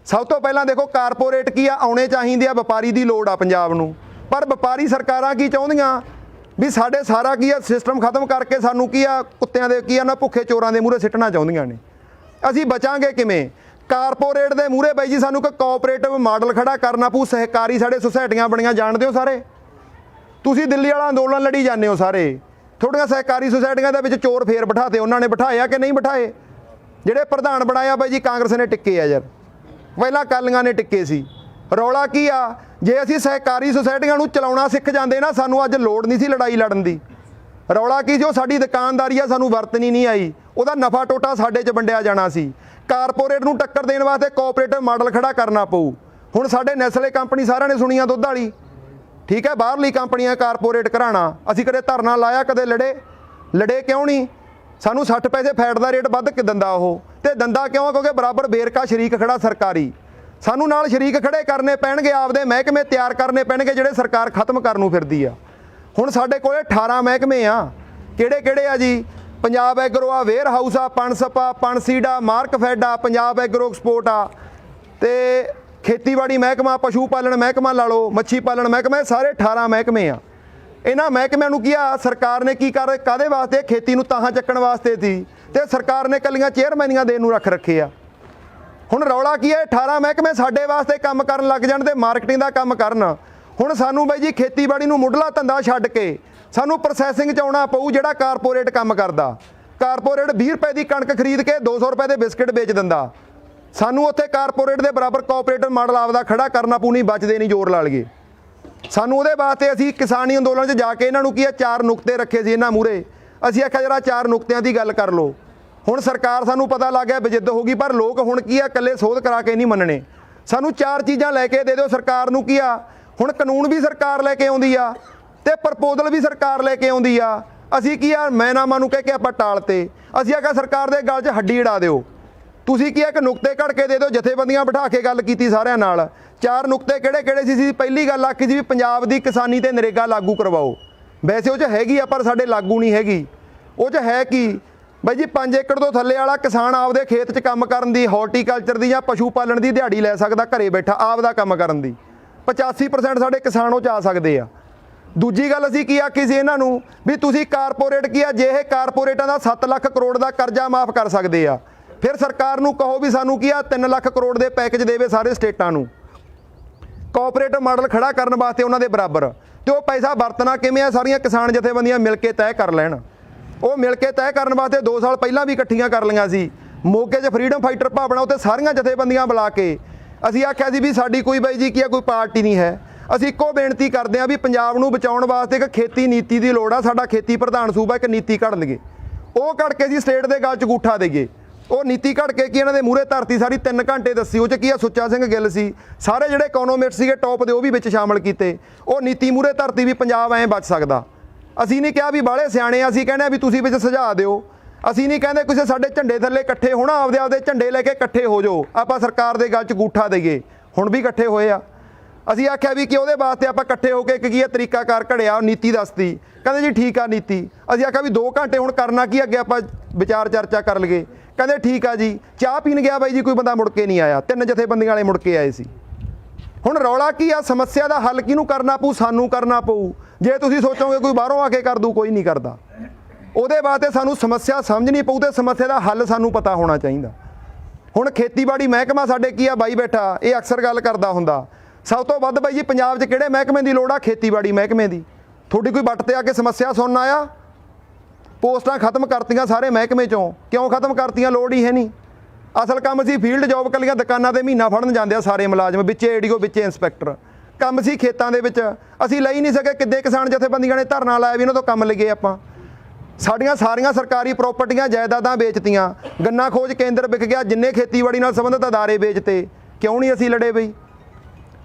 ਸਭ ਤੋਂ ਪਹਿਲਾਂ ਦੇਖੋ ਕਾਰਪੋਰੇਟ ਕੀ ਆ, ਆਉਣੇ ਚਾਹੀਦੇ ਆ। ਵਪਾਰੀ ਦੀ ਲੋੜ ਆ ਪੰਜਾਬ ਨੂੰ, ਪਰ ਵਪਾਰੀ ਸਰਕਾਰਾਂ ਕੀ ਚਾਹੁੰਦੀਆਂ ਵੀ ਸਾਡੇ ਸਾਰਾ ਕੀ ਆ ਸਿਸਟਮ ਖਤਮ ਕਰਕੇ ਸਾਨੂੰ ਕੀ ਆ, ਕੁੱਤਿਆਂ ਦੇ ਕੀ ਆ ਨਾ, ਭੁੱਖੇ ਚੋਰਾਂ ਦੇ ਮੂਹਰੇ ਸਿੱਟਣਾ ਚਾਹੁੰਦੀਆਂ ਨੇ। ਅਸੀਂ ਬਚਾਂਗੇ ਕਿਵੇਂ? ਕਾਰਪੋਰੇਟ ਦੇ ਮੂਹਰੇ ਬਾਈ ਜੀ ਸਾਨੂੰ ਕੋਈ ਕੋਆਪਰੇਟਿਵ ਮਾਡਲ ਖੜਾ ਕਰਨਾ ਪਊ। ਸਹਿਕਾਰੀ ਸਾਡੇ ਸੁਸਾਇਟੀਆਂ ਬਣੀਆਂ, ਜਾਣਦੇ ਹੋ ਸਾਰੇ ਤੁਸੀਂ। ਦਿੱਲੀ ਵਾਲਾ ਅੰਦੋਲਨ ਲੜੀ ਜਾਂਦੇ ਹੋ ਸਾਰੇ। ਤੁਹਾਡੀਆਂ ਸਹਿਕਾਰੀ ਸੁਸਾਇਟੀਆਂ ਦੇ ਵਿੱਚ ਚੋਰ ਫੇਰ ਬਿਠਾਤੇ, ਉਹਨਾਂ ਨੇ ਬਿਠਾਇਆ ਕਿ ਨਹੀਂ ਬਿਠਾਏ? ਜਿਹੜੇ ਪ੍ਰਧਾਨ ਬਣਾਇਆ ਬਾਈ ਜੀ ਕਾਂਗਰਸ ਨੇ ਟਿੱਕੇ ਆ ਯਾਰ, ਪਹਿਲਾਂ ਅਕਾਲੀਆਂ ਨੇ ਟਿੱਕੇ ਸੀ। ਰੌਲਾ ਕੀ ਆ, ਜੇ ਅਸੀਂ ਸਹਿਕਾਰੀ ਸੁਸਾਇਟੀਆਂ ਨੂੰ ਚਲਾਉਣਾ ਸਿੱਖ ਜਾਂਦੇ ਨਾ, ਸਾਨੂੰ ਅੱਜ ਲੋੜ ਨਹੀਂ ਸੀ ਲੜਾਈ ਲੜਨ ਦੀ। ਰੌਲਾ ਕੀ, ਜੋ ਸਾਡੀ ਦੁਕਾਨਦਾਰੀ ਆ ਸਾਨੂੰ ਵਰਤਣੀ ਨਹੀਂ ਆਈ, ਉਹਦਾ ਨਫਾ ਟੋਟਾ ਸਾਡੇ 'ਚ ਵੰਡਿਆ ਜਾਣਾ ਸੀ। ਕਾਰਪੋਰੇਟ ਨੂੰ ਟੱਕਰ ਦੇਣ ਵਾਸਤੇ ਕੋਆਪਰੇਟਿਵ ਮਾਡਲ ਖੜਾ ਕਰਨਾ ਪਊ। ਹੁਣ ਸਾਡੇ ਨੈਸਲੇ ਕੰਪਨੀ ਸਾਰਿਆਂ ਨੇ ਸੁਣੀਆਂ, ਦੁੱਧ ਵਾਲੀ, ਠੀਕ ਹੈ, ਬਾਹਰਲੀ ਕੰਪਨੀਆਂ ਕਾਰਪੋਰੇਟ ਘਰਾਣਾ। ਅਸੀਂ ਕਦੇ ਧਰਨਾ ਲਾਇਆ, ਕਦੇ ਲੜੇ ਕਿਉਂ ਨਹੀਂ? ਸਾਨੂੰ 60 ਪੈਸੇ ਫੈਟ ਦਾ ਰੇਟ ਵੱਧ ਕੇ ਦਿੰਦਾ ਉਹ, ਤੇ ਦਿੰਦਾ ਕਿਉਂ? ਕਿਉਂਕਿ ਬਰਾਬਰ ਵੇਰਕਾ ਸ਼ਰੀਕ ਖੜਾ ਸਰਕਾਰੀ। ਸਾਨੂੰ ਨਾਲ ਸ਼ਰੀਕ ਖੜੇ ਕਰਨੇ ਪੈਣਗੇ, ਆਪਦੇ ਮਹਿਕਮੇ ਤਿਆਰ ਕਰਨੇ ਪੈਣਗੇ ਜਿਹੜੇ ਸਰਕਾਰ ਖਤਮ ਕਰਨ ਨੂੰ ਫਿਰਦੀ ਆ। ਹੁਣ ਸਾਡੇ ਕੋਲੇ 18 ਮਹਿਕਮੇ ਆ। ਕਿਹੜੇ ਆ ਜੀ? ਪੰਜਾਬ ਐਗਰੋ ਆ, ਵੇਅਰ ਹਾਊਸ ਆ, ਪਣਸਪ ਆ, ਪਣਸੀਡ ਆ, ਮਾਰਕਫੈਡ ਆ, ਪੰਜਾਬ ਐਗਰੋ ਐਕਸਪੋਰਟ ਆ, ਤੇ ਖੇਤੀਬਾੜੀ ਮਹਿਕਮਾ, ਪਸ਼ੂ ਪਾਲਣ ਮਹਿਕਮਾ ਲਾ ਲਓ, ਮੱਛੀ ਪਾਲਣ ਮਹਿਕਮਾ, ਇਹ ਸਾਰੇ 18 ਮਹਿਕਮੇ ਆ। ਇਹਨਾਂ ਮਹਿਕਮਿਆਂ ਨੂੰ ਕੀ ਆ ਸਰਕਾਰ ਨੇ ਕੀ ਕਰ ਕਾਹਦੇ ਵਾਸਤੇ ਖੇਤੀ ਨੂੰ ਤਾਹਾਂ ਚੱਕਣ ਵਾਸਤੇ ਸੀ ਤੇ ਸਰਕਾਰ ਨੇ ਕੱਲੀਆਂ ਚੇਅਰਮੈਨੀਆਂ ਦੇਣ ਨੂੰ ਰੱਖ ਰੱਖੇ ਆ। ਹੁਣ ਰੌਲਾ ਕੀ ਹੈ 18 ਮਹਿਕਮੇ ਸਾਡੇ ਵਾਸਤੇ ਕੰਮ ਕਰਨ ਲੱਗ ਜਾਣ ਤੇ ਮਾਰਕੀਟਿੰਗ ਦਾ ਕੰਮ ਕਰਨ। ਹੁਣ ਸਾਨੂੰ ਬਾਈ ਜੀ ਖੇਤੀਬਾੜੀ ਨੂੰ ਮੁੱਢਲਾ ਧੰਦਾ ਛੱਡ ਕੇ ਸਾਨੂੰ ਪ੍ਰੋਸੈਸਿੰਗ 'ਚ ਆਉਣਾ ਪਊ। ਜਿਹੜਾ ਕਾਰਪੋਰੇਟ ਕੰਮ ਕਰਦਾ, ਕਾਰਪੋਰੇਟ 20 ਰੁਪਏ ਦੀ ਕਣਕ ਖਰੀਦ ਕੇ 200 ਰੁਪਏ ਦੇ ਬਿਸਕਟ ਵੇਚ ਦਿੰਦਾ, ਸਾਨੂੰ ਉੱਥੇ ਕਾਰਪੋਰੇਟ ਦੇ ਬਰਾਬਰ ਕੋਆਪਰੇਟਿਵ ਮਾਡਲ ਆਪਦਾ ਖੜਾ ਕਰਨਾ ਪਊ। ਨਹੀਂ ਬਚਦੇ ਨਹੀਂ ਜ਼ੋਰ ਲਾ ਲਈਏ ਸਾਨੂੰ ਉਹਦੇ ਵਾਸਤੇ। ਅਸੀਂ ਕਿਸਾਨੀ ਅੰਦੋਲਨ 'ਚ ਜਾ ਕੇ ਇਹਨਾਂ ਨੂੰ ਕੀ ਆ 4 ਨੁਕਤੇ ਰੱਖੇ ਸੀ ਇਹਨਾਂ ਮੂਹਰੇ। ਅਸੀਂ ਆਖਿਆ ਜਰਾ 4 ਨੁਕਤਿਆਂ ਦੀ ਗੱਲ ਕਰ ਲਓ। ਹੁਣ ਸਰਕਾਰ ਸਾਨੂੰ ਪਤਾ ਲੱਗ ਗਿਆ ਬਜਿੱਦ ਹੋ ਗਈ, ਪਰ ਲੋਕ ਹੁਣ ਕੀ ਆ ਇਕੱਲੇ ਸੋਧ ਕਰਾ ਕੇ ਨਹੀਂ ਮੰਨਣੇ। ਸਾਨੂੰ 4 ਚੀਜ਼ਾਂ ਲੈ ਕੇ ਦੇ ਦਿਓ। ਸਰਕਾਰ ਨੂੰ ਕੀ ਆ ਹੁਣ ਕਾਨੂੰਨ ਵੀ ਸਰਕਾਰ ਲੈ ਕੇ ਆਉਂਦੀ ਆ ਤੇ ਪ੍ਰਪੋਜ਼ਲ ਵੀ ਸਰਕਾਰ ਲੈ ਕੇ ਆਉਂਦੀ ਆ। ਅਸੀਂ ਕੀ ਆ ਮੈਨਾਮਾ ਨੂੰ ਕਹਿ ਕੇ ਆਪਾਂ ਟਾਲਤੇ। ਅਸੀਂ ਆਖਿਆ ਸਰਕਾਰ ਦੇ ਗਲ 'ਚ ਹੱਡੀ ਅੜਾ ਦਿਓ। ਤੁਸੀਂ ਕੀ ਇੱਕ ਨੁਕਤੇ ਘੜ ਕੇ ਦੇ ਦਿਓ। ਜਥੇਬੰਦੀਆਂ ਬਿਠਾ ਕੇ ਗੱਲ ਕੀਤੀ ਸਾਰਿਆਂ ਨਾਲ। 4 ਨੁਕਤੇ ਕਿਹੜੇ ਕਿਹੜੇ ਸੀ? ਪਹਿਲੀ ਗੱਲ ਆਖੀ ਸੀ ਵੀ ਪੰਜਾਬ ਦੀ ਕਿਸਾਨੀ ਤੇ ਨਰੇਗਾ ਲਾਗੂ ਕਰਵਾਓ। ਵੈਸੇ ਉਹ 'ਚ ਹੈਗੀ ਆ ਪਰ ਸਾਡੇ ਲਾਗੂ ਨਹੀਂ ਹੈਗੀ। ਉਹ 'ਚ ਹੈ ਕੀ ਬਾਈ ਜੀ 5 ਏਕੜ ਤੋਂ ਥੱਲੇ ਵਾਲਾ ਕਿਸਾਨ ਆਪਦੇ ਖੇਤ 'ਚ ਕੰਮ ਕਰਨ ਦੀ, ਹਾਰਟੀਕਲਚਰ ਦੀ ਜਾਂ ਪਸ਼ੂ ਪਾਲਣ ਦੀ ਦਿਹਾੜੀ ਲੈ ਸਕਦਾ ਘਰੇ ਬੈਠਾ ਆਪਦਾ ਕੰਮ ਕਰਨ ਦੀ। 85% ਸਾਡੇ ਕਿਸਾਨ ਉਹ 'ਚ ਆ ਸਕਦੇ ਆ। ਦੂਜੀ ਗੱਲ ਅਸੀਂ ਕੀ ਆਖੀ ਸੀ ਇਹਨਾਂ ਨੂੰ ਵੀ ਤੁਸੀਂ ਕਾਰਪੋਰੇਟ ਕੀ ਆ ਜੇ ਇਹ ਕਾਰਪੋਰੇਟਾਂ ਦਾ 7 ਲੱਖ ਕਰੋੜ ਦਾ ਕਰਜ਼ਾ ਮਾਫ ਕਰ ਸਕਦੇ ਆ ਫਿਰ ਸਰਕਾਰ ਨੂੰ ਕਹੋ ਵੀ ਸਾਨੂੰ ਕੀ ਆ 3 ਲੱਖ ਕਰੋੜ ਦੇ ਪੈਕੇਜ ਦੇਵੇ ਸਾਰੇ ਸਟੇਟਾਂ ਨੂੰ ਕੋਆਪਰੇਟਿਵ ਮਾਡਲ ਖੜਾ ਕਰਨ ਵਾਸਤੇ ਉਹਨਾਂ ਦੇ ਬਰਾਬਰ। ਤੇ ਉਹ ਪੈਸਾ ਵਰਤਣਾ ਕਿਵੇਂ ਆ ਸਾਰੀਆਂ ਕਿਸਾਨ ਜਥੇਬੰਦੀਆਂ ਮਿਲ ਕੇ ਤੈਅ ਕਰ ਲੈਣ। ਉਹ ਮਿਲ ਕੇ ਤੈਅ ਕਰਨ ਵਾਸਤੇ 2 ਸਾਲ ਪਹਿਲਾਂ ਵੀ ਇਕੱਠੀਆਂ ਕਰ ਲਈਆਂ ਸੀ। ਮੋਗੇ 'ਚ ਫਰੀडम ਫਾਈਟਰ ਭਾਵਨਾ ਉੱਤੇ ਸਾਰੀਆਂ ਜਥੇਬੰਦੀਆਂ ਬੁਲਾ ਕੇ ਅਸੀਂ ਆਖਿਆ ਸੀ ਵੀ ਸਾਡੀ ਕੋਈ ਬਾਈ ਜੀ ਕੀ ਆ ਕੋਈ ਪਾਰਟੀ ਨਹੀਂ ਹੈ। ਅਸੀਂ ਇੱਕੋ ਬੇਨਤੀ ਕਰਦੇ ਹਾਂ ਵੀ ਪੰਜਾਬ ਨੂੰ ਬਚਾਉਣ ਵਾਸਤੇ ਇੱਕ ਖੇਤੀ ਨੀਤੀ ਦੀ ਲੋੜ ਆ। ਸਾਡਾ ਖੇਤੀ ਪ੍ਰਧਾਨ ਸੂਬਾ ਇੱਕ ਨੀਤੀ ਘੜ ਲਈਏ। ਉਹ ਘੜ ਕੇ ਅਸੀਂ ਸਟੇਟ ਦੇ ਗਲ 'ਚ ਅੰਗੂਠਾ ਦੇਈਏ। ਉਹ ਨੀਤੀ ਘੜ ਕੇ ਕੀ ਇਹਨਾਂ ਦੇ ਮੂਹਰੇ ਧਰਤੀ ਸਾਰੀ 3 ਘੰਟੇ ਦੱਸੀ। ਉਹ 'ਚ ਕੀ ਆ ਸੁੱਚਾ ਸਿੰਘ ਗਿੱਲ ਸੀ, ਸਾਰੇ ਜਿਹੜੇ ਇਕੋਨੋਮਿਸਟ ਸੀਗੇ ਟੌਪ ਦੇ ਉਹ ਵੀ ਵਿੱਚ ਸ਼ਾਮਲ ਕੀਤੇ। ਉਹ ਨੀਤੀ ਮੂਹਰੇ ਧਰਤੀ ਵੀ ਪੰਜਾਬ ਐਂ ਬਚ ਸਕਦਾ। ਅਸੀਂ ਨਹੀਂ ਕਿਹਾ ਵੀ ਬਾਹਲੇ ਸਿਆਣੇ ਆ, ਅਸੀਂ ਕਹਿੰਦੇ ਆ ਵੀ ਤੁਸੀਂ ਵਿੱਚ ਸੁਝਾਅ ਦਿਓ। ਅਸੀਂ ਨਹੀਂ ਕਹਿੰਦੇ ਕਿਸੇ ਸਾਡੇ ਝੰਡੇ ਥੱਲੇ ਇਕੱਠੇ ਹੋਣਾ, ਆਪਦੇ ਝੰਡੇ ਲੈ ਕੇ ਇਕੱਠੇ ਹੋ ਜਾਓ ਆਪਾਂ ਸਰਕਾਰ ਦੇ ਗਲ 'ਚ ਅੰਗੂਠਾ ਦੇਈਏ। ਹੁਣ ਵੀ ਇਕੱਠੇ ਹੋਏ ਆ। ਅਸੀਂ ਆਖਿਆ ਵੀ ਕਿ ਉਹਦੇ ਵਾਸਤੇ ਆਪਾਂ ਇਕੱਠੇ ਹੋ ਕੇ ਇੱਕ ਕੀ ਆ ਤਰੀਕਾਕਾਰ ਘੜਿਆ, ਨੀਤੀ ਦੱਸਤੀ। ਕਹਿੰਦੇ ਜੀ ਠੀਕ ਆ ਨੀਤੀ। ਅਸੀਂ ਆਖਿਆ ਵੀ 2 ਘੰਟੇ ਹੁਣ ਕਰਨਾ ਕੀ ਅੱਗੇ ਆਪਾਂ ਵਿਚਾਰ ਚਰਚਾ ਕਰ ਲਈਏ। ਕਹਿੰਦੇ ਠੀਕ ਆ ਜੀ। ਚਾਹ ਪੀਣ ਗਿਆ ਬਾਈ ਜੀ ਕੋਈ ਬੰਦਾ ਮੁੜ ਕੇ ਨਹੀਂ ਆਇਆ। 3 ਜਥੇਬੰਦੀਆਂ ਵਾਲੇ ਮੁੜ ਕੇ ਆਏ ਸੀ। ਹੁਣ ਰੌਲਾ ਕੀ ਆ ਸਮੱਸਿਆ ਦਾ ਹੱਲ ਕਿਹਨੂੰ ਕਰਨਾ ਪਊ? ਸਾਨੂੰ ਕਰਨਾ ਪਊ। ਜੇ ਤੁਸੀਂ ਸੋਚੋਗੇ ਕੋਈ ਬਾਹਰੋਂ ਆ ਕੇ ਕਰ ਦੂ, ਕੋਈ ਨਹੀਂ ਕਰਦਾ। ਉਹਦੇ ਵਾਸਤੇ ਸਾਨੂੰ ਸਮੱਸਿਆ ਸਮਝਣੀ ਪਊ ਤੇ ਸਮੱਸਿਆ ਦਾ ਹੱਲ ਸਾਨੂੰ ਪਤਾ ਹੋਣਾ ਚਾਹੀਦਾ। ਹੁਣ ਖੇਤੀਬਾੜੀ ਮਹਿਕਮਾ ਸਾਡੇ ਕੀ ਆ ਬਾਈ ਬੈਠਾ ਇਹ ਅਕਸਰ ਗੱਲ ਕਰਦਾ ਹੁੰਦਾ। ਸਭ ਤੋਂ ਵੱਧ ਬਾਈ ਜੀ ਪੰਜਾਬ 'ਚ ਕਿਹੜੇ ਮਹਿਕਮੇ ਦੀ ਲੋੜ ਆ? ਖੇਤੀਬਾੜੀ ਮਹਿਕਮੇ ਦੀ। ਤੁਹਾਡੀ ਕੋਈ ਵੱਟ ਤੇ ਆ ਕੇ ਸਮੱਸਿਆ ਸੁਣਨ ਆਇਆ? ਪੋਸਟਾਂ ਖਤਮ ਕਰਤੀਆਂ ਸਾਰੇ ਮਹਿਕਮੇ 'ਚੋਂ। ਕਿਉਂ ਖਤਮ ਕਰਤੀਆਂ? ਲੋੜ ਹੀ ਹੈ ਨਹੀਂ। ਅਸਲ ਕੰਮ ਸੀ ਫੀਲਡ ਜੌਬ ਕੱਲੀਆਂ ਦੁਕਾਨਾਂ ਦੇ ਮਹੀਨਾ ਫੜਨ ਜਾਂਦੇ ਆ ਸਾਰੇ ਮੁਲਾਜ਼ਮ, ਵਿੱਚੇ ਏਡੀਓ ਵਿੱਚੇ ਇੰਸਪੈਕਟਰ। ਕੰਮ ਸੀ ਖੇਤਾਂ ਦੇ ਵਿੱਚ ਅਸੀਂ ਲਈ ਨਹੀਂ ਸਕੇ। ਕਿੱਦੇ ਕਿਸਾਨ ਜਥੇਬੰਦੀਆਂ ਨੇ ਧਰਨਾ ਲਾਇਆ ਵੀ ਇਹਨਾਂ ਤੋਂ ਕੰਮ ਲਈਏ ਆਪਾਂ। ਸਾਡੀਆਂ ਸਾਰੀਆਂ ਸਰਕਾਰੀ ਪ੍ਰਾਪਰਟੀਆਂ ਜਾਇਦਾਦਾਂ ਵੇਚਤੀਆਂ। ਗੰਨਾ ਖੋਜ ਕੇਂਦਰ ਵਿਕ ਗਿਆ। ਜਿੰਨੇ ਖੇਤੀਬਾੜੀ ਨਾਲ ਸੰਬੰਧਿਤ ਅਦਾਰੇ ਵੇਚਤੇ। ਕਿਉਂ ਨਹੀਂ ਅਸੀਂ ਲੜੇ ਬਈ?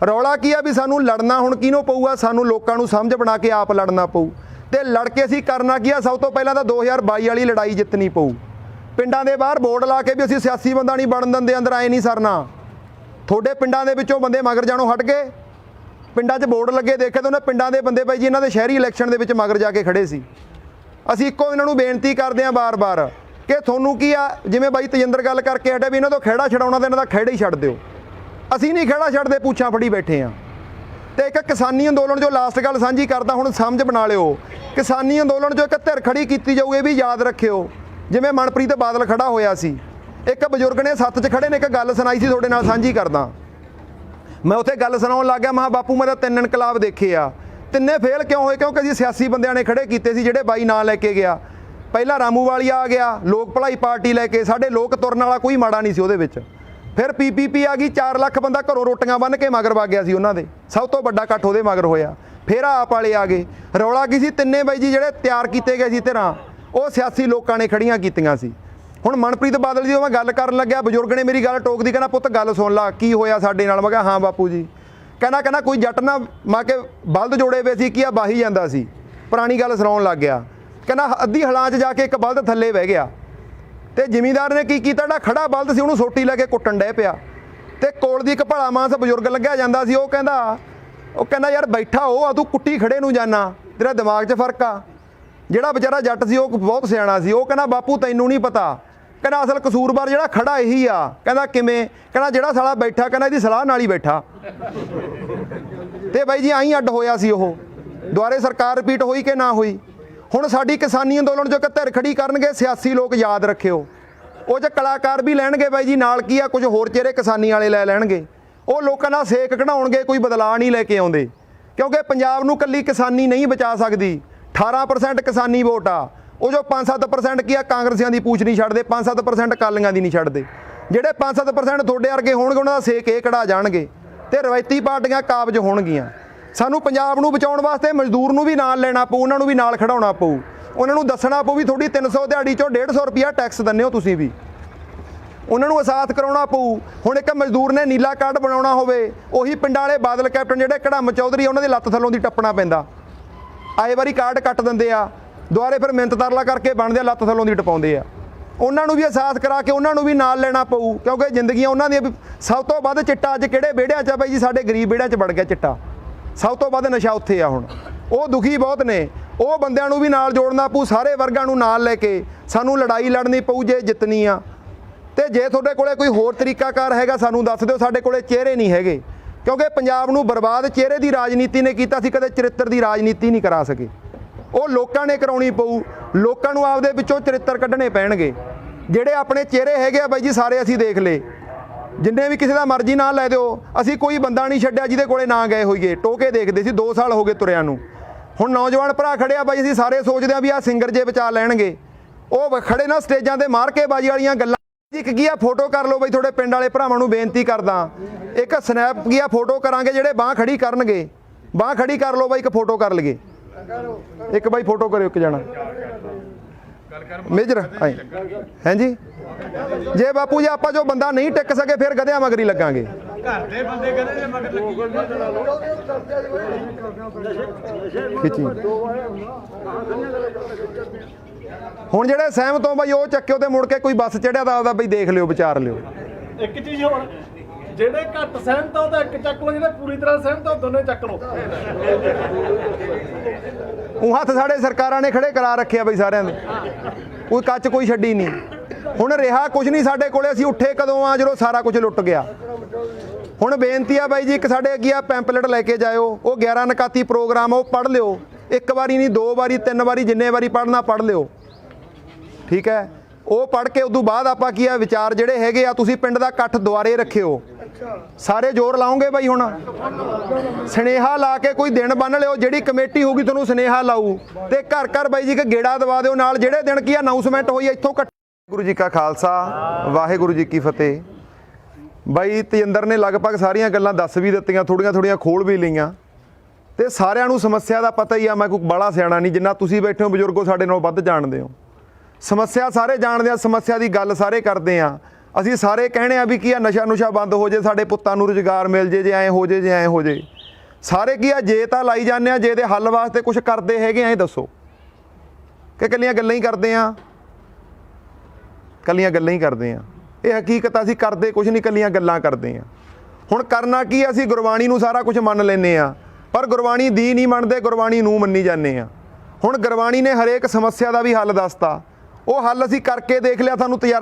ਰੌਲਾ ਕੀ ਆ ਵੀ ਸਾਨੂੰ ਲੜਨਾ ਹੁਣ ਕਿਹਨੂੰ ਪਊਗਾ? ਸਾਨੂੰ ਲੋਕਾਂ ਨੂੰ ਸਮਝ ਬਣਾ ਕੇ ਆਪ ਲੜਨਾ ਪਊ। ਤੇ ਲੜ ਕੇ ਅਸੀਂ ਕਰਨਾ ਕੀ ਆ? ਸਭ ਤੋਂ ਪਹਿਲਾਂ ਤਾਂ 2022 ਵਾਲੀ ਲੜਾਈ ਜਿੱਤਣੀ ਪਊ। ਪਿੰਡਾਂ ਦੇ ਬਾਹਰ ਬੋਰਡ ਲਾ ਕੇ ਵੀ ਅਸੀਂ ਸਿਆਸੀ ਬੰਦਾ ਨਹੀਂ ਬਣਨ ਦਿੰਦੇ, ਅੰਦਰ ਆਏ ਨਹੀਂ ਸਰਨਾ। ਤੁਹਾਡੇ ਪਿੰਡਾਂ ਦੇ ਵਿੱਚੋਂ ਬੰਦੇ ਮਗਰ ਜਾਣੋਂ ਹਟ ਗਏ। ਪਿੰਡਾਂ 'ਚ ਬੋਰਡ ਲੱਗੇ ਦੇਖੇ ਤਾਂ ਉਹਨੇ ਪਿੰਡਾਂ ਦੇ ਬੰਦੇ ਬਾਈ ਜੀ ਇਹਨਾਂ ਦੇ ਸ਼ਹਿਰੀ ਇਲੈਕਸ਼ਨ ਦੇ ਵਿੱਚ ਮਗਰ ਜਾ ਕੇ ਖੜੇ ਸੀ। ਅਸੀਂ ਇੱਕੋ ਇਹਨਾਂ ਨੂੰ ਬੇਨਤੀ ਕਰਦੇ ਹਾਂ ਬਾਰ-ਬਾਰ ਕਿ ਤੁਹਾਨੂੰ ਕੀ ਆ ਜਿਵੇਂ ਬਾਈ ਤਜਿੰਦਰ ਗੱਲ ਕਰਕੇ ਹਟਿਆ ਵੀ ਇਹਨਾਂ ਤੋਂ ਖਹਿੜਾ ਛਡਾਉਣਾ ਤਾਂ ਇਹਨਾਂ ਦਾ ਖਹਿੜਾ ਹੀ ਛੱਡ ਦਿਓ। ਅਸੀਂ ਨਹੀਂ ਖਹਿੜਾ ਛੱਡਦੇ, ਪੁੱਛਾਂ ਫੜੀ ਬੈਠੇ ਹਾਂ। ਤੇ ਇੱਕ ਕਿਸਾਨੀ ਅੰਦੋਲਨ ਜੋ ਲਾਸਟ ਗੱਲ ਸਾਂਝੀ ਕਰਦਾ ਹੁਣ ਸਮਝ ਬਣਾ ਲਿਓ। ਕਿਸਾਨੀ ਅੰਦੋਲਨ ਜੋ ਇੱਕ ਧਿਰ ਖੜੀ ਕੀਤੀ ਜਾਊਗੀ ਵੀ ਯਾਦ ਰੱਖਿਓ। ਜਿਵੇਂ ਮਨਪ੍ਰੀਤ ਬਾਦਲ ਖੜਾ ਹੋਇਆ ਸੀ, ਇੱਕ ਬਜ਼ੁਰਗ ਨੇ ਸੱਥ 'ਚ ਖੜੇ ਨੇ ਇੱਕ ਗੱਲ ਸੁਣਾਈ ਸੀ, ਤੁਹਾਡੇ ਨਾਲ ਸਾਂਝੀ ਕਰਦਾ। ਮੈਂ ਉੱਥੇ ਗੱਲ ਸੁਣਾਉਣ ਲੱਗ ਗਿਆ। ਮਹਾ ਬਾਪੂ ਮੈਂ ਤਾਂ 3 ਇਨਕਲਾਬ ਦੇਖੇ ਆ, ਤਿੰਨੇ ਫੇਲ ਕਿਉਂ ਹੋਏ? ਕਿਉਂਕਿ ਅਸੀਂ ਸਿਆਸੀ ਬੰਦਿਆਂ ਨੇ ਖੜੇ ਕੀਤੇ ਸੀ ਜਿਹੜੇ ਬਾਈ ਨਾਂ ਲੈ ਕੇ ਗਿਆ। ਪਹਿਲਾਂ ਰਾਮੂਵਾਲੀਆ ਆ ਗਿਆ ਲੋਕ ਭਲਾਈ ਪਾਰਟੀ ਲੈ ਕੇ, ਸਾਡੇ ਲੋਕ ਤੁਰਨ ਵਾਲਾ ਕੋਈ ਮਾੜਾ ਨਹੀਂ ਸੀ ਉਹਦੇ ਵਿੱਚ। ਫਿਰ PPP ਆ ਗਈ, 4 ਲੱਖ ਬੰਦਾ ਘਰੋਂ ਰੋਟੀਆਂ ਬੰਨ੍ਹ ਕੇ ਮਗਰ ਵਗ ਗਿਆ ਸੀ ਉਹਨਾਂ ਦੇ। ਸਭ ਤੋਂ ਵੱਡਾ ਇਕੱਠ ਉਹਦੇ ਮਗਰ ਹੋਇਆ। ਫਿਰ ਆਪ ਵਾਲੇ ਆ ਗਏ। ਰੌਲਾ ਕੀ ਸੀ? ਤਿੰਨੇ ਬਾਈ ਜੀ ਜਿਹੜੇ ਤਿਆਰ ਕੀਤੇ ਗਏ ਸੀ ਧਿਰਾਂ ਉਹ ਸਿਆਸੀ ਲੋਕਾਂ ਨੇ ਖੜੀਆਂ ਕੀਤੀਆਂ ਸੀ। ਹੁਣ ਮਨਪ੍ਰੀਤ ਬਾਦਲ ਜੀ ਉਹ ਮੈਂ ਗੱਲ ਕਰਨ ਲੱਗਿਆ, ਬਜ਼ੁਰਗ ਨੇ ਮੇਰੀ ਗੱਲ ਟੋਕਦੀ, ਕਹਿੰਦਾ ਪੁੱਤ ਗੱਲ ਸੁਣ ਲਾ ਕੀ ਹੋਇਆ ਸਾਡੇ ਨਾਲ। ਮੈਂ ਕਿਹਾ ਹਾਂ ਬਾਪੂ ਜੀ। ਕਹਿੰਦਾ ਕੋਈ ਜੱਟ ਨਾ ਮਾ ਕੇ ਬਲਦ ਜੋੜੇ ਵੇ ਸੀ, ਕੀ ਆ ਬਾਹੀ ਜਾਂਦਾ ਸੀ। ਪੁਰਾਣੀ ਗੱਲ ਸੁਣਾਉਣ ਲੱਗ ਗਿਆ। ਕਹਿੰਦਾ ਅੱਧੀ ਹਲਾਂ 'ਚ ਜਾ ਕੇ ਇੱਕ ਬਲਦ ਥੱਲੇ ਬਹਿ ਗਿਆ ਤੇ ਜ਼ਿਮੀਂਦਾਰ ਨੇ ਕੀ ਕੀਤਾ, ਜਿਹੜਾ ਖੜਾ ਬਲਦ ਸੀ ਉਹਨੂੰ ਸੋਟੀ ਲੈ ਕੇ ਕੁੱਟਣ ਡੈ ਪਿਆ। ਤੇ ਕੋਲ ਦੀ ਇੱਕ ਭਲਾ ਮਾਨਸ ਬਜ਼ੁਰਗ ਲੱਗਿਆ ਜਾਂਦਾ ਸੀ। ਉਹ ਕਹਿੰਦਾ ਯਾਰ ਬੈਠਾ ਉਹ ਆ, ਤੂੰ ਕੁੱਟੀ ਖੜੇ ਨੂੰ ਜਾਣਾ, ਤੇਰਾ ਦਿਮਾਗ 'ਚ ਫਰਕ ਆ। ਜਿਹੜਾ ਵਿਚਾਰਾ ਜੱਟ ਸੀ ਉਹ ਬਹੁਤ ਸਿਆਣਾ ਸੀ। ਉਹ ਕਹਿੰਦਾ ਬਾਪੂ ਤੈਨੂੰ ਨਹੀਂ ਪਤਾ ਕਹਿੰਦਾ ਅਸਲ ਕਸੂਰਵਾਰ ਜਿਹੜਾ ਖੜਾ ਇਹੀ ਆ। ਕਹਿੰਦਾ ਕਿਵੇਂ? ਕਹਿੰਦਾ ਜਿਹੜਾ ਸਾਲਾ ਬੈਠਾ ਕਹਿੰਦਾ ਇਹਦੀ ਸਲਾਹ ਨਾਲ ਹੀ ਬੈਠਾ। ਤੇ ਬਾਈ ਜੀ ਆਈ ਅੱਡ ਹੋਇਆ ਸੀ ਉਹ। ਦੁਆਰੇ ਸਰਕਾਰ ਰਿਪੀਟ ਹੋਈ ਕਿ ਨਾ ਹੋਈ? ਹੁਣ ਸਾਡੀ ਕਿਸਾਨੀ ਅੰਦੋਲਨ 'ਚੋਂ ਇੱਕ ਧਿਰ ਖੜੀ ਕਰਨਗੇ ਸਿਆਸੀ ਲੋਕ, ਯਾਦ ਰੱਖਿਓ। ਉਹ 'ਚ ਕਲਾਕਾਰ ਵੀ ਲੈਣਗੇ ਬਾਈ ਜੀ, ਨਾਲ ਕੀ ਆ ਕੁਝ ਹੋਰ ਚਿਹਰੇ ਕਿਸਾਨੀ ਵਾਲੇ ਲੈ ਲੈਣਗੇ। ਉਹ ਲੋਕਾਂ ਦਾ ਸੇਕ ਕਢਾਉਣਗੇ, ਕੋਈ ਬਦਲਾਅ ਨਹੀਂ ਲੈ ਕੇ ਆਉਂਦੇ। ਕਿਉਂਕਿ ਪੰਜਾਬ ਨੂੰ ਇਕੱਲੀ ਕਿਸਾਨੀ ਨਹੀਂ ਬਚਾ ਸਕਦੀ। 18% ਕਿਸਾਨੀ ਵੋਟ ਆ, ਉਹ ਜੋ 5-7% ਕੀ ਆ ਕਾਂਗਰਸੀਆਂ ਦੀ ਪੂਛ ਨਹੀਂ ਛੱਡਦੇ, 5-7% ਅਕਾਲੀਆਂ ਦੀ ਨਹੀਂ ਛੱਡਦੇ। ਜਿਹੜੇ 5-7% ਤੁਹਾਡੇ ਵਰਗੇ ਹੋਣਗੇ ਉਹਨਾਂ ਦਾ ਸੇਕ ਇਹ ਕਢਾ ਜਾਣਗੇ ਤੇ ਰਵਾਇਤੀ ਪਾਰਟੀਆਂ ਕਾਬਜ ਹੋਣਗੀਆਂ। ਸਾਨੂੰ ਪੰਜਾਬ ਨੂੰ ਬਚਾਉਣ ਵਾਸਤੇ ਮਜ਼ਦੂਰ ਨੂੰ ਵੀ ਨਾਲ ਲੈਣਾ ਪਊ, ਉਹਨਾਂ ਨੂੰ ਵੀ ਨਾਲ ਖੜਾਉਣਾ ਪਊ। ਉਹਨਾਂ ਨੂੰ ਦੱਸਣਾ ਪਊ ਵੀ ਤੁਹਾਡੀ 300 ਦਿਹਾੜੀ 'ਚੋਂ 150 ਰੁਪਇਆ ਟੈਕਸ ਦਿੰਦੇ ਹੋ ਤੁਸੀਂ ਵੀ। ਉਹਨਾਂ ਨੂੰ ਅਹਿਸਾਸ ਕਰਾਉਣਾ ਪਊ। ਹੁਣ ਇੱਕ ਮਜ਼ਦੂਰ ਨੇ ਨੀਲਾ ਕਾਰਡ ਬਣਾਉਣਾ ਹੋਵੇ, ਉਹੀ ਪਿੰਡਾਂ ਵਾਲੇ ਬਾਦਲ ਕੈਪਟਨ ਜਿਹੜੇ ਕੜਮ ਚੌਧਰੀ ਉਹਨਾਂ ਦੇ ਲੱਤ ਥੱਲੋਂ ਦੀ ਟੱਪਣਾ ਪੈਂਦਾ। ਆਏ ਵਾਰੀ ਕਾਰਡ ਕੱਟ ਦਿੰਦੇ ਆ, ਦੁਆਰੇ ਫਿਰ ਮਿਹਨਤ ਤਰਲਾ ਕਰਕੇ ਬਣਦੇ ਆ, ਲੱਤ ਥੱਲੋਂ ਦੀ ਟਪਾਉਂਦੇ ਆ। ਉਹਨਾਂ ਨੂੰ ਵੀ ਅਹਿਸਾਸ ਕਰਾ ਕੇ ਉਹਨਾਂ ਨੂੰ ਵੀ ਨਾਲ ਲੈਣਾ ਪਊ, ਕਿਉਂਕਿ ਜ਼ਿੰਦਗੀਆਂ ਉਹਨਾਂ ਦੀਆਂ ਵੀ। ਸਭ ਤੋਂ ਵੱਧ ਚਿੱਟਾ ਅੱਜ ਕਿਹੜੇ ਵਿਹੜਿਆਂ 'ਚ ਆ ਬਾਈ ਜੀ? ਸਾਡੇ ਗਰੀਬ ਵਿਹੜਿਆਂ 'ਚ ਵੜ ਗਿਆ ਚਿੱਟਾ। ਸਭ ਤੋਂ ਵੱਧ ਨਸ਼ਾ ਉੱਥੇ ਆ। ਹੁਣ ਉਹ ਦੁਖੀ ਬਹੁਤ ਨੇ, ਉਹ ਬੰਦਿਆਂ ਨੂੰ ਵੀ ਨਾਲ ਜੋੜਨਾ ਪਊ। ਸਾਰੇ ਵਰਗਾਂ ਨੂੰ ਨਾਲ ਲੈ ਕੇ ਸਾਨੂੰ ਲੜਾਈ ਲੜਨੀ ਪਊ ਜੇ ਜਿੱਤਣੀ ਆ। ਤੇ ਜੇ ਤੁਹਾਡੇ ਕੋਲੇ ਕੋਈ ਹੋਰ ਤਰੀਕਾਕਾਰ ਹੈਗਾ ਸਾਨੂੰ ਦੱਸ ਦਿਓ। ਸਾਡੇ ਕੋਲੇ ਚਿਹਰੇ ਨਹੀਂ ਹੈਗੇ, ਕਿਉਂਕਿ ਪੰਜਾਬ ਨੂੰ ਬਰਬਾਦ ਚਿਹਰੇ ਦੀ ਰਾਜਨੀਤੀ ਨੇ ਕੀਤਾ ਸੀ, ਕਦੇ ਚਰਿੱਤਰ ਦੀ ਰਾਜਨੀਤੀ ਨਹੀਂ ਕਰਾ ਸਕੇ। ਉਹ ਲੋਕਾਂ ਨੇ ਕਰਾਉਣੀ ਪਊ। ਲੋਕਾਂ ਨੂੰ ਆਪਦੇ ਵਿੱਚੋਂ ਚਰਿੱਤਰ ਕੱਢਣੇ ਪੈਣਗੇ। ਜਿਹੜੇ ਆਪਣੇ ਚਿਹਰੇ ਹੈਗੇ ਆ ਬਾਈ ਜੀ ਸਾਰੇ ਅਸੀਂ ਦੇਖ ਲਏ, ਜਿੰਨੇ ਵੀ ਕਿਸੇ ਦਾ ਮਰਜ਼ੀ ਨਾਂ ਲੈ ਦਿਓ। ਅਸੀਂ ਕੋਈ ਬੰਦਾ ਨਹੀਂ ਛੱਡਿਆ ਜਿਹਦੇ ਕੋਲੇ ਨਾ ਗਏ ਹੋਈਏ। ਟੋਕੇ ਦੇਖਦੇ ਸੀ 2 ਸਾਲ ਹੋ ਗਏ ਤੁਰਿਆਂ ਨੂੰ। ਹੁਣ ਨੌਜਵਾਨ ਭਰਾ ਖੜਿਆ ਬਾਈ, ਅਸੀਂ ਸਾਰੇ ਸੋਚਦੇ ਆ ਵੀ ਆਹ ਸਿੰਗਰ ਜੇ ਬਚਾ ਲੈਣਗੇ। ਉਹ ਖੜੇ ਨਾ ਸਟੇਜਾਂ ਤੇ ਮਾਰ ਕੇ ਬਾਜੀ ਵਾਲੀਆਂ ਗੱਲਾਂ। ਇੱਕ ਕੀ ਆ ਫੋਟੋ ਕਰ ਲਓ ਬਾਈ, ਤੁਹਾਡੇ ਪਿੰਡ ਵਾਲੇ ਭਰਾਵਾਂ ਨੂੰ ਬੇਨਤੀ ਕਰਦਾ। ਇੱਕ ਸਨੈਪ ਕੀ ਆ ਫੋਟੋ ਕਰਾਂਗੇ, ਜਿਹੜੇ ਬਾਂਹ ਖੜੀ ਕਰਨਗੇ ਬਾਂਹ ਖੜੀ ਕਰ ਲਓ ਬਾਈ, ਇੱਕ ਫੋਟੋ ਕਰ ਲਈਏ। ਇੱਕ ਬਾਈ ਫੋਟੋ ਕਰਿਓ ਇੱਕ ਜਣਾ ਮੇਜਰ ਆਏ ਹੈ ਜੀ। ਜੇ ਬਾਪੂ ਜੀ ਆਪਾਂ ਜੋ ਬੰਦਾ ਨਹੀਂ ਟਿਕ ਸਕੇ ਫਿਰ ਗਧਿਆਂ ਮਗਰੀ ਲੱਗਾਂਗੇ। ਘਰ ਦੇ ਬੰਦੇ ਕਹਿੰਦੇ ਨੇ ਮਗਰ ਖਿੱਚੀ। ਹੁਣ ਜਿਹੜੇ ਸਹਿਮਤ ਹੋ ਬਾਈ ਉਹ ਚੱਕਿਓ ਤੇ ਮੁੜ ਕੇ ਕੋਈ ਬੱਸ ਚੜਿਆ ਦਾ ਆਪਦਾ ਬਈ ਦੇਖ ਲਿਓ, ਵਿਚਾਰ ਲਿਓ। ਇੱਕ ਚੀਜ਼ ਹੋਰ, ਜਿਹੜੇ ਘੱਟ ਸਹਿਮਤ ਆ ਉਹਦਾ ਇੱਕ ਚੱਕ ਲਓ, ਜਿਹੜੇ ਪੂਰੀ ਤਰ੍ਹਾਂ ਸਹਿਮਤ ਆ ਦੋਨੇ ਚੱਕ ਲਓ। ਉਹ ਹੱਥ ਸਾਡੇ ਸਰਕਾਰਾਂ ਨੇ ਖੜੇ ਕਰਾ ਰੱਖਿਆ ਬਈ ਸਾਰਿਆਂ ਦੇ, ਕੋਈ ਕੱਚ ਕੋਈ ਛੱਡੀ ਨਹੀਂ। ਹੁਣ ਰਿਹਾ ਕੁਝ ਨਹੀਂ ਸਾਡੇ ਕੋਲੇ, ਅਸੀਂ ਉੱਠੇ ਕਦੋਂ ਆ ਜਦੋਂ ਸਾਰਾ ਕੁਝ ਲੁੱਟ ਗਿਆ। ਹੁਣ ਬੇਨਤੀ ਆ ਬਾਈ ਜੀ, ਇੱਕ ਸਾਡੇ ਅੱਗੇ ਆ ਪੈਂਪਲੇਟ ਲੈ ਕੇ ਜਾਇਓ। ਉਹ 11 ਨਕਾਤੀ ਪ੍ਰੋਗਰਾਮ ਉਹ ਪੜ੍ਹ ਲਿਓ, ਇੱਕ ਵਾਰੀ ਨਹੀਂ 2 ਵਾਰੀ 3 ਵਾਰੀ ਜਿੰਨੇ ਵਾਰੀ ਪੜ੍ਹਨਾ ਪੜ੍ਹ ਲਿਓ, ਠੀਕ ਹੈ। ਉਹ ਪੜ੍ਹ ਕੇ ਉਦੋਂ ਬਾਅਦ ਆਪਾਂ ਕੀ ਆ ਵਿਚਾਰ ਜਿਹੜੇ ਹੈਗੇ ਆ, ਤੁਸੀਂ ਪਿੰਡ ਦਾ ਇਕੱਠ ਦੁਆਰੇ ਰੱਖਿਓ। ਸਾਰੇ ਜ਼ੋਰ ਲਾਉਂਗੇ ਬਾਈ। ਹੁਣ ਸੁਨੇਹਾ ਲਾ ਕੇ ਕੋਈ ਦਿਨ ਬੰਨ ਲਿਓ, ਜਿਹੜੀ ਕਮੇਟੀ ਹੋਊਗੀ ਤੁਹਾਨੂੰ ਸੁਨੇਹਾ ਲਾਊ ਤੇ ਘਰ ਘਰ ਬਾਈ ਜੀ ਇੱਕ ਗੇੜਾ ਦਵਾ ਦਿਓ ਨਾਲ, ਜਿਹੜੇ ਦਿਨ ਕੀ ਅਨਾਉਂਸਮੈਂਟ ਹੋਈ ਇੱਥੋਂ। ਗੁਰੂ ਜੀ ਕਾ ਖਾਲਸਾ, ਵਾਹਿਗੁਰੂ ਜੀ ਕੀ ਫਤਿਹ। ਬਾਈ ਤੇਜਿੰਦਰ ਨੇ ਲਗਭਗ ਸਾਰੀਆਂ ਗੱਲਾਂ ਦੱਸ ਵੀ ਦਿੱਤੀਆਂ, ਥੋੜੀਆਂ ਖੋਲ ਵੀ ਲਈਆਂ ਤੇ ਸਾਰਿਆਂ ਨੂੰ ਸਮੱਸਿਆ ਦਾ ਪਤਾ ਹੀ ਆ। ਮੈਂ ਕੋਈ ਬੜਾ ਸਿਆਣਾ ਨਹੀਂ, ਜਿੰਨਾ ਤੁਸੀਂ ਬੈਠੇ ਹੋ ਬਜ਼ੁਰਗੋ ਸਾਡੇ ਨਾਲੋਂ ਵੱਧ ਜਾਣਦੇ ਹੋ। ਸਮੱਸਿਆ ਸਾਰੇ ਜਾਣਦੇ ਆ, ਸਮੱਸਿਆ ਦੀ ਗੱਲ ਸਾਰੇ ਕਰਦੇ ਆ। ਅਸੀਂ ਸਾਰੇ ਕਹਿਣੇ ਆ ਵੀ ਕੀ ਆ, ਨਸ਼ਾ ਨੁਸ਼ਾ ਬੰਦ ਹੋ ਜੇ, ਸਾਡੇ ਪੁੱਤਾਂ ਨੂੰ ਰੁਜ਼ਗਾਰ ਮਿਲ ਜੇ, ਜੇ ਐਂ ਹੋ ਜੇ, ਜੇ ਐਂ ਹੋ ਜੇ। ਸਾਰੇ ਕੀ ਆ ਜੇ ਤਾਂ ਲਾਈ ਜਾਂਦੇ ਆ, ਜੇ ਦੇ ਹੱਲ ਵਾਸਤੇ ਕੁਝ ਕਰਦੇ ਹੈਗੇ ਆ ਇਹ ਦੱਸੋ, ਕਿ ਇਕੱਲੀਆਂ ਗੱਲਾਂ ਹੀ ਕਰਦੇ ਆ? ਇਕੱਲੀਆਂ ਗੱਲਾਂ ਹੀ ਕਰਦੇ ਆ। ਇਹ ਹਕੀਕਤ ਅਸੀਂ ਕਰਦੇ ਕੁਝ ਨਹੀਂ, ਇਕੱਲੀਆਂ ਗੱਲਾਂ ਕਰਦੇ ਆ। ਹੁਣ ਕਰਨਾ ਕੀ, ਅਸੀਂ ਗੁਰਬਾਣੀ ਨੂੰ ਸਾਰਾ ਕੁਝ ਮੰਨ ਲੈਂਦੇ ਆ, ਪਰ ਗੁਰਬਾਣੀ ਦੀ ਨਹੀਂ ਮੰਨਦੇ, ਗੁਰਬਾਣੀ ਨੂੰ ਮੰਨੀ ਜਾਂਦੇ ਆ। ਹੁਣ ਗੁਰਬਾਣੀ ਨੇ ਹਰੇਕ ਸਮੱਸਿਆ ਦਾ ਵੀ ਹੱਲ ਦੱਸਤਾ, ਉਹ ਹੱਲ ਅਸੀਂ ਕਰਕੇ ਦੇਖ ਲਿਆ, ਸਾਨੂੰ ਤਜਰਬਾ